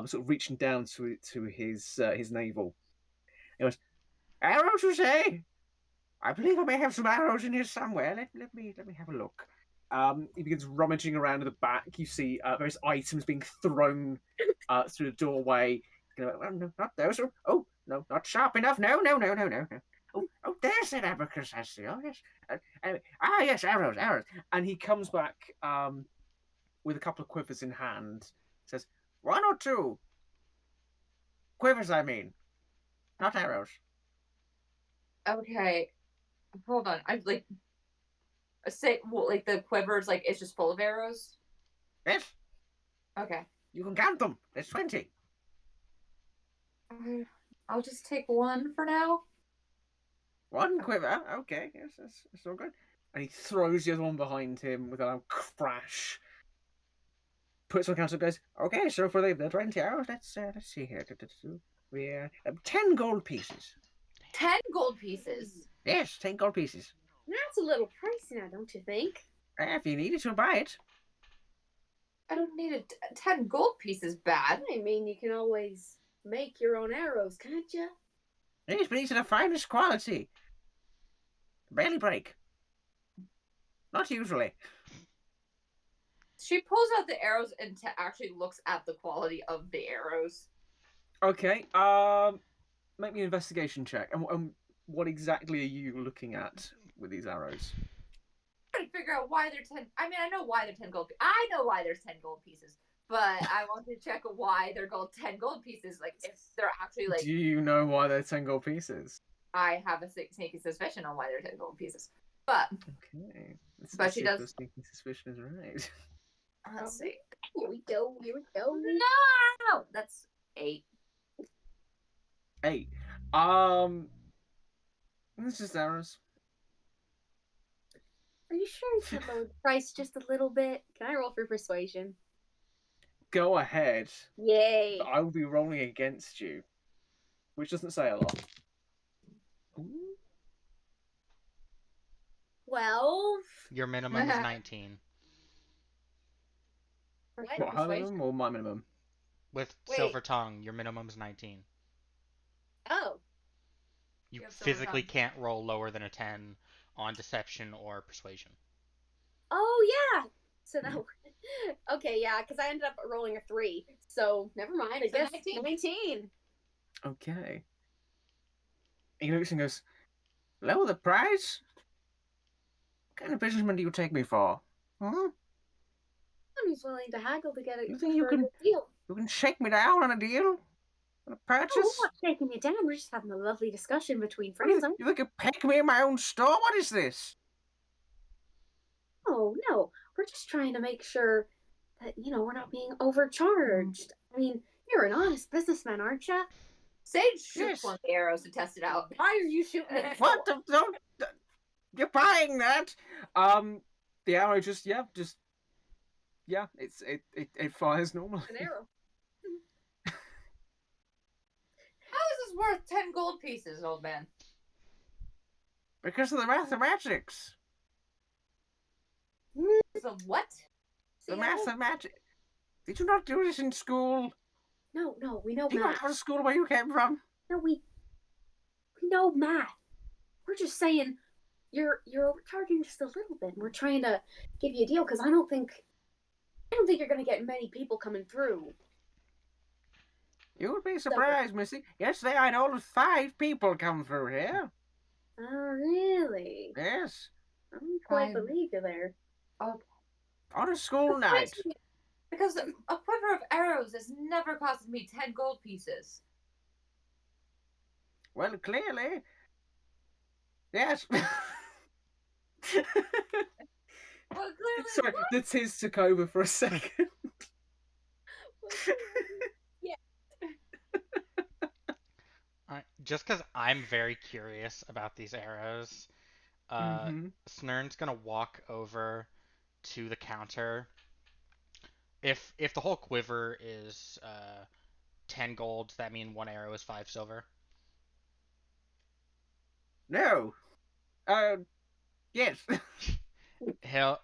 sort of reaching down to his navel. He goes, "Arrows, you say? I believe I may have some arrows in here somewhere. Let me have a look." He begins rummaging around in the back. You see various items being thrown through the doorway. Oh, no, not those. Oh, no, not sharp enough. No. Oh, there's that abacus, I see. Oh, yes. Yes, arrows. And he comes back with a couple of quivers in hand. Says, 1 or 2? Quivers, I mean. Not arrows. Okay, hold on. I'm like, say, well, like the quivers, like it's just full of arrows. Yes, Okay. you can count them. There's 20. I'll just take one for now. 1 quiver. Okay, yes, that's all good. And he throws the other one behind him with a loud crash. Puts on the counter and goes, okay, so for the 20 arrows, let's see here. We're 10 gold pieces. 10 gold pieces. Yes, 10 gold pieces. That's a little pricey now, don't you think? If you need it, you'll buy it. I don't need 10 gold pieces bad. I mean, you can always make your own arrows, can't you? Yes, but these are the finest quality. Barely break. Not usually. She pulls out the arrows and actually looks at the quality of the arrows. Okay, make me an investigation check. And what exactly are you looking at with these arrows? I'm trying to figure out why they're 10. I mean, I know why they're 10 gold. I know why there's 10 gold pieces, but I want to check why they're 10 gold pieces. Like, if they're actually like. Do you know why they're 10 gold pieces? I have a sneaky suspicion on why they're 10 gold pieces, but. Okay. But she does. The sneaky suspicion is right. Let's see. Here we go. No, that's 8. 8. It's just arrows. Are you sure you can lower the price just a little bit? Can I roll for persuasion? Go ahead. Yay. I will be rolling against you, which doesn't say a lot. Ooh. 12. Your minimum is 19. What, her minimum or my minimum? With Wait. Silver Tongue, your minimum is 19. Oh. You have Silver physically Tongue. can't roll lower than a 10 on Deception or Persuasion. Oh, yeah. So that. Okay, yeah, because I ended up rolling a 3. So never mind. I So guess 19. Okay. He looks and goes, lower the price? What kind of businessman do you take me for? Huh? I'm willing to haggle to get it You think you for a can- good deal. You can shake me down on a deal? Oh, Purchase? we're not taking you down. We're just having a lovely discussion between What is, friends. you think you peg me in my own store? What is this? Oh, no. We're just trying to make sure that, we're not being overcharged. I mean, you're an honest businessman, aren't you? Sage shoots Yes. one of the arrows to test it out. Why are you shooting it? What the? Don't. You're buying that? The arrow just it fires normally. An arrow. How is this worth 10 gold pieces, old man? Because of the mathematics. So what? The mathematics. Did you not do this in school? No, we know Do you math. not have a school where you came from? No, we know math. We're just saying you're overcharging just a little bit. And we're trying to give you a deal because I don't think you're gonna get many people coming through. You would be surprised, Missy. Yesterday I had all of 5 people come through here. Oh, really? Yes. I don't quite believe you there. Okay. On a school night. Because a quiver of arrows has never costed me 10 gold pieces. Well, clearly. Yes. Well, clearly. Sorry, the tears took over for a second. Just because I'm very curious about these arrows, Snirn's gonna walk over to the counter. If the whole quiver is 10 gold, that means one arrow is 5 silver. No. Yes.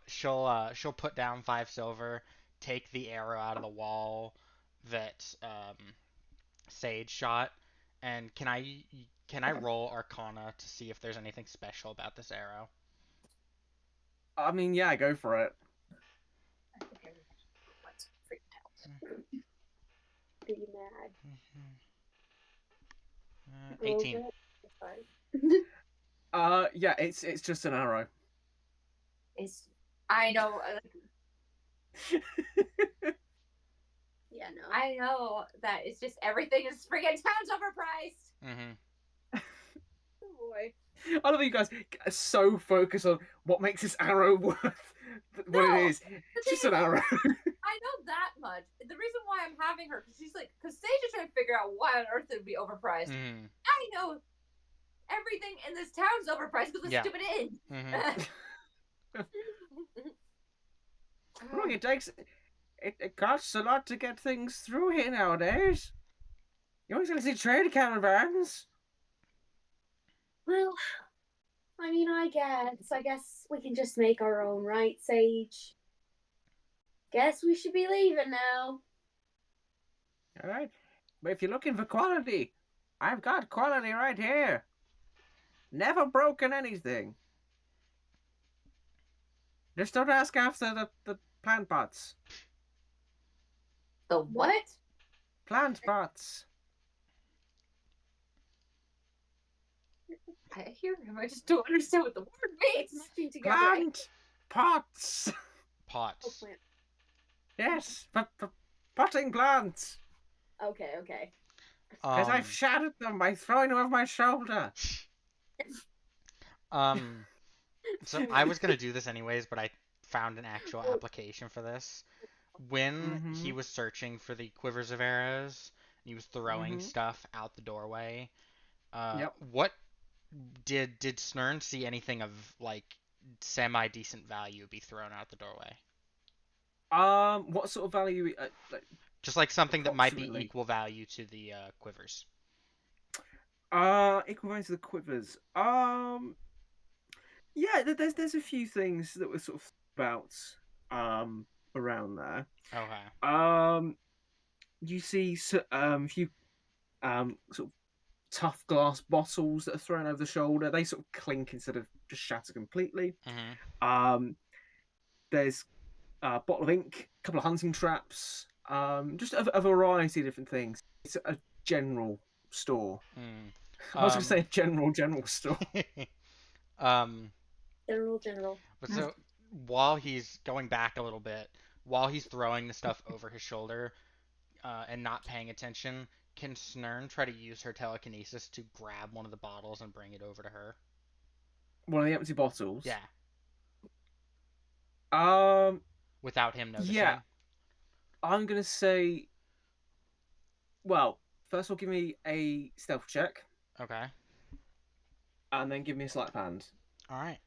She'll put down 5 silver, take the arrow out of the wall that Sage shot, and can I roll Arcana to see if there's anything special about this arrow? I mean, yeah, go for it. Be mad. 18. Yeah, it's just an arrow. I know. Yeah, no. I know that it's just everything is friggin' town's overpriced. Mm-hmm. Oh boy. I love that you guys are so focused on what makes this arrow worth what No, it is. It's just an arrow. I know that much. The reason why I'm having her, because Sage is trying to figure out why on earth it would be overpriced. Mm-hmm. I know everything in this town's overpriced because of the stupid inn. Mm-hmm. Look, it costs a lot to get things through here nowadays. You're always going to see trade caravans. Well, I mean, I guess we can just make our own, right, Sage? Guess we should be leaving now. All right. But if you're looking for quality, I've got quality right here. Never broken anything. Just don't ask after the plant pots. The what? Plant pots. I hear him. I just don't understand what the word means. Matching together. Plant pots. Pots. Oh, plant. Yes, for potting plants. Okay. Because I've shattered them by throwing them over my shoulder. So I was gonna do this anyways, but I found an actual application for this. When he was searching for the quivers of arrows, he was throwing stuff out the doorway. What did Snirn see anything of like semi-decent value be thrown out the doorway? What sort of value? Just like something that might be equal value to the quivers. Equal value to the quivers. Yeah, there's a few things that were sort of about around there. Okay. You see a few sort of tough glass bottles that are thrown over the shoulder. They sort of clink instead of just shatter completely. There's a bottle of ink, a couple of hunting traps, just a variety of different things. It's a general store. I was going to say a general store. General. So while he's going back a little bit, while he's throwing the stuff over his shoulder and not paying attention, can Snirn try to use her telekinesis to grab one of the bottles and bring it over to her? One of the empty bottles. Yeah, without him noticing. Yeah. I'm gonna say. Well, first of all, give me a stealth check, Okay. and then give me a sleight of hand. All right.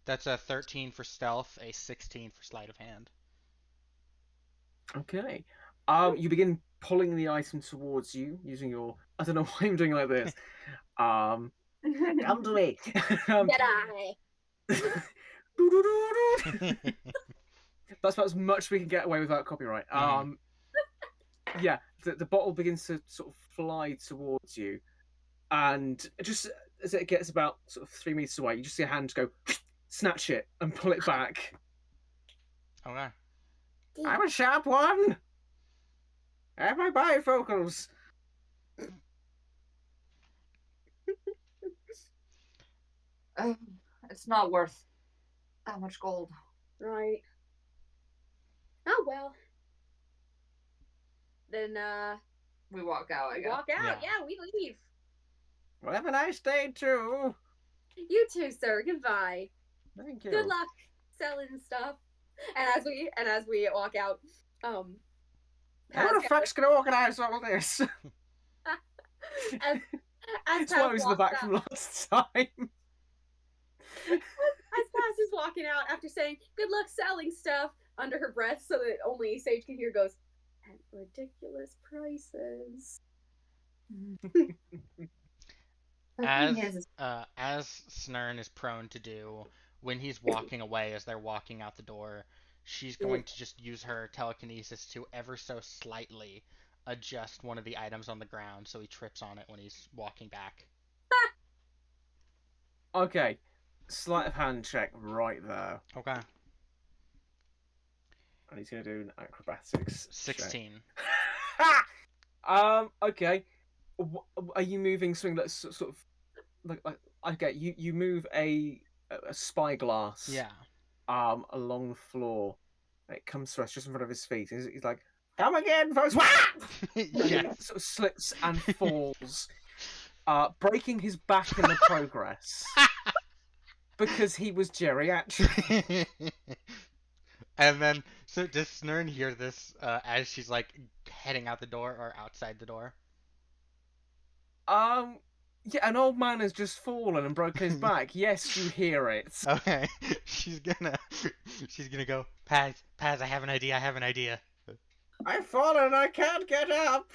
That's a 13 for stealth, a 16 for sleight of hand. Okay. You begin pulling the item towards you using your. I don't know why I'm doing like this. Come to me. Jedi. That's about as much as we can get away without copyright. Yeah, the bottle begins to sort of fly towards you, and just as it gets about sort of 3 meters away, you just see a hand go, snatch it and pull it back. Okay. I'm a sharp one. I have my bifocals. It's not worth that much gold. Right. Oh well. Then We walk out, I we guess. walk out. Yeah. Yeah, we leave. Well, have a nice day too. You too, sir. Goodbye. Thank you. Good luck selling stuff. And as we walk out, Who Paz the fuck's gonna organise all this? as That's Paz why I was in the walks back out- from last time. as Paz is walking out after saying "Good luck selling stuff" under her breath, so that only Sage can hear, goes at ridiculous prices. As Snirn is prone to do when he's walking away, as they're walking out the door, she's going to just use her telekinesis to ever so slightly adjust one of the items on the ground so he trips on it when he's walking back. Okay, sleight of hand check right there. Okay. And he's gonna do an acrobatics. check. 16. Okay. Are you moving something that's sort of like okay? You move a spyglass. Yeah. Along the floor. And it comes to us just in front of his feet. He's like, "Come again, folks!" And Yes. it sort of slips and falls, breaking his back in the progress because he was geriatric. And then, so does Snirn hear this as she's like heading out the door or outside the door? Yeah, an old man has just fallen and broken his back. Yes, you hear it. Okay. She's gonna go, Paz, I have an idea, I've fallen and I can't get up.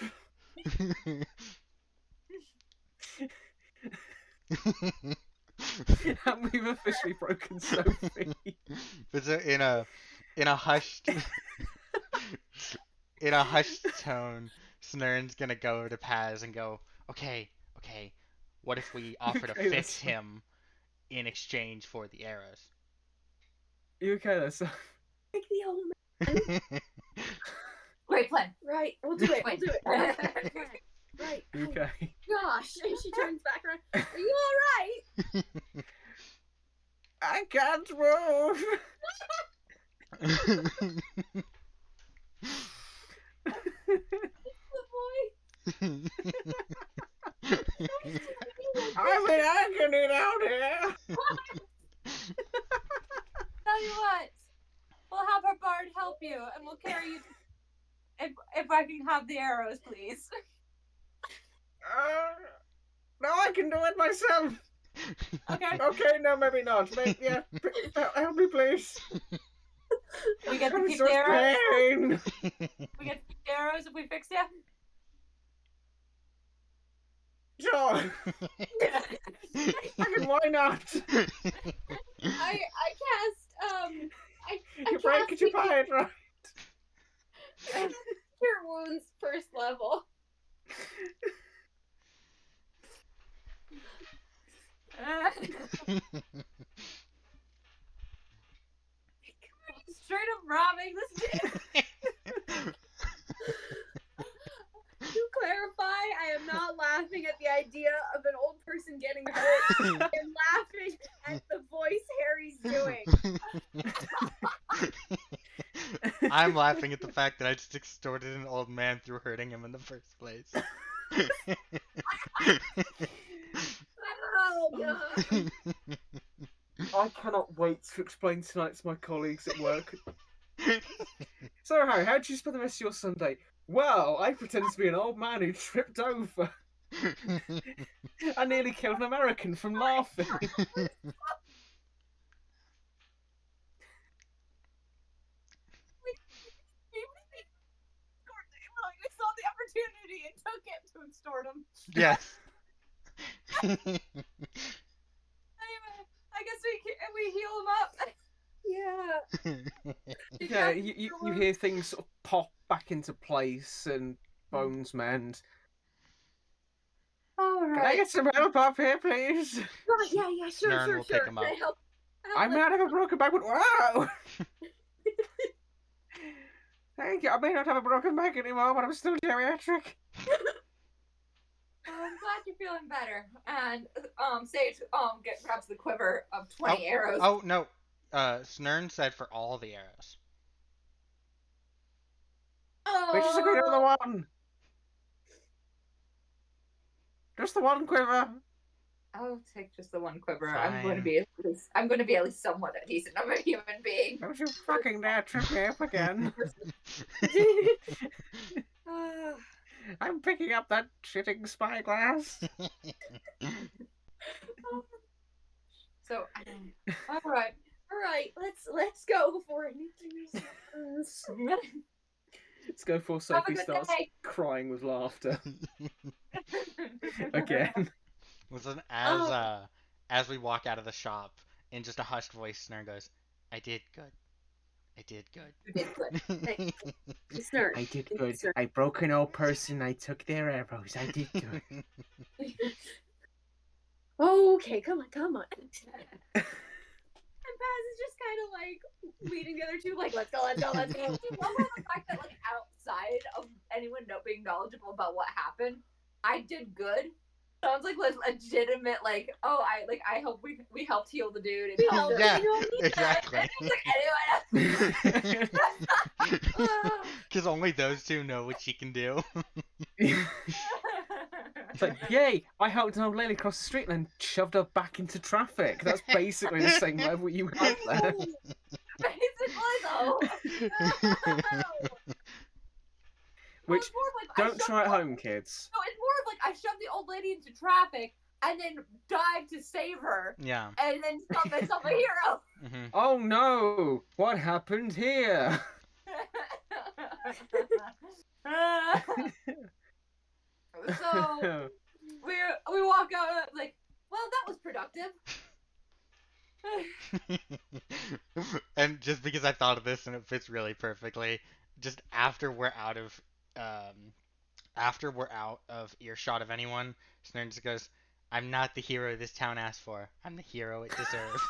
And we've officially broken Sophie. But so in a hushed tone, Snirn's gonna go to Paz and go, okay, what if we offer to Okay, fix that's- him in exchange for the arrows? You okay there, so Like the old man. Great plan. Right, we'll do it. We'll do it. Right. you Oh, okay? gosh. And she turns back around. Are you all right? I can't move. Good boy. I'm in agony down here. Tell you what, we'll have our bard help you, and we'll carry you. If I can have the arrows, please. No, I can do it myself. Okay. Okay, no, maybe not. Maybe, yeah, help me, please. We get to I'm keep so the arrows. pain. We get to keep the arrows if we fix you. Sure. Fucking why not? I cast You break it, you buy it, right? Cure wounds first level. Straight up robbing this dude. To clarify, I am not laughing at the idea of an old person getting hurt. I'm laughing at the voice Harry's doing. I'm laughing at the fact that I just extorted an old man through hurting him in the first place. Oh god. I cannot wait to explain tonight to my colleagues at work. So, Harry, how did you spend the rest of your Sunday? Well, I pretended to be an old man who tripped over. I nearly killed an American from laughing. We saw the opportunity and took it to extort him. Yes. Anyway, I guess we heal him up. Yeah. Yeah, you hear things sort of pop back into place and bones mend. All Can I right. get some help up here, please? Right, yeah, sure, Snirn sure, will sure. pick him up. Can I help? I may not have a broken back, but wow! Thank you. I may not have a broken back anymore, but I'm still geriatric. Well, I'm glad you're feeling better. And Sage grabs the quiver of 20 arrows. Oh no. Snirn said for all the arrows. We just agreed on the one. Just the one quiver. I'll take just the one quiver. Fine. I'm going to be at least somewhat a decent of a human being. Don't you fucking dare trip me up again. I'm picking up that shitting spyglass. So, all right. Let's go before anything happens. Let's go before Have a Sophie good starts day. crying with laughter again. Listen, Oh. as we walk out of the shop, in just a hushed voice, Snirn goes, "I did good. I did good." You did good. Snirn. I did good. I broke an old person. I took their arrows. I did good. Okay, come on. And Paz is just kind of like leading the other two, like, let's go. I love the fact that, like, outside of anyone being knowledgeable about what happened, I did good. Sounds like legitimate, like, oh, I hope we helped heal the dude. And helped Yeah, him. exactly. And it's like, anyone else? Because only those two know what she can do. It's like, yay! I helped an old lady cross the street and then shoved her back into traffic. That's basically the same level you have there. Basically, though. Which, It's more of like, don't try at home, kids. No, it's more of like I shoved the old lady into traffic and then dived to save her Yeah. and then thought myself a hero. Hmm. Oh no! What happened here? So we walk out and I'm like, well, that was productive. And just because I thought of this and it fits really perfectly, just after we're out of earshot of anyone, Snurn just goes, "I'm not the hero this town asked for. I'm the hero it deserves."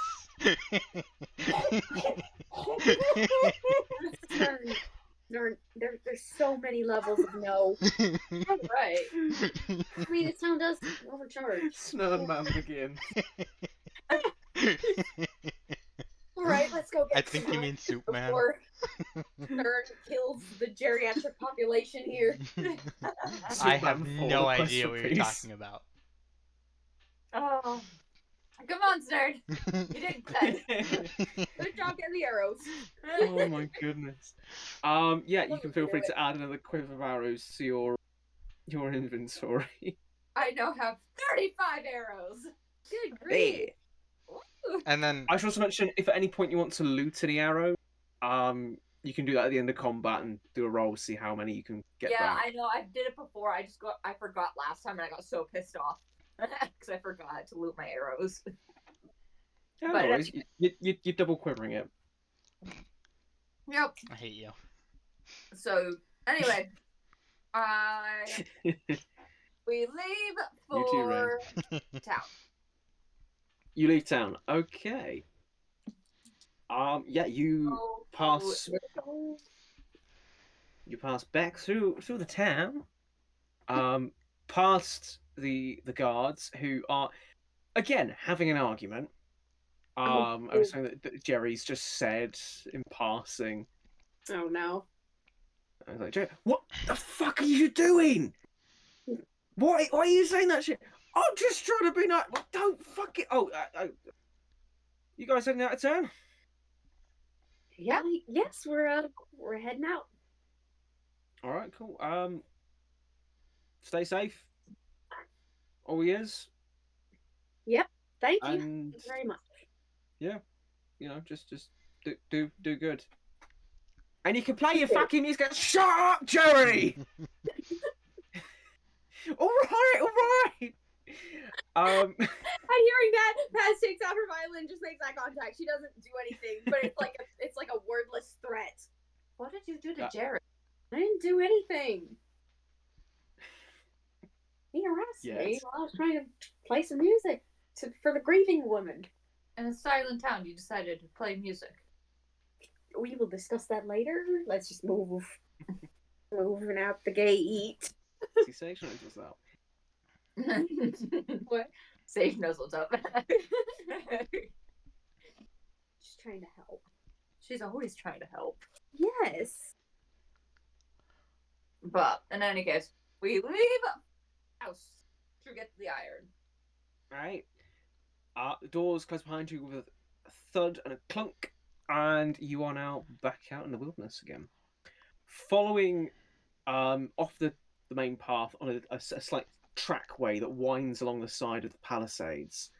Snirn, there's so many levels of no. Right. I mean, this town does overcharge. Snurn man begins. Alright, let's go get I think you mean Soup Man. before Snirn kills the geriatric population here. I have Superman no full idea what you're request talking about. Oh, come on, Snirn. You did good. Good job getting the arrows. Oh my goodness. Yeah, you can feel free to add another quiver of arrows to your inventory. I now have 35 arrows. Good grief. And then I should also mention, if at any point you want to loot any arrow, you can do that at the end of combat and do a roll to see how many you can get Yeah, back. I know. I did it before. I forgot last time, and I got so pissed off because I forgot to loot my arrows. Yeah, but no worries. You're double quivering it. Yep. I hate you. So anyway, we leave You too, Ray. for town. You leave town. Okay. Yeah, you pass. You pass back through the town. Past the guards who are again having an argument. I was saying that Jerry's just said in passing Oh no. I was like, Jay, what the fuck are you doing? Why are you saying that shit? I'm just trying to be nice. Well, don't fuck it. Oh, you guys heading out of town? Yeah. Yes, we're heading out. All right, cool. Stay safe. All ears. Yep. Thank you. And Thank you very much. yeah, just do good. And you can play your fucking music. Shut up, Jerry. all right. And hearing that, Paz takes out her violin, just makes eye contact. She doesn't do anything, but it's like a wordless threat. What did you do to Jared? I didn't do anything. He harassed me Yes. while I was trying to play some music for the grieving woman. In a silent town, you decided to play music. We will discuss that later. Let's just move. Moving out the gate. See, Sage knows what's up. What? Sage knows what's up. Just trying to help. She's always trying to help. Yes. But in any case, we leave house to get the iron. Right. The doors close behind you with a thud and a clunk, and you are now back out in the wilderness again. Following off the main path on a slight trackway that winds along the side of the palisades,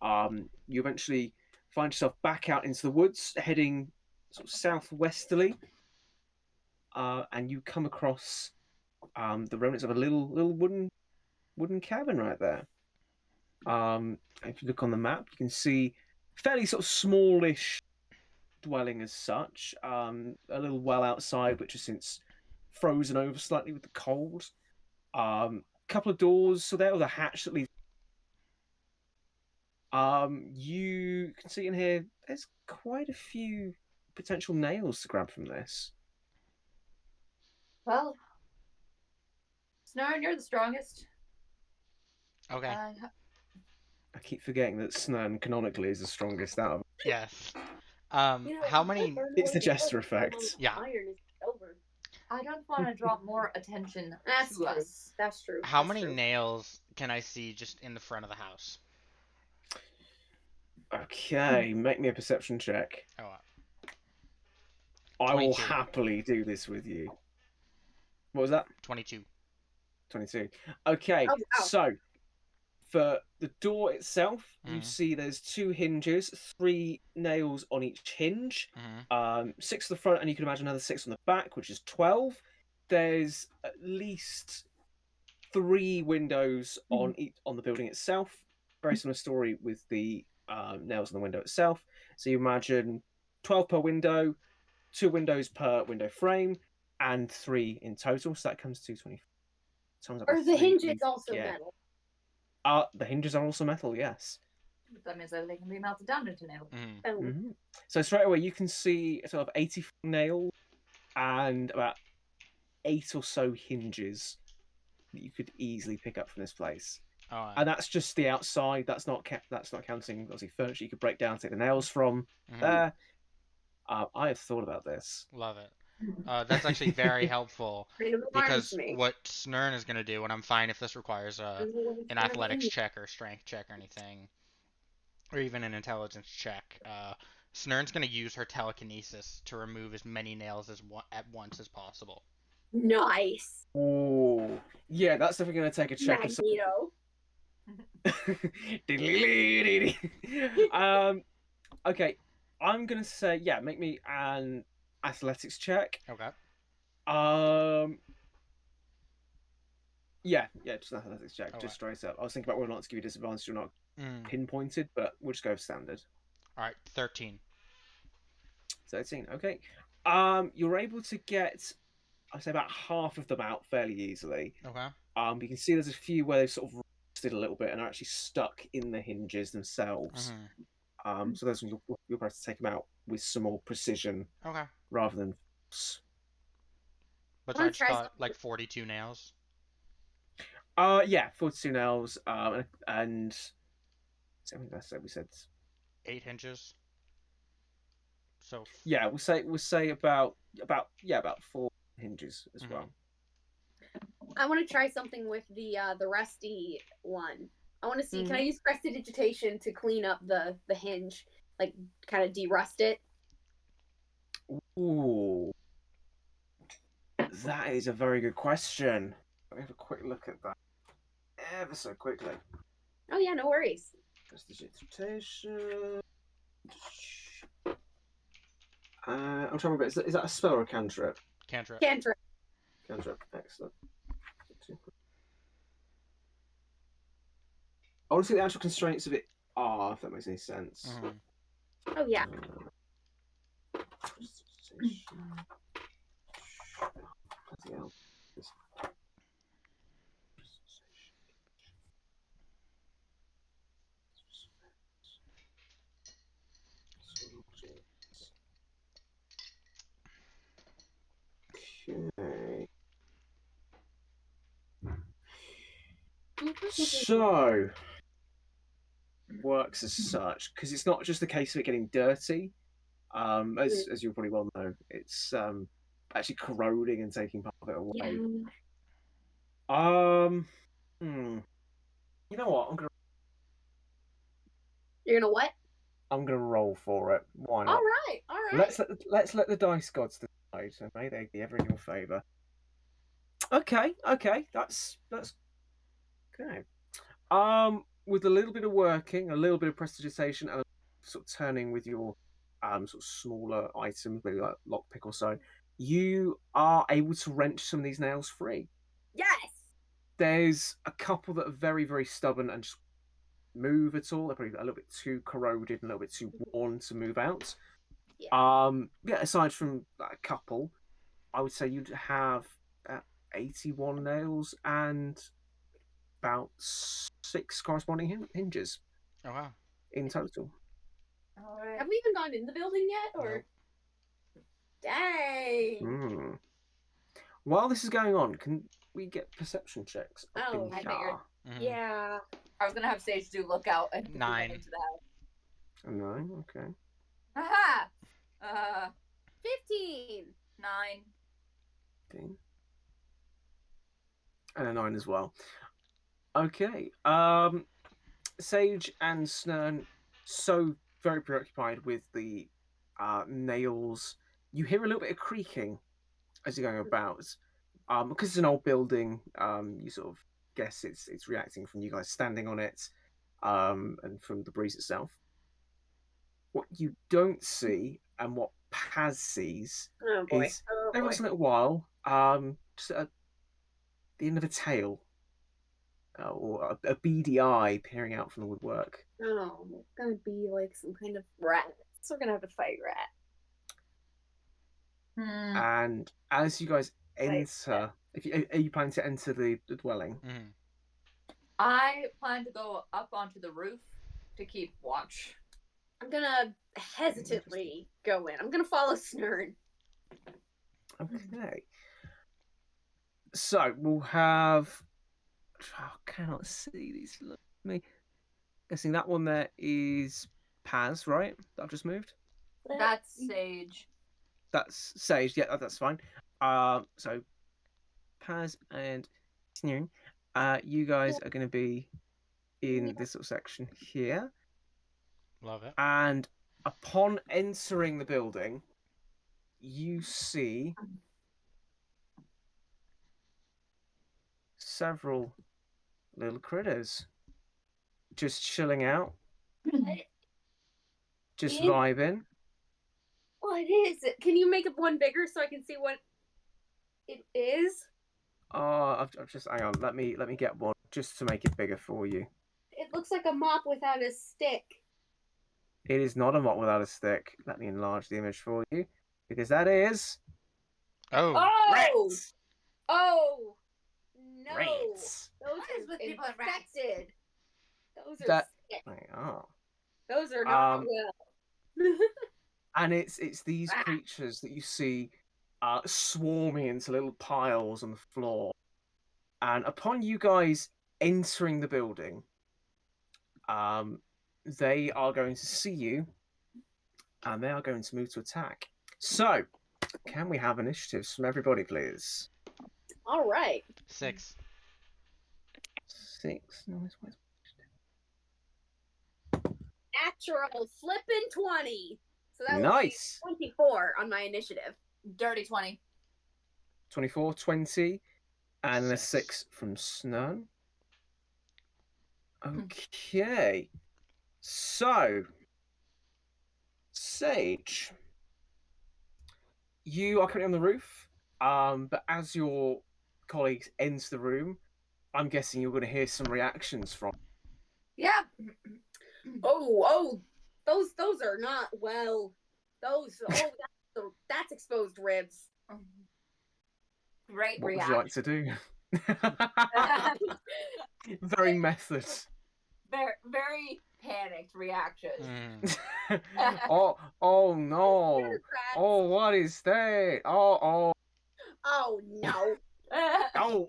you eventually find yourself back out into the woods, heading sort of southwesterly, and you come across the remnants of a little wooden cabin right there. If you look on the map, you can see fairly sort of smallish dwelling as such. A little well outside, which has since frozen over slightly with the cold. Couple of doors, so there with a hatch that leads. You can see in here, there's quite a few potential nails to grab from this. Well, Snirn, you're the strongest. Okay. I keep forgetting that Snirn canonically is the strongest out of. Yes. You know, How many? It's the jester effect. Yeah. Iron is over. I don't want to draw more attention That's to true. us. That's true. How That's many true. nails can I see just in the front of the house? Okay, make me a perception check. Oh, I will 22. happily do this with you. What was that? 22. 22. Okay, Oh, wow. so for the door itself, you Mhm. see there's 2 hinges, 3 nails on each hinge, Mhm. 6 on the front, and you can imagine another 6 on the back, which is 12. There's at least 3 windows on the building itself. Very similar story with the nails on the window itself. So you imagine 12 per window, 2 windows per window frame, and 3 in total. So that comes to 20. Are the hinges also metal? The hinges are also metal, yes. That means that they can be melted down into nails. Mhm. Oh. Mm-hmm. So straight away you can see sort of 84 nails and about 8 or so hinges that you could easily pick up from this place. Oh, And that's just the outside. That's not counting obviously furniture you could break down, take the nails from there. I have thought about this. Love it. That's actually very helpful Kind of because alarms me. what Snirn is going to do, and I'm fine if this requires an athletics check or strength check or anything, or even an intelligence check. Snirn's going to use her telekinesis to remove as many nails at once as possible. Nice. Oh, yeah, that's definitely going to take a check. Magneto. Okay, I'm gonna say make me an athletics check. Okay. Just an athletics check, All just straight up. I was thinking about whether or not to give you disadvantage or not Mm. pinpointed, but we'll just go with standard. All right, 13. 13. Okay. You're able to get, I'd say, about half of them out fairly easily. Okay. You can see there's a few where they've sort of rusted a little bit and are actually stuck in the hinges themselves. So those you'll be able to take them out with some more precision. Okay. Rather than. But I just thought like 42 nails. 42 nails. And so we said 8 hinges. So. Yeah, we'll say about 4 hinges as well. I want to try something with the rusty one. I want to see. Can I use prestidigitation to clean up the hinge, like kind of de-rust it? Ooh, that is a very good question. Let me have a quick look at that ever so quickly. Oh yeah, no worries. Prestidigitation. I'm trying to remember. Is that a spell or a cantrip? Cantrip. Cantrip. Cantrip. Excellent. I want to see what the actual constraints of it are, if that makes any sense. Oh yeah. Okay. So works as such because it's not just a case of it getting dirty. As you probably well know, it's actually corroding and taking part of it away. Yeah. You know what? You're gonna what? I'm gonna roll for it. Why not? All right. Let's let the dice gods decide, and may they be ever in your favour. Okay, that's okay. With a little bit of working, a little bit of prestidigitation, and sort of turning with your sort of smaller items, maybe like lockpick or so, you are able to wrench some of these nails free. Yes. There's a couple that are very, very stubborn and just move at all. They're probably a little bit too corroded and a little bit too worn to move out. Yeah. Aside from that couple, I would say you'd have 81 nails and about 6 corresponding hinges. Oh wow. In total. All right. Have we even gone in the building yet, or? Nope. Dang. While this is going on, can we get perception checks? Oh, I figured. Yeah. I was gonna have Sage do lookout and 9. into the house. A 9, okay. Aha! 15. 9. 15. And a 9 as well. Okay. Sage and Snirn, so very preoccupied with the nails. You hear a little bit of creaking as you're going about. Because it's an old building, you sort of guess it's reacting from you guys standing on it, and from the breeze itself. What you don't see, and what Paz sees, is every once in a little while, just at the end of a tail, or a beady eye peering out from the woodwork. Oh, it's gonna be like some kind of rat. So we're gonna have to fight rat. And as you guys enter, are you planning to enter the dwelling? I plan to go up onto the roof to keep watch. I'm gonna hesitantly go in. I'm gonna follow Snirn. Okay. So we'll have. I cannot see these. Look at me. Guessing that one there is Paz, right? That I've just moved. That's Sage. That's Sage. Yeah, that's fine. So Paz and Snirn, you guys are going to be in this little section here. Love it. And upon entering the building, you see several little critters just chilling out, just vibing. What is it? Can you make it one bigger so I can see what it is? I've just hang on. Let me get one just to make it bigger for you. It looks like a mop without a stick. It is not a mop without a stick. Let me enlarge the image for you, because that is. Oh. Rats. Oh no! Rats. Those What is are with people and rats? infected. Those are sick. They are. Those are not well. And it's these creatures that you see swarming into little piles on the floor. And upon you guys entering the building, they are going to see you and they are going to move to attack. So, can we have initiatives from everybody, please? All right. 6. 6. Nice. Natural flippin' 20. So that would Nice. be 24 on my initiative. Dirty 20. 24, 20, and a 6. 6 from Snirn. Okay. So, Sage, you are currently on the roof, but as your colleagues enter the room, I'm guessing you're going to hear some reactions from. Yeah. Oh, those are not well. That's exposed ribs. Great What would you reaction. like to do? Very method. Very panicked reaction. Oh no! Oh, what is that? Oh no. oh!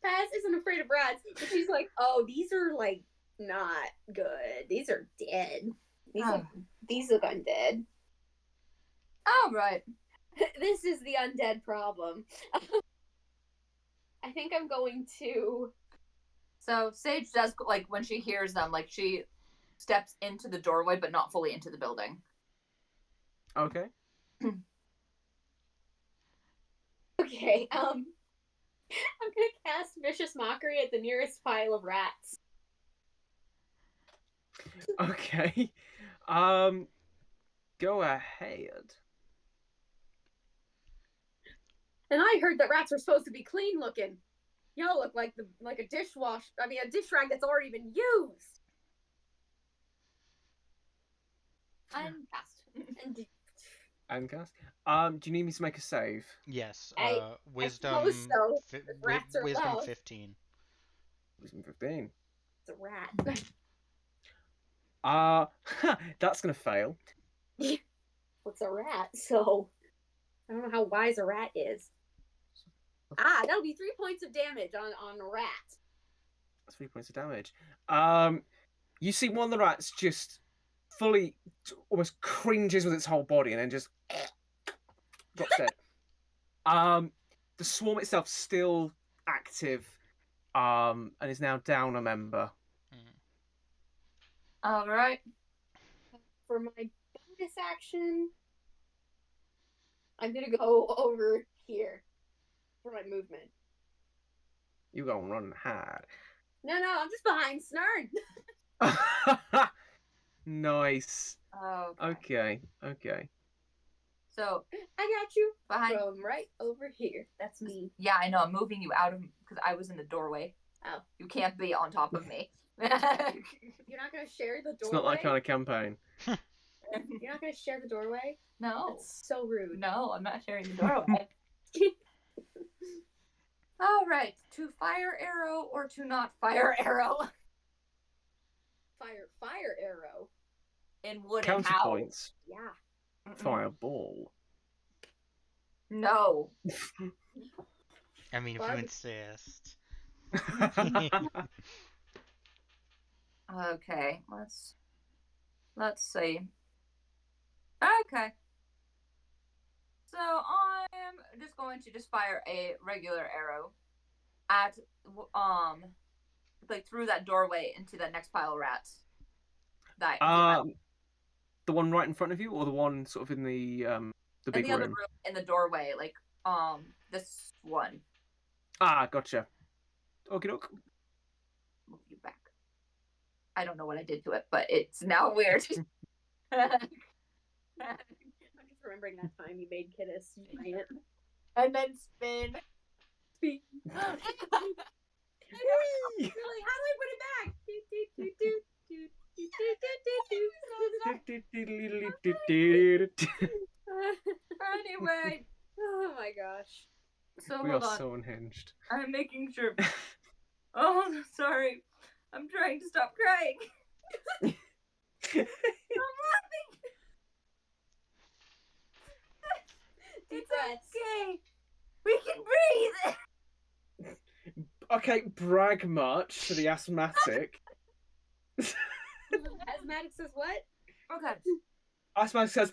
Paz isn't afraid of rats, but she's like, oh, these are like not good. These are dead. These look undead. All right. This is the undead problem. I think I'm going to. So Sage does, like, when she hears them, like, she steps into the doorway, but not fully into the building. Okay. Okay, I'm gonna cast Vicious Mockery at the nearest pile of rats. Okay. Go ahead. And I heard that rats were supposed to be clean looking. Y'all look like a dishwash. I mean, a dish rag that's already been used. Uncast. And cast. Do you need me to make a save? Yes. I Wisdom. suppose so. Rats are Wisdom love. 15. Wisdom 15. It's a rat. That's gonna fail. What's a rat? So I don't know how wise a rat is. That'll be 3 points of damage on a rat. 3 points of damage. You see one of the rats just fully, almost cringes with its whole body and then just drops dead. The swarm itself still active, and is now down a member. All right. For my bonus action, I'm gonna go over here for my movement. You go and run and hide. No, I'm just behind Snirn. Nice. Okay. Okay. So I got you. behind. From right over here. That's me. Yeah, I know. I'm moving you out of because I was in the doorway. Oh. You can't be on top of me. You're not gonna share the doorway? It's not that kind of campaign. You're not gonna share the doorway? No. That's so rude. No, I'm not sharing the doorway. All right. To fire arrow or to not fire arrow? Fire arrow. In wood and how? Counterpoints. Yeah. Fireball. No. I mean, if Well, you insist. Okay. Let's see. Okay. So I'm just going to just fire a regular arrow at like through that doorway into that next pile of rats. The one right in front of you, or the one sort of in the big other room? room in the doorway, like this one. Gotcha. Okie doke. Move you back. I don't know what I did to it, but it's now weird. I'm just remembering that time you made Kittis giant. And then spin. How do I put it back? Anyway. Oh my gosh. So We hold are on. so unhinged. I'm making sure. Oh, sorry. I'm trying to stop crying. I'm laughing. Deep It's breaths. okay. We can breathe. Okay, brag much to the asthmatic. Asthmatic says what? Okay. Iceman says,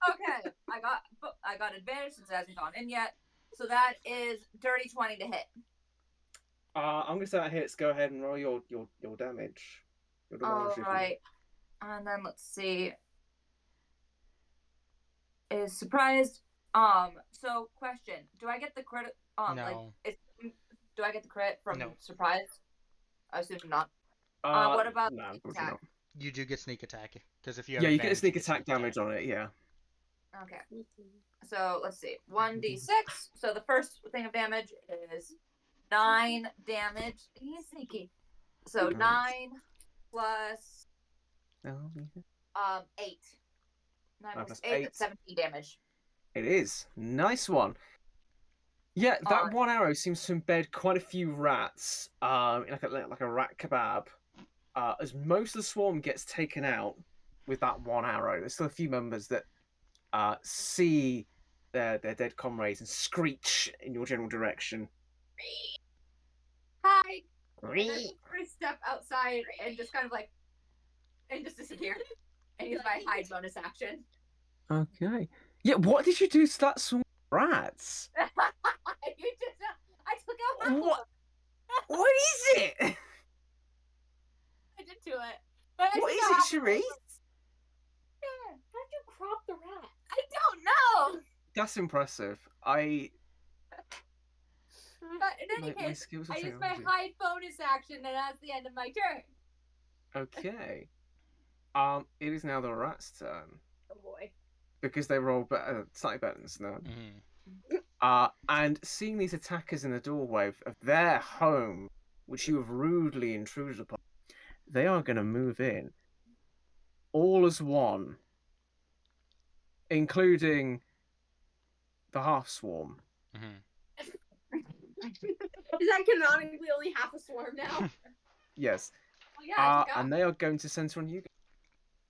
Okay. I got advantage since it hasn't gone in yet. So that is dirty 20 to hit. I'm gonna say that hits. Go ahead and roll your damage. Your All damage if you- right. And then let's see. Is surprised. So question: do I get the credit? No. Do I get the credit from No. surprised? I assume not. What about no, sneak unfortunately attack? not. You do get sneak attack because if you have Yeah, you get a advantage, sneak get attack damage on it. Yeah. Okay. So let's see. 1d6. So the first thing of damage is 9 damage. He's sneaky. So Nice. 9 plus 8. 9 9 plus plus 8, eight. that's 17 damage. It is. Nice one. Yeah, that one arrow seems to embed quite a few rats, in like a rat kebab. As most of the swarm gets taken out with that one arrow, there's still a few members that see their dead comrades and screech in your general direction. Hi! And then I step outside and just kind of like, and just disappear. And use my hide bonus action. Okay. Yeah, what did you do to that swarm of rats? I took out half of What? them. What is it? I did to it. But I What took is out it, half of them. Cherise? Yeah. How'd you crop the rat? I don't know. That's impressive. But in any My case, skills of I used my technology. hide bonus action, and that's the end of my turn. Okay. It is now the rat's turn Oh boy. because they roll better, slightly better than Snirn. Mhm. And seeing these attackers in the doorway of their home, which you have rudely intruded upon, they are going to move in, all as one, including the half swarm. Mhm. Is that canonically only half a swarm now? Yes. Well, yeah, I took out. And they are going to center on you.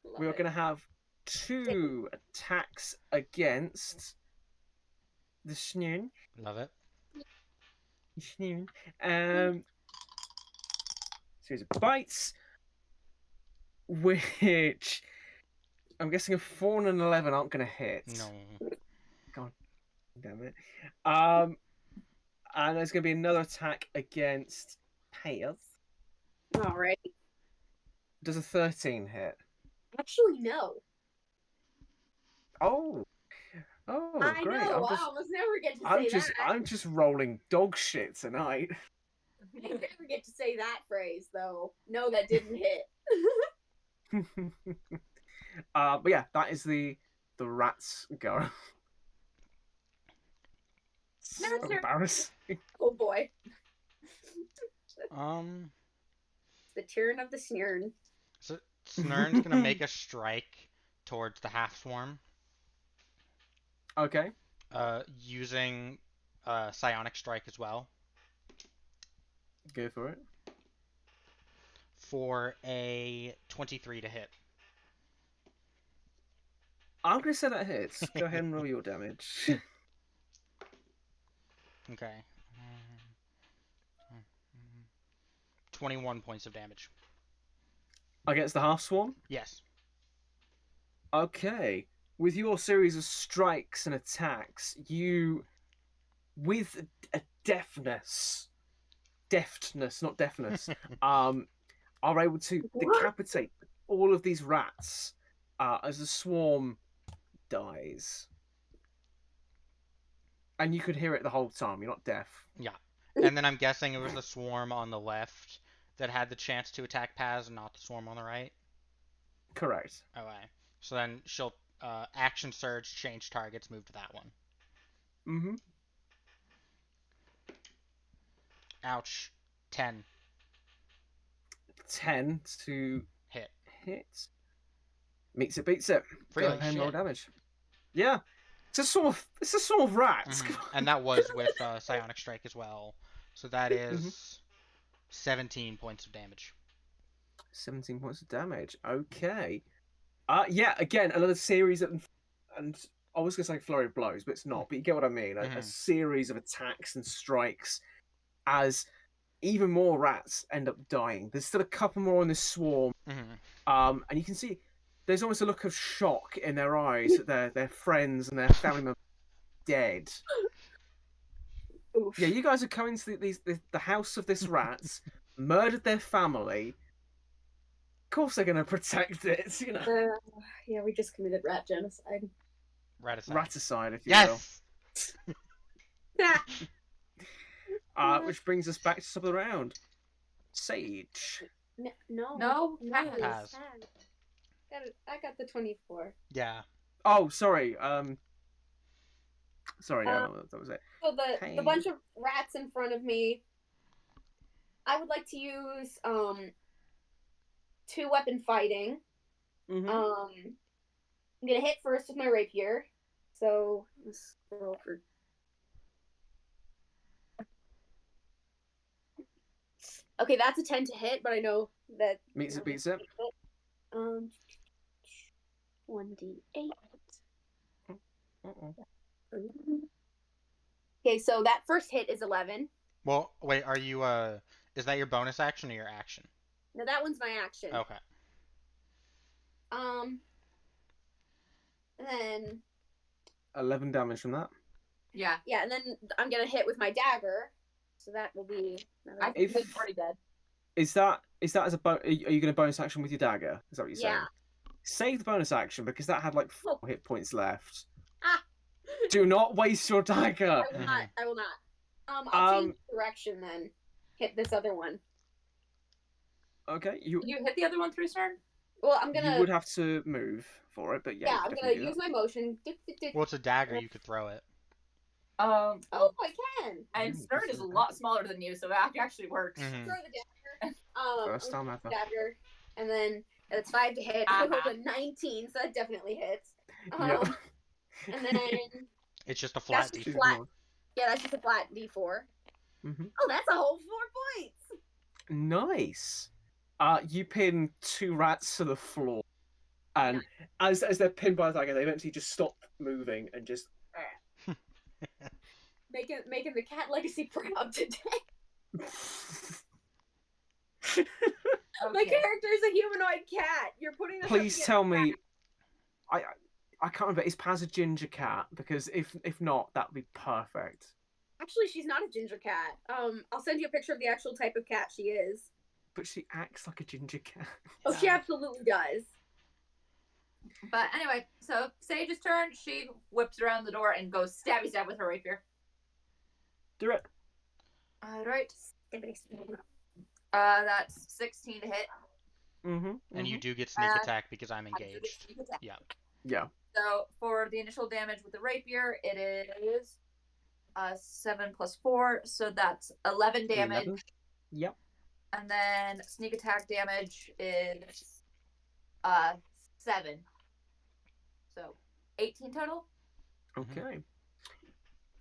Love We are it. going to have 2 attacks against the Snirn. Love it. Series of bites, which I'm guessing a 4 and an 11 aren't going to hit. No. God damn it. And there's going to be another attack against Payeth. All right. Does a 13 hit? Actually, no. Oh, I great! know. I almost never get to say that. I'm just rolling dog shit tonight. You never get to say that phrase, though. No, that didn't hit. But yeah, that is the rats go. So No, sir. embarrassing. Oh boy. The turn of the Snirn. So Snirn's gonna make a strike towards the half swarm. Okay. Using psionic strike as well. Go for it. For a 23 to hit. I'm gonna say that hits. Go ahead and roll your damage. Okay. 21 points of damage. Against the half swarm? Yes. Okay. With your series of strikes and attacks, you, with a deftness, not deafness, are able to decapitate all of these rats as the swarm dies. And you could hear it the whole time. You're not deaf. Yeah. And then I'm guessing it was the swarm on the left that had the chance to attack Paz, not the swarm on the right. Correct. Okay. So then she'll action surge, change targets, move to that one. Mm-hmm. Ouch. 10. 10 to Hit. Meets it, beats it. Really? Go ahead and roll Shit. damage. Yeah. It's a swarm of rats. Mhm. And that was with psionic strike as well. So that is Mhm. 17 points of damage. 17 points of damage. Okay. Yeah, again, another series of, and I was going to say flurry of blows, but it's not. But you get what I mean. A series of attacks and strikes as even more rats end up dying. There's still a couple more in this swarm. Mhm. And you can see there's almost a look of shock in their eyes that their friends and their family members are dead. Oof. Yeah, you guys are coming to the house of this rats, murdered their family. Of course they're going to protect it, you know. Yeah, we just committed rat genocide. Raticide. Raticide, if you Yes. will. Which brings us back to the top of the round. Sage. No, Pass. I got the 24. Yeah. Oh, sorry. Sorry, yeah, that was it. So the Hey. bunch of rats in front of me, I would like to use 2-weapon fighting. Mm-hmm. I'm gonna hit first with my rapier. So let's roll for. Okay, that's a 10 to hit, but I know that Meets it, beats it. 1d8. Uh-oh. Okay, so that first hit is 11. Well, wait. Are you Is that your bonus action or your action? Now that one's my action. Okay. And then 11 damage from that. Yeah, and then I'm gonna hit with my dagger. So that will be. I think it's already dead. Is that as a are you going to bonus action with your dagger? Is that what you're saying? Yeah. Save the bonus action because that had like 4 hit points left. Ah. Do not waste your dagger. I will not. I will not. I'll change direction then. Hit this other one. Okay, You hit the other one through Snirn? Well, I'm gonna. You would have to move for it, but yeah. Yeah, I'm gonna use my motion. Well, it's a dagger. You could throw it. Oh, I can. And Snirn is a lot smaller than you, so that actually works. Mhm. Throw the dagger. First time ever. Dagger, and then it's 5 to hit. I rolled a 19, so that definitely hits. Yeah. And then It's just a flat That's D4. flat. Yeah, that's just a flat D4. Mm-hmm. Oh, that's a whole 4 points. Nice. You pin 2 rats to the floor, and as they're pinned by the dagger, they eventually just stop moving and just. Making the cat legacy proud today. My character is a humanoid cat. You're putting. Please tell me. I can't remember. Is Paz a ginger cat? Because if not, that would be perfect. Actually, she's not a ginger cat. I'll send you a picture of the actual type of cat she is. But she acts like a ginger cat. Oh, she absolutely does. But anyway, so Sage's turn. She whips around the door and goes stabby stab with her rapier. Do it. All right. That's 16 to hit. Mm-hmm. And you do get sneak attack because I'm engaged. Yeah. Yeah. So for the initial damage with the rapier, it is 7 plus 4, so that's 11 damage. 11. Yep. And then sneak attack damage is 7. So 18 total. Okay.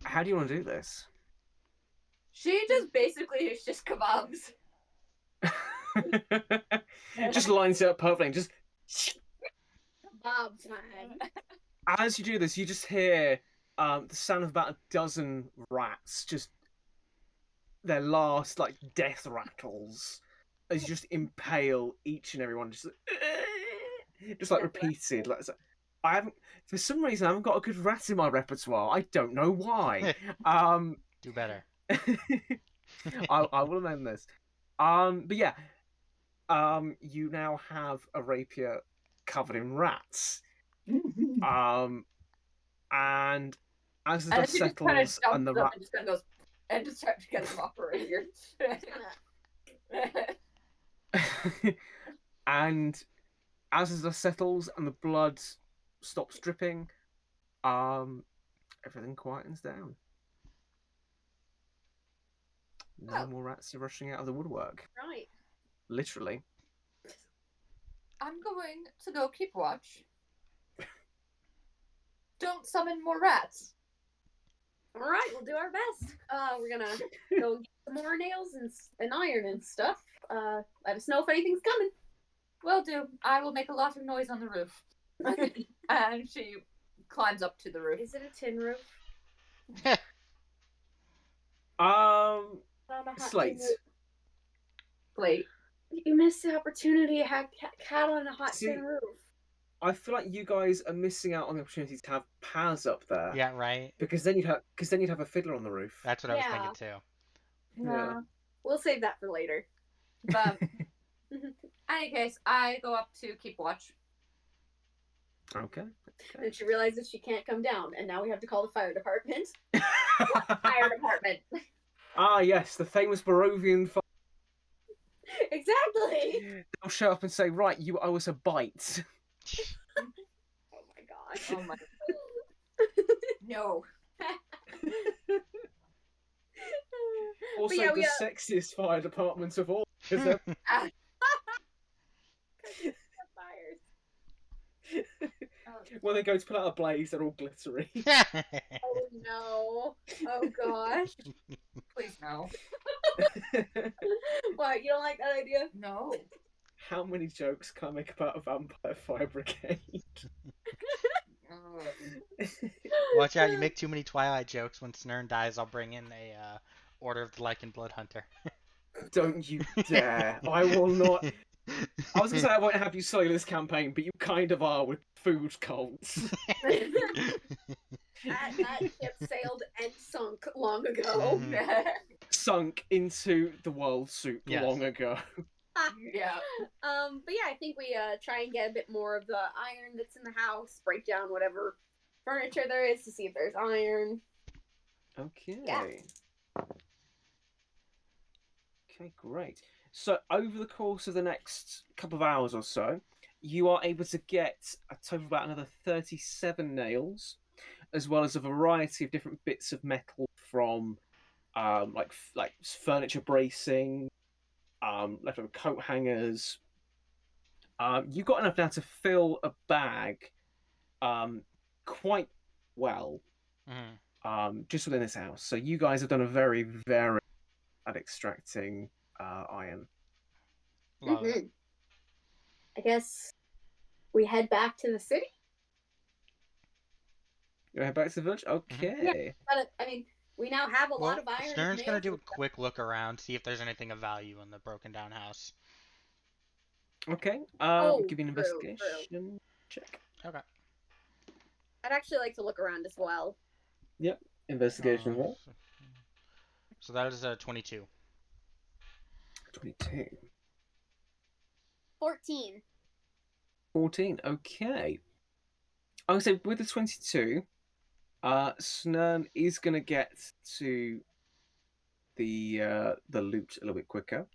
How do you want to do this? She just basically is just kebabs. Just lines it up perfectly. And just Bob's time. as you do this, you just hear the sound of about a dozen rats, just their last like death rattles, as you just impale each and every one, just like repeated. Like, I haven't, for some reason, I haven't got a good rat in my repertoire. I don't know why. Do better. I will amend this. But yeah, you now have a rapier covered in rats. And as the dust settles and the rat just kind of goes and just tries to get him off her rapier. and as the dust settles and the blood stops dripping, everything quietens down. No more rats are rushing out of the woodwork. Right. Literally. I'm going to go keep watch. Don't summon more rats. All right, we'll do our best. We're gonna go get some more nails and iron and stuff. Let us know if anything's coming. Will do. I will make a lot of noise on the roof. And she climbs up to the roof. Is it a tin roof? Slate. plate. You missed the opportunity to have cat on a hot See- tin roof. I feel like you guys are missing out on the opportunity to have Paz up there. Yeah, right. Because then you'd have a fiddler on the roof. That's what I was Yeah. thinking too. Yeah. We'll save that for later. But in any case, I go up to keep watch. Okay. And she realizes she can't come down, and now we have to call the fire department. Fire department. Ah, yes, the famous Barovian fire. Exactly. They'll show up and say, "Right, you owe us a bite." Oh my gosh. Oh my. No. Also, yeah, the sexiest fire department of all. Because they're Fires. when they go to put out a blaze, they're all glittery. Oh no. Oh gosh. Please no. What, you don't like that idea? No. How many jokes can I make about a vampire fire brigade? Watch out! You make too many Twilight jokes. When Snirn dies, I'll bring in a Order of the Lycan Blood Hunter. Don't you dare! I will not. I was gonna say I won't have you slay this campaign, but you kind of are with food cults. That ship sailed and sunk long ago. Sunk into the world soup Yes. long ago. Yeah. But yeah, I think we try and get a bit more of the iron that's in the house, break down whatever furniture there is to see if there's iron. Okay. Yeah. Okay, great. So over the course of the next couple of hours or so, you are able to get a total of about another 37 nails, as well as a variety of different bits of metal from like furniture bracing, leftover coat hangers. You got enough now to fill a bag quite well just within this house. So you guys have done a very, very at extracting iron. Love it. I guess we head back to the city. You head back to the village? Okay. But I mean, we now have a lot of iron. Snirn's gonna nails do a and stuff. quick look around, see if there's anything of value in the broken down house. Okay. Oh, Give me an true, investigation check. Okay. I'd actually like to look around as well. Yep. Investigation Uh, roll. So that is a 22. 22. 14. 14. Okay. I would say with the 22, Snirn is going to get to the loot a little bit quicker.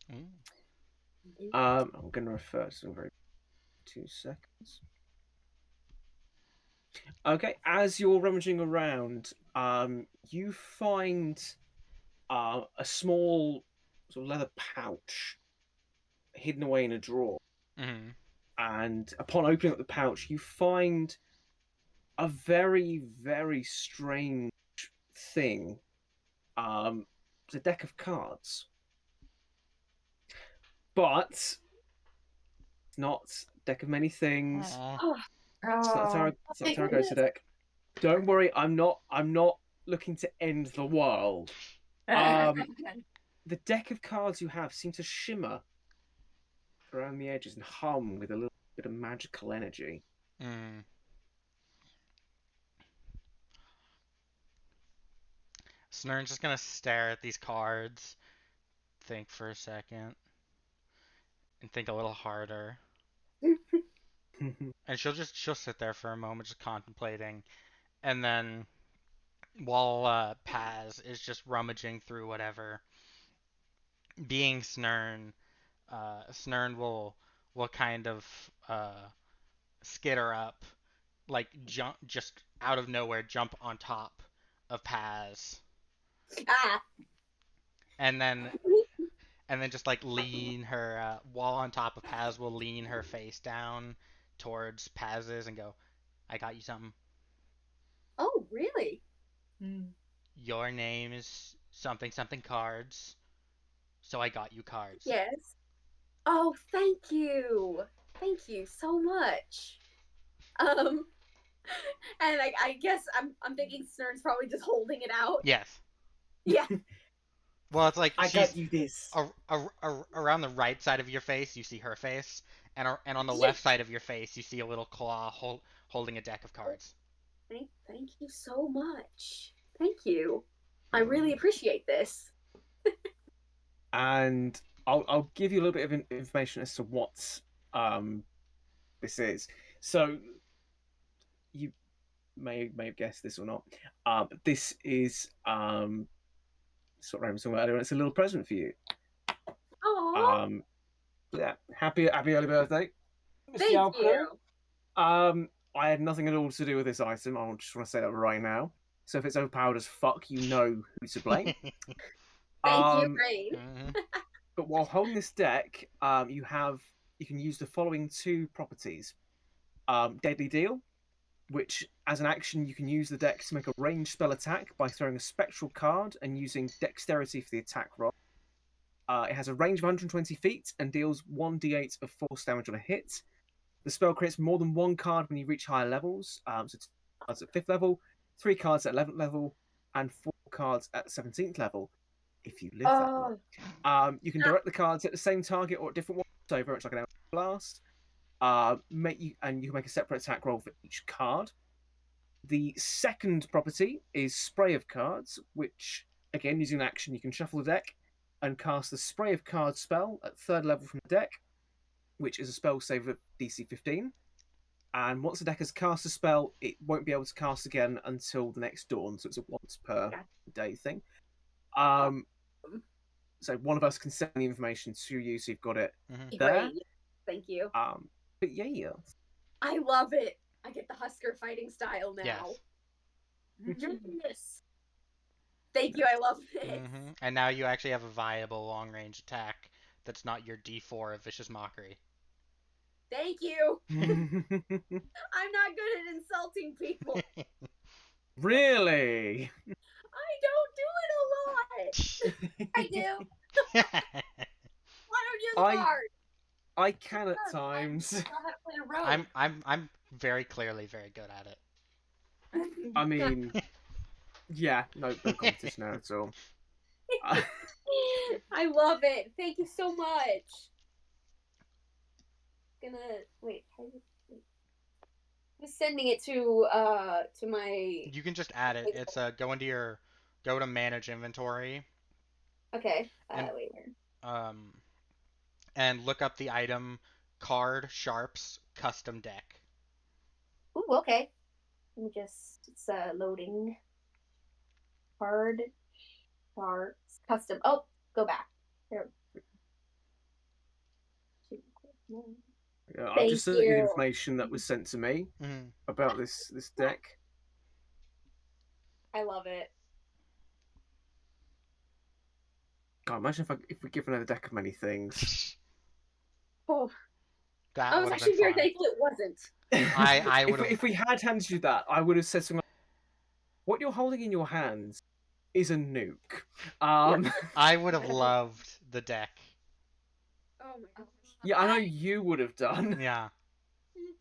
I'm going to refer to some very 2 seconds. Okay, as you're rummaging around, you find a small sort of leather pouch hidden away in a drawer. Mm-hmm. And upon opening up the pouch, you find a very, very strange thing. It's a deck of cards. But it's not a deck of many things. It's not a tarot Ghost deck. Don't worry, I'm not looking to end the world. The deck of cards you have seem to shimmer around the edges and hum with a little bit of magical energy. Mm. Snirn's just gonna stare at these cards, think for a second, and think a little harder. And she'll sit there for a moment just contemplating, and then while Paz is just rummaging through whatever, being Snirn, Snirn will kind of skitter up, like jump just out of nowhere, jump on top of Paz, and then just like lean her while on top of Paz will lean her face down towards Paz's and go, "I got you something. Oh, really? Your name is something something cards, so I got you cards." Yes. Oh, thank you. Thank you so much. And I guess I'm thinking Snirn's probably just holding it out. Yes. Yeah. Well, it's like I she's got you this. around the right side of your face, you see her face, and on the Yeah. left side of your face, you see a little claw holding a deck of cards. Thank you so much. Thank you. I really appreciate this. And I'll give you a little bit of information as to what this is. So you may have guessed this or not. But this is sort of what I was talking about earlier. It's a little present for you. Oh, Yeah, happy early birthday, Mr. thank Alcohol. you. I had nothing at all to do with this item. I just want to say that right now. So if it's overpowered as fuck, you know who to blame. Thank you, Um, Rain. Mhm. but while holding this deck, you can use the following two properties. Deadly Deal, which as an action you can use the deck to make a ranged spell attack by throwing a spectral card and using dexterity for the attack roll. It has a range of 120 feet and deals 1d8 of force damage on a hit. The spell creates more than one card when you reach higher levels. So 2 cards at 5th level, 3 cards at 11th level, and 4 cards at 17th level, if you live that long. You can direct the cards at the same target or at different ones, so very much like an blast. You can make a separate attack roll for each card. The second property is Spray of Cards, which, again, using an action, you can shuffle the deck and cast the Spray of Cards spell at 3rd level from the deck, which is a spell save of DC 15. And once the deck has cast a spell, it won't be able to cast again until the next dawn, so it's a once per day thing. So one of us can send the information to you, so you've got it there. Great. Thank you. But yeah. I love it. I get the Husker fighting style now. Yes. Yes. Thank you. I love this. And now you actually have a viable long range attack that's not your D4 of Vicious Mockery. Thank you. I'm not good at insulting people. Really? I don't do it a lot. I do. Why don't you start? I can at times. I know how to play a rogue. I'm very clearly very good at it. I mean, yeah, no competition there at all. I love it. Thank you so much. Gonna wait. I'm sending it to my. You can just add it. It's go to manage inventory. Okay. And, Wait. and look up the item card sharps custom deck. Ooh, okay. Let me just. It's loading. Card sharps custom. Oh, go back. There. Yeah, I've just sent you the information that was sent to me about this deck. I love it. God, imagine if we given her a deck of many things. Oh, That I was actually very thankful it wasn't. I would if we had handed you that, I would have said something like, what you're holding in your hands is a nuke. I would have loved the deck. Oh my gosh. Yeah, I know you would have done. Yeah.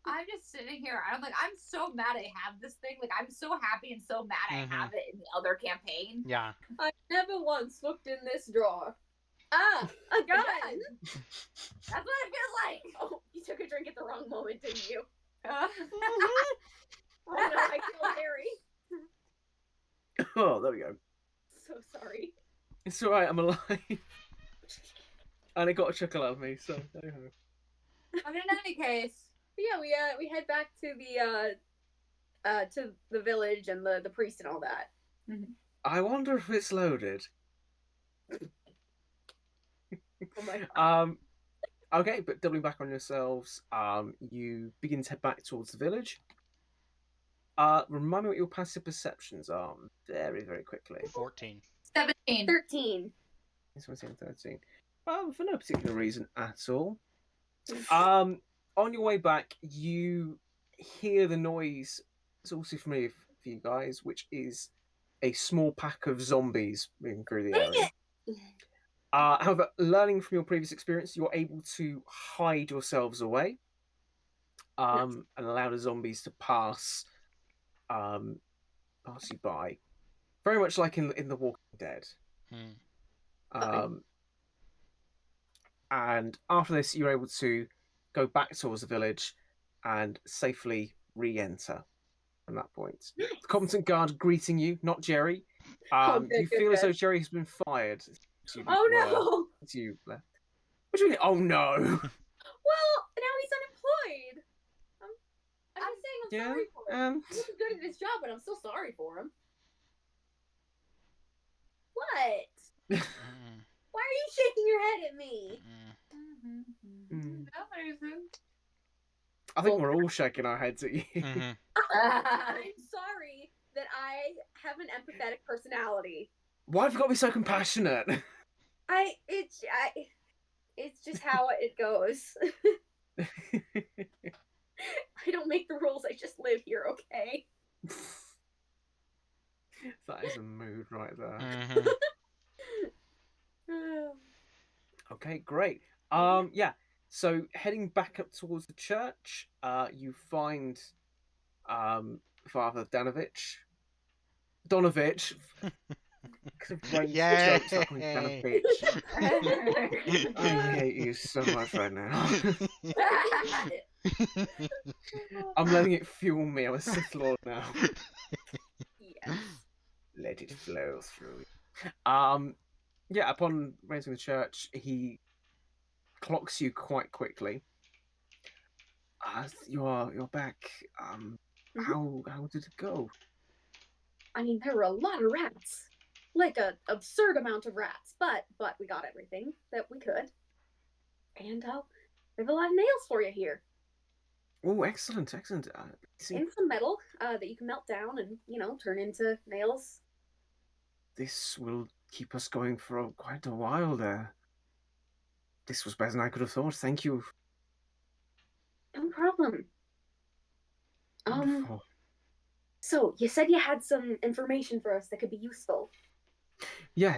I'm just sitting here. I'm so mad I have this thing. Like, I'm so happy and so mad I have it in the other campaign. Yeah. I never once looked in this drawer. Ah, a gun! That's what it feels like. Oh, you took a drink at the wrong moment, didn't you? Uh, Oh no, I killed Harry. Oh, there we go. So sorry. It's alright, I'm alive. And it got a chuckle out of me, so there you go. I mean, in any case. But yeah, we head back to the village and the priest and all that. I wonder if it's loaded. Oh my God. Okay, but doubling back on yourselves, you begin to head back towards the village. Remind me what your passive perceptions are very, very quickly. 14. 17. 13. 13. For no particular reason at all. On your way back, you hear the noise. It's also familiar for you guys, which is a small pack of zombies moving through the area. However, learning from your previous experience, you're able to hide yourselves away and allow the zombies to pass you by. Very much like in The Walking Dead. Um, and after this, you're able to go back towards the village and safely re-enter from that point. The competent guard greeting you, not Jerry. Good, You good, feel as good. though Jerry has been fired. Oh no! Since you left. What do you mean? Oh no! Well, now he's unemployed. I'm just saying I'm Yeah. sorry for him. He wasn't good at his job, but I'm still sorry for him. What? Mm, Why are you shaking your head at me? Mm. Amazing. I think we're all shaking our heads at you. mhm. I'm sorry that I have an empathetic personality. Why have you got to be so compassionate? It's just how it goes. I don't make the rules. I just live here, okay? That is a mood right there. Mhm. Okay, great. Yeah. So heading back up towards the church, you find Father Donovich. Yay! Jokes not calling Danovich. I hate you so much right now. I'm letting it fuel me. I'm a Sith Lord now. Yes. Let it flow through. Yeah. Upon raising the church, he clocks you quite quickly. You're back. How did it go? I mean, there were a lot of rats. Like an absurd amount of rats. But we got everything that we could. And we have a lot of nails for you here. Oh, excellent. And some metal that you can melt down and, turn into nails. This will keep us going for quite a while there. This was better than I could have thought. Thank you. No problem. Wonderful. So you said you had some information for us that could be useful. Yeah.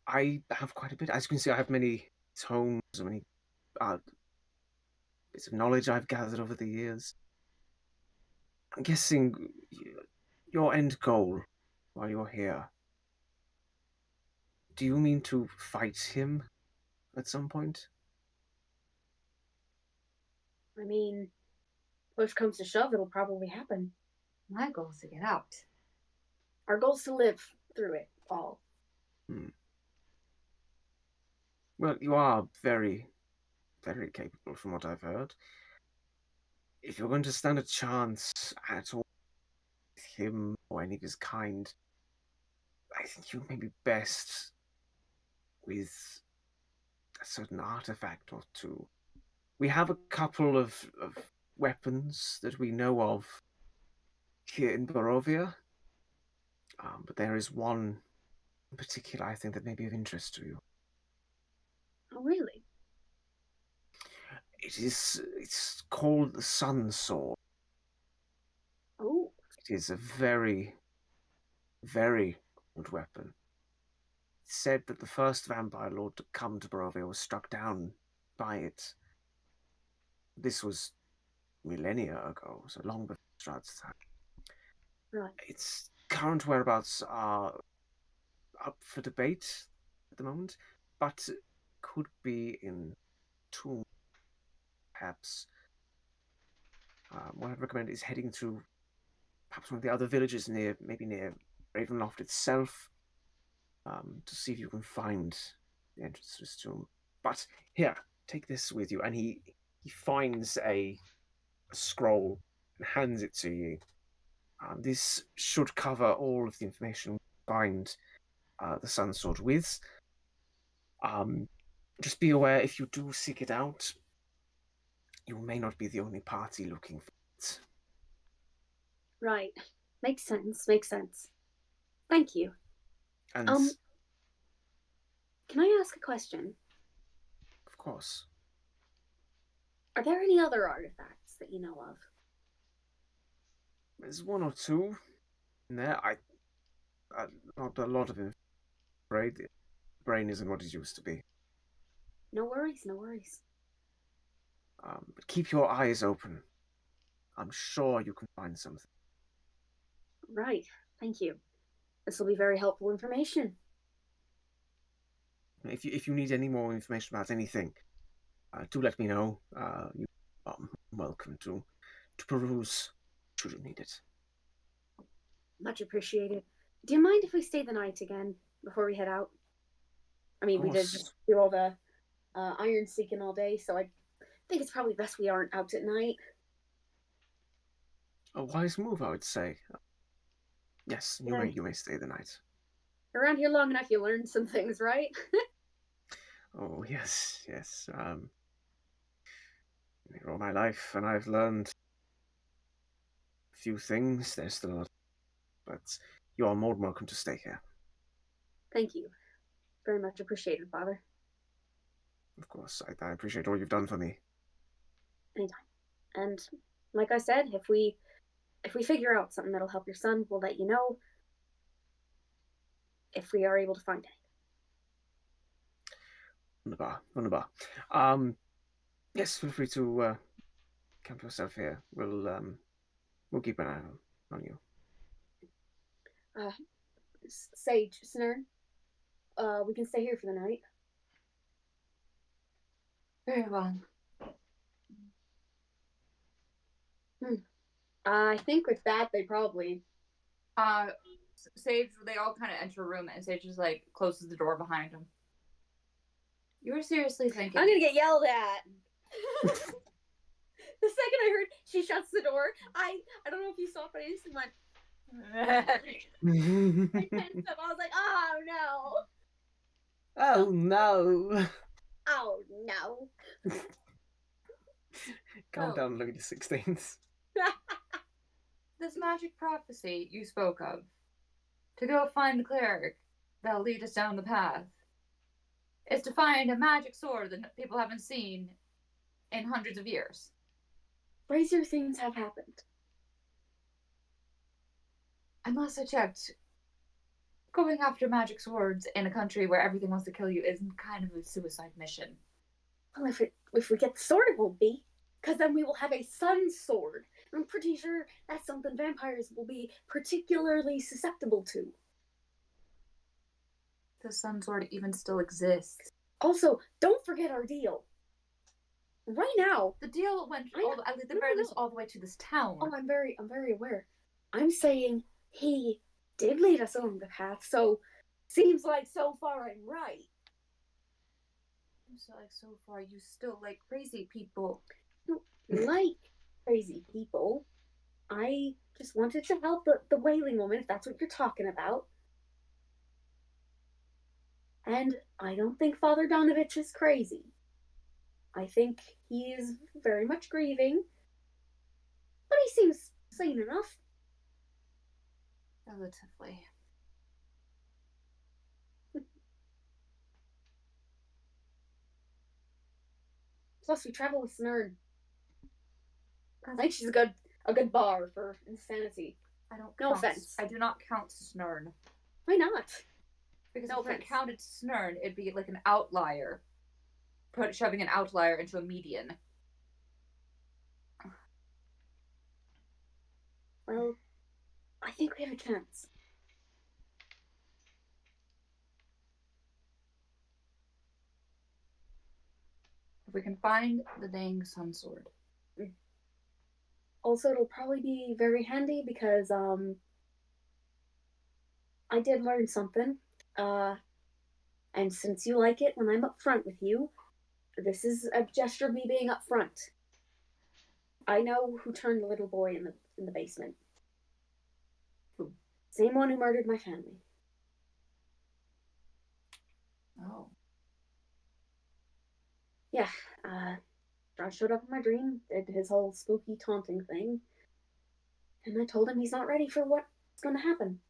I have quite a bit. As you can see, I have many tomes, many bits of knowledge I've gathered over the years. I'm guessing your end goal while you're here. Do you mean to fight him at some point? I mean, push comes to shove, it'll probably happen. My goal is to get out. Our goal's to live through it all. Well, you are very, very capable from what I've heard. If you're going to stand a chance at all with him or any of his kind, I think you may be best with a certain artifact or two. We have a couple of weapons that we know of here in Barovia, but there is one in particular I think that may be of interest to you. Oh, really? It's called the Sun Sword. Oh. It is a very, very old weapon. It's said that the first vampire lord to come to Barovia was struck down by it. This was millennia ago, so long before Strahd's time. Right. Its current whereabouts are up for debate at the moment, but could be in tomb, perhaps. What I'd recommend is heading to perhaps one of the other villages maybe near Ravenloft itself, to see if you can find the entrance to this tomb. But here, take this with you, and he finds a scroll and hands it to you. This should cover all of the information we find the Sun Sword with. Just be aware, if you do seek it out, you may not be the only party looking for it. Right. Makes sense. Thank you. And can I ask a question? of course, Are there any other artifacts that you know of? there's one or two in there. Not a lot of it. Afraid the brain isn't what it used to be. No worries. But keep your eyes open. I'm sure you can find something. Right. Thank you. This will be very helpful information. If you need any more information about anything, do let me know. You are welcome to peruse should you need it. Much appreciated. Do you mind if we stay the night again before we head out? I mean, we did just do all the iron seeking all day, so I think it's probably best we aren't out at night. A wise move, I would say. Yes, you may stay the night. Around here long enough, you learn some things, right? Oh yes. Here all my life, and I've learned a few things. There's still a lot, but you are more than welcome to stay here. Thank you. Very much appreciated, Father. Of course, I appreciate all you've done for me. Anytime. And like I said, if we figure out something that'll help your son, we'll let you know. If we are able to find it. Wunderbar. Yes, feel free to camp yourself here. We'll keep an eye on you. Sage, Snirn, we can stay here for the night. Very well. I think with that, they probably... Sage, they all kind of enter a room, and Sage just, like, closes the door behind him. You were seriously thinking... I'm gonna get yelled at! The second I heard she shuts the door, I don't know if you saw, but I just went... I tensed up. I was like, oh no! Oh no! Oh no! Calm down, Louis XVI. This magic prophecy you spoke of, to go find the cleric that'll lead us down the path, is to find a magic sword that people haven't seen in hundreds of years. Crazier things have happened. Unless I checked, going after magic swords in a country where everything wants to kill you isn't kind of a suicide mission. Well, if we get the sword, it won't be. Because then we will have a sun sword. I'm pretty sure that's something vampires will be particularly susceptible to. The sun sword even still exists. Also, don't forget our deal. Right now, the deal went at the very least all the way to this town. Oh, I'm very aware. I'm saying he did lead us along the path, so seems like so far I'm right. So like so far you still like crazy people. Like crazy people. I just wanted to help the wailing woman, if that's what you're talking about. And I don't think Father Donovich is crazy. I think he is very much grieving. But he seems sane enough. Relatively. Plus, we travel with Snirn. I think she's a good bar for insanity. No offense. I do not count Snirn. Why not? Because if I counted Snirn, it'd be like an outlier. Shoving an outlier into a median. Well, I think we have a chance. If we can find the dang sun sword. Also, it'll probably be very handy because I did learn something. And since you like it when I'm up front with you, this is a gesture of me being up front. I know who turned the little boy in the basement. Who? Same one who murdered my family. Oh. Yeah, Josh showed up in my dream, did his whole spooky taunting thing, and I told him he's not ready for what's going to happen.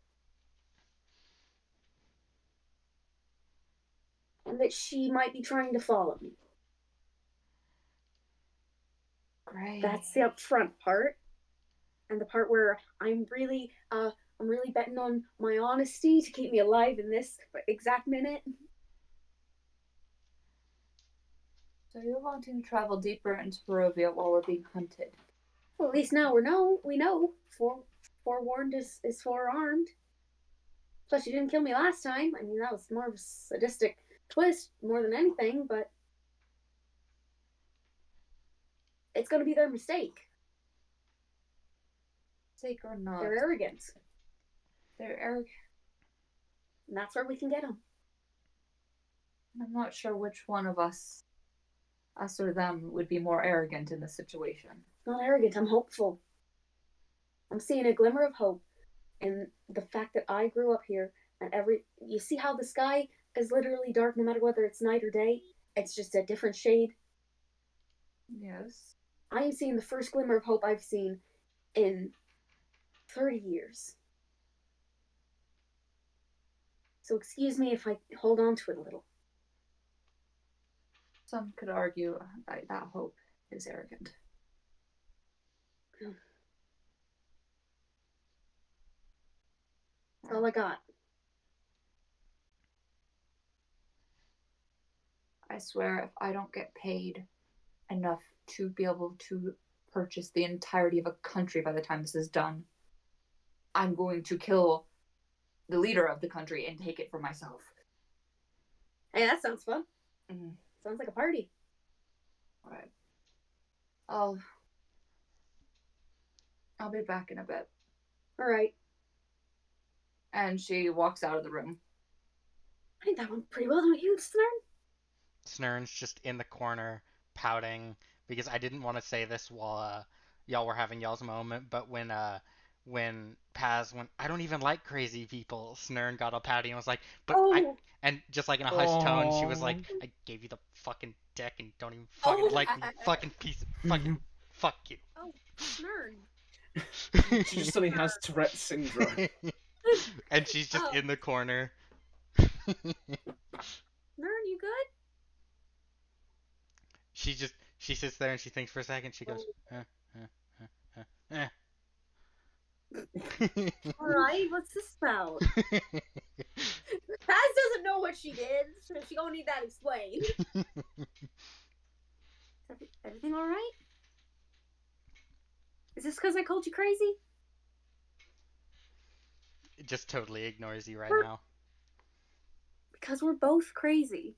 And that she might be trying to follow me. Great. That's the upfront part. And the part where I'm really betting on my honesty to keep me alive in this exact minute. So you're wanting to travel deeper into Barovia while we're being hunted? Well, at least now we know. Forewarned is forearmed. Plus, you didn't kill me last time. I mean, that was more of a sadistic twist more than anything, but it's going to be their mistake. Mistake or not. They're arrogant. They're arrogant. And that's where we can get them. I'm not sure which one of us or them, would be more arrogant in this situation. Not arrogant, I'm hopeful. I'm seeing a glimmer of hope in the fact that I grew up here and you see how the sky is literally dark no matter whether it's night or day? It's just a different shade. Yes. I am seeing the first glimmer of hope I've seen in 30 years. So excuse me if I hold on to it a little. Some could argue that hope is arrogant. That's all I got. I swear, if I don't get paid enough to be able to purchase the entirety of a country by the time this is done, I'm going to kill the leader of the country and take it for myself. Hey, that sounds fun. Mm-hmm. Sounds like a party. All right. I'll be back in a bit. All right. And she walks out of the room. I think that went pretty well, don't you, Snirn? Snirn's just in the corner, pouting, because I didn't want to say this while y'all were having y'all's moment, but when Paz went, I don't even like crazy people, Snirn got all pouty and was like, but and just like in a hushed tone, she was like, I gave you the fucking dick and don't even fucking like me, fucking piece of fucking fuck you. Oh, Snirn. She just suddenly has Tourette's syndrome. And she's just in the corner. Snirn, you good? She sits there and she thinks for a second. She goes, All right, what's this about? Paz doesn't know what she did, so she don't need that explained. Everything all right? Is this because I called you crazy? It just totally ignores you right now. Because we're both crazy.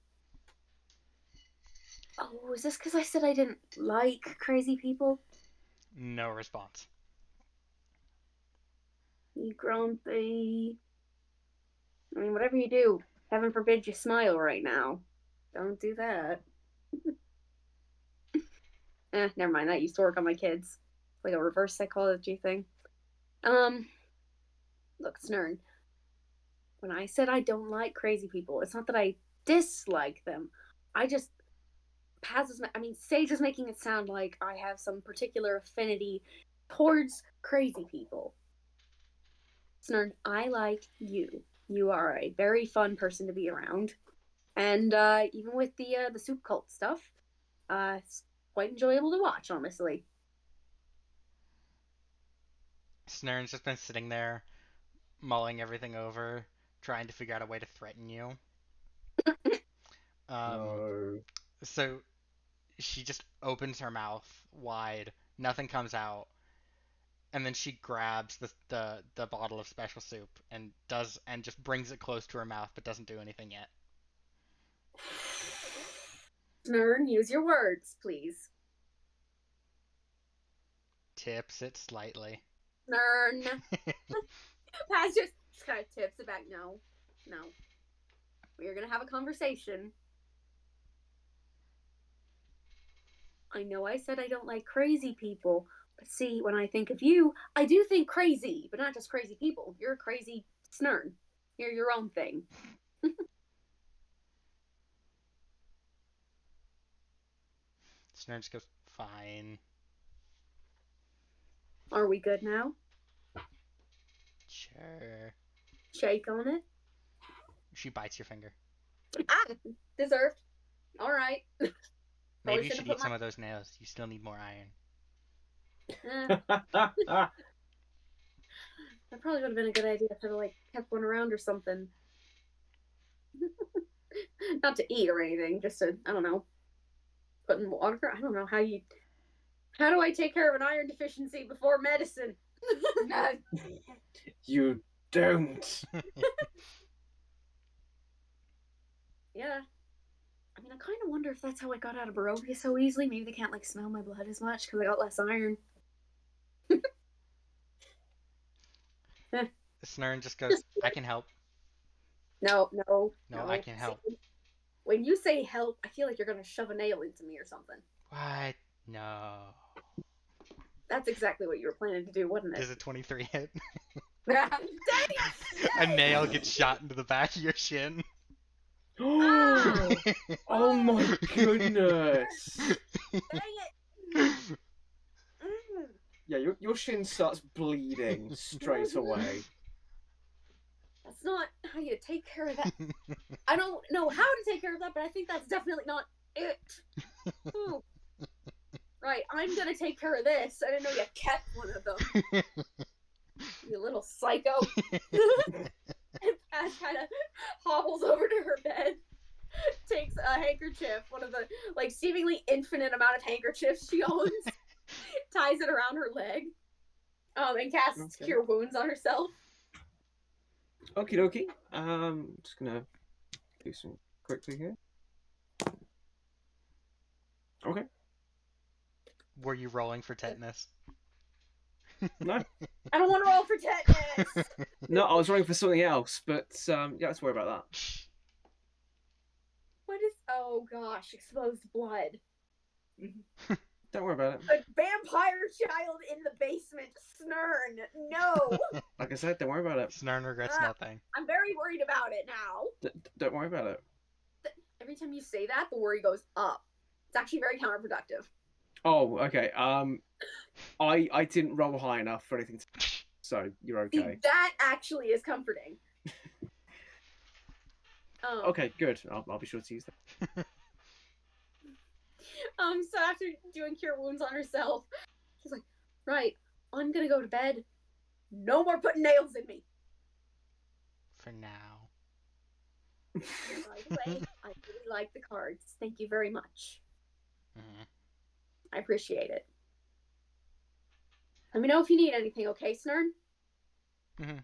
Oh, is this because I said I didn't like crazy people? No response. You grumpy. I mean, whatever you do, heaven forbid you smile right now. Don't do that. Never mind. That used to work on my kids. Like a reverse psychology thing. Look, Snirn. When I said I don't like crazy people, it's not that I dislike them. Sage is making it sound like I have some particular affinity towards crazy people. Snirn, I like you. You are a very fun person to be around. And even with the soup cult stuff, it's quite enjoyable to watch, honestly. Snirn's just been sitting there, mulling everything over, trying to figure out a way to threaten you. No. So she just opens her mouth wide, nothing comes out, and then she grabs the bottle of special soup and just brings it close to her mouth, but doesn't do anything yet. Snirn, use your words, please. Tips it slightly. Snirn. Paz just kind of tips it back. No. We're gonna have a conversation. I know I said I don't like crazy people, but see, when I think of you, I do think crazy, but not just crazy people. You're a crazy Snirn. You're your own thing. Snirn just goes, fine. Are we good now? Sure. Shake on it. She bites your finger. Deserved. All right. Maybe you should eat some of those nails. You still need more iron. That probably would have been a good idea if I kept one around or something. Not to eat or anything, just to, I don't know, put in water. I don't know how do I take care of an iron deficiency before medicine? You Don't. Yeah. I mean, I kind of wonder if that's how I got out of Barovia so easily. Maybe they can't, like, smell my blood as much because I got less iron. Snirn just goes, I can help. No. No, I can help. See, when you say help, I feel like you're going to shove a nail into me or something. What? No. That's exactly what you were planning to do, wasn't it? Does a 23 hit? Dang A nail gets shot into the back of your shin. Oh, oh my goodness. Dang it! Mm. Yeah, your shin starts bleeding straight away. That's not how you take care of that. I don't know how to take care of that, but I think that's definitely not it. Ooh. Right, I'm gonna take care of this. I didn't know you kept one of them. You little psycho. And Paz kind of hobbles over to her bed, takes a handkerchief, one of the, like, seemingly infinite amount of handkerchiefs she owns, ties it around her leg, and casts Cure Wounds on herself. Okie dokie. Just gonna do some quickly here. Okay. Were you rolling for tetanus? No. I don't want to roll for tetanus! No, I was rolling for something else, but yeah, let's worry about that. What is... Oh gosh, exposed blood. Don't worry about it. A vampire child in the basement. Snirn. No! Like I said, don't worry about it. Snirn regrets nothing. I'm very worried about it now. Don't worry about it. Every time you say that, the worry goes up. It's actually very counterproductive. Oh, okay. I didn't roll high enough for anything, so you're okay. See, that actually is comforting. Okay, good. I'll be sure to use that. So after doing Cure Wounds on herself, she's like, right, I'm gonna go to bed. No more putting nails in me. For now. By the way, I really like the cards. Thank you very much. Mm-hmm. I appreciate it. Let me know if you need anything, okay, Snirn? Mm-hmm.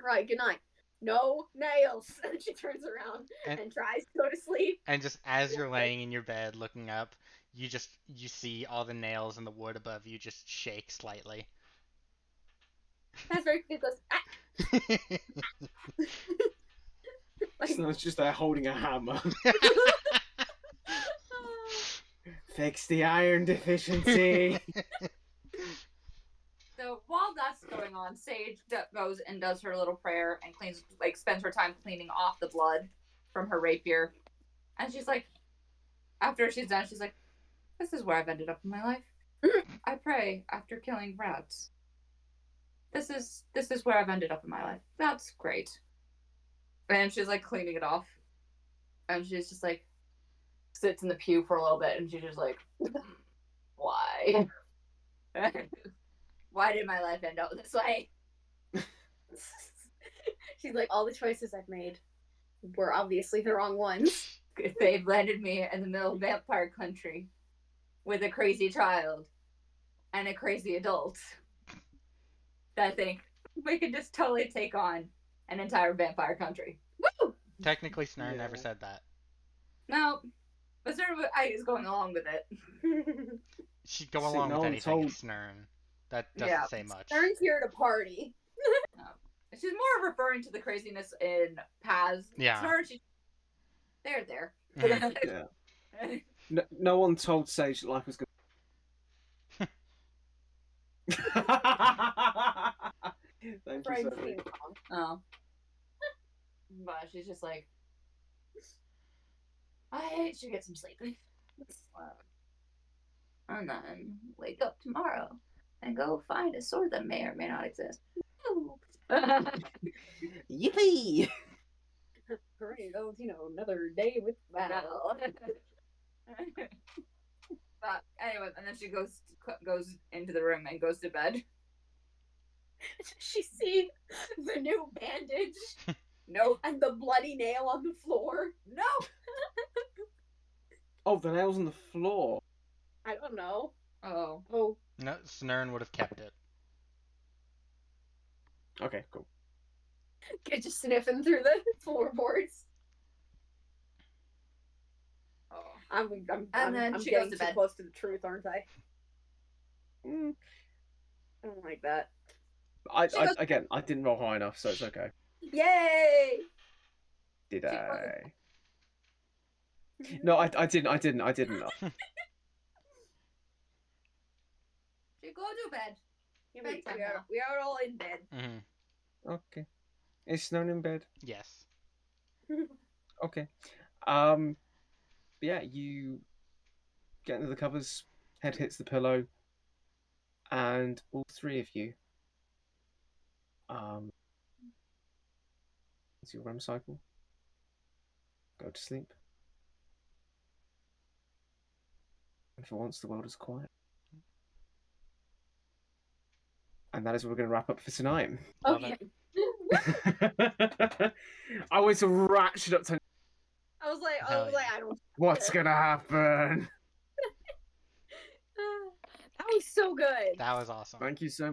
Right, good night. No nails. And she turns around and tries to go to sleep. And just as you're laying in your bed looking up, you see all the nails and the wood above you just shake slightly. That's very good. Goes, Like, so it's just there holding a hammer. Fix the iron deficiency. So while that's going on, Sage goes and does her little prayer and cleans, like, spends her time cleaning off the blood from her rapier. And she's like, after she's done, she's like, this is where I've ended up in my life. I pray after killing rats. This is where I've ended up in my life. That's great. And she's like cleaning it off. And she's just like, sits in the pew for a little bit and she's just like, why? Why did my life end up this way? She's like, all the choices I've made were obviously the wrong ones. They've landed me in the middle of vampire country with a crazy child and a crazy adult that think we could just totally take on an entire vampire country. Woo! Technically, Snirn never said that. No, but Snirn is going along with it. She'd go along with anything, Snirn. That doesn't say much. Snirn's here to party. She's more referring to the craziness in Paz. Yeah. Snirn, they're there. Yeah. No one told Sage that life was good. Thank you, Sophie. Oh. But she's just like, I should get some sleep. And then wake up tomorrow and go find a sword that may or may not exist. Yippee! Great, that was, another day with battle. But anyway, and then she goes into the room and goes to bed. She sees the new bandage. Nope. And the bloody nail on the floor. No. Oh, the nail's on the floor. I don't know. Oh. Oh. No, Snirn would have kept it. Okay, cool. Kid just sniffing through the floorboards. Oh. I'm then she getting goes to too bed. close to the truth, aren't I? Mm, I don't like that. again, I didn't roll high enough, so it's okay. Yay! Did She goes to- I? No, I didn't. She go to bed. Yeah, Bedtime now. we are all in bed. Okay. Is Snirn in bed? Yes. Okay. Yeah, you get into the covers, head hits the pillow, and all three of you, it's your REM cycle. Go to sleep. And for once, the world is quiet. And that is what we're going to wrap up for tonight. Love Okay. I always ratchet up to I was like, Hell yeah. I don't. what's going to happen. That was so good. That was awesome. Thank you so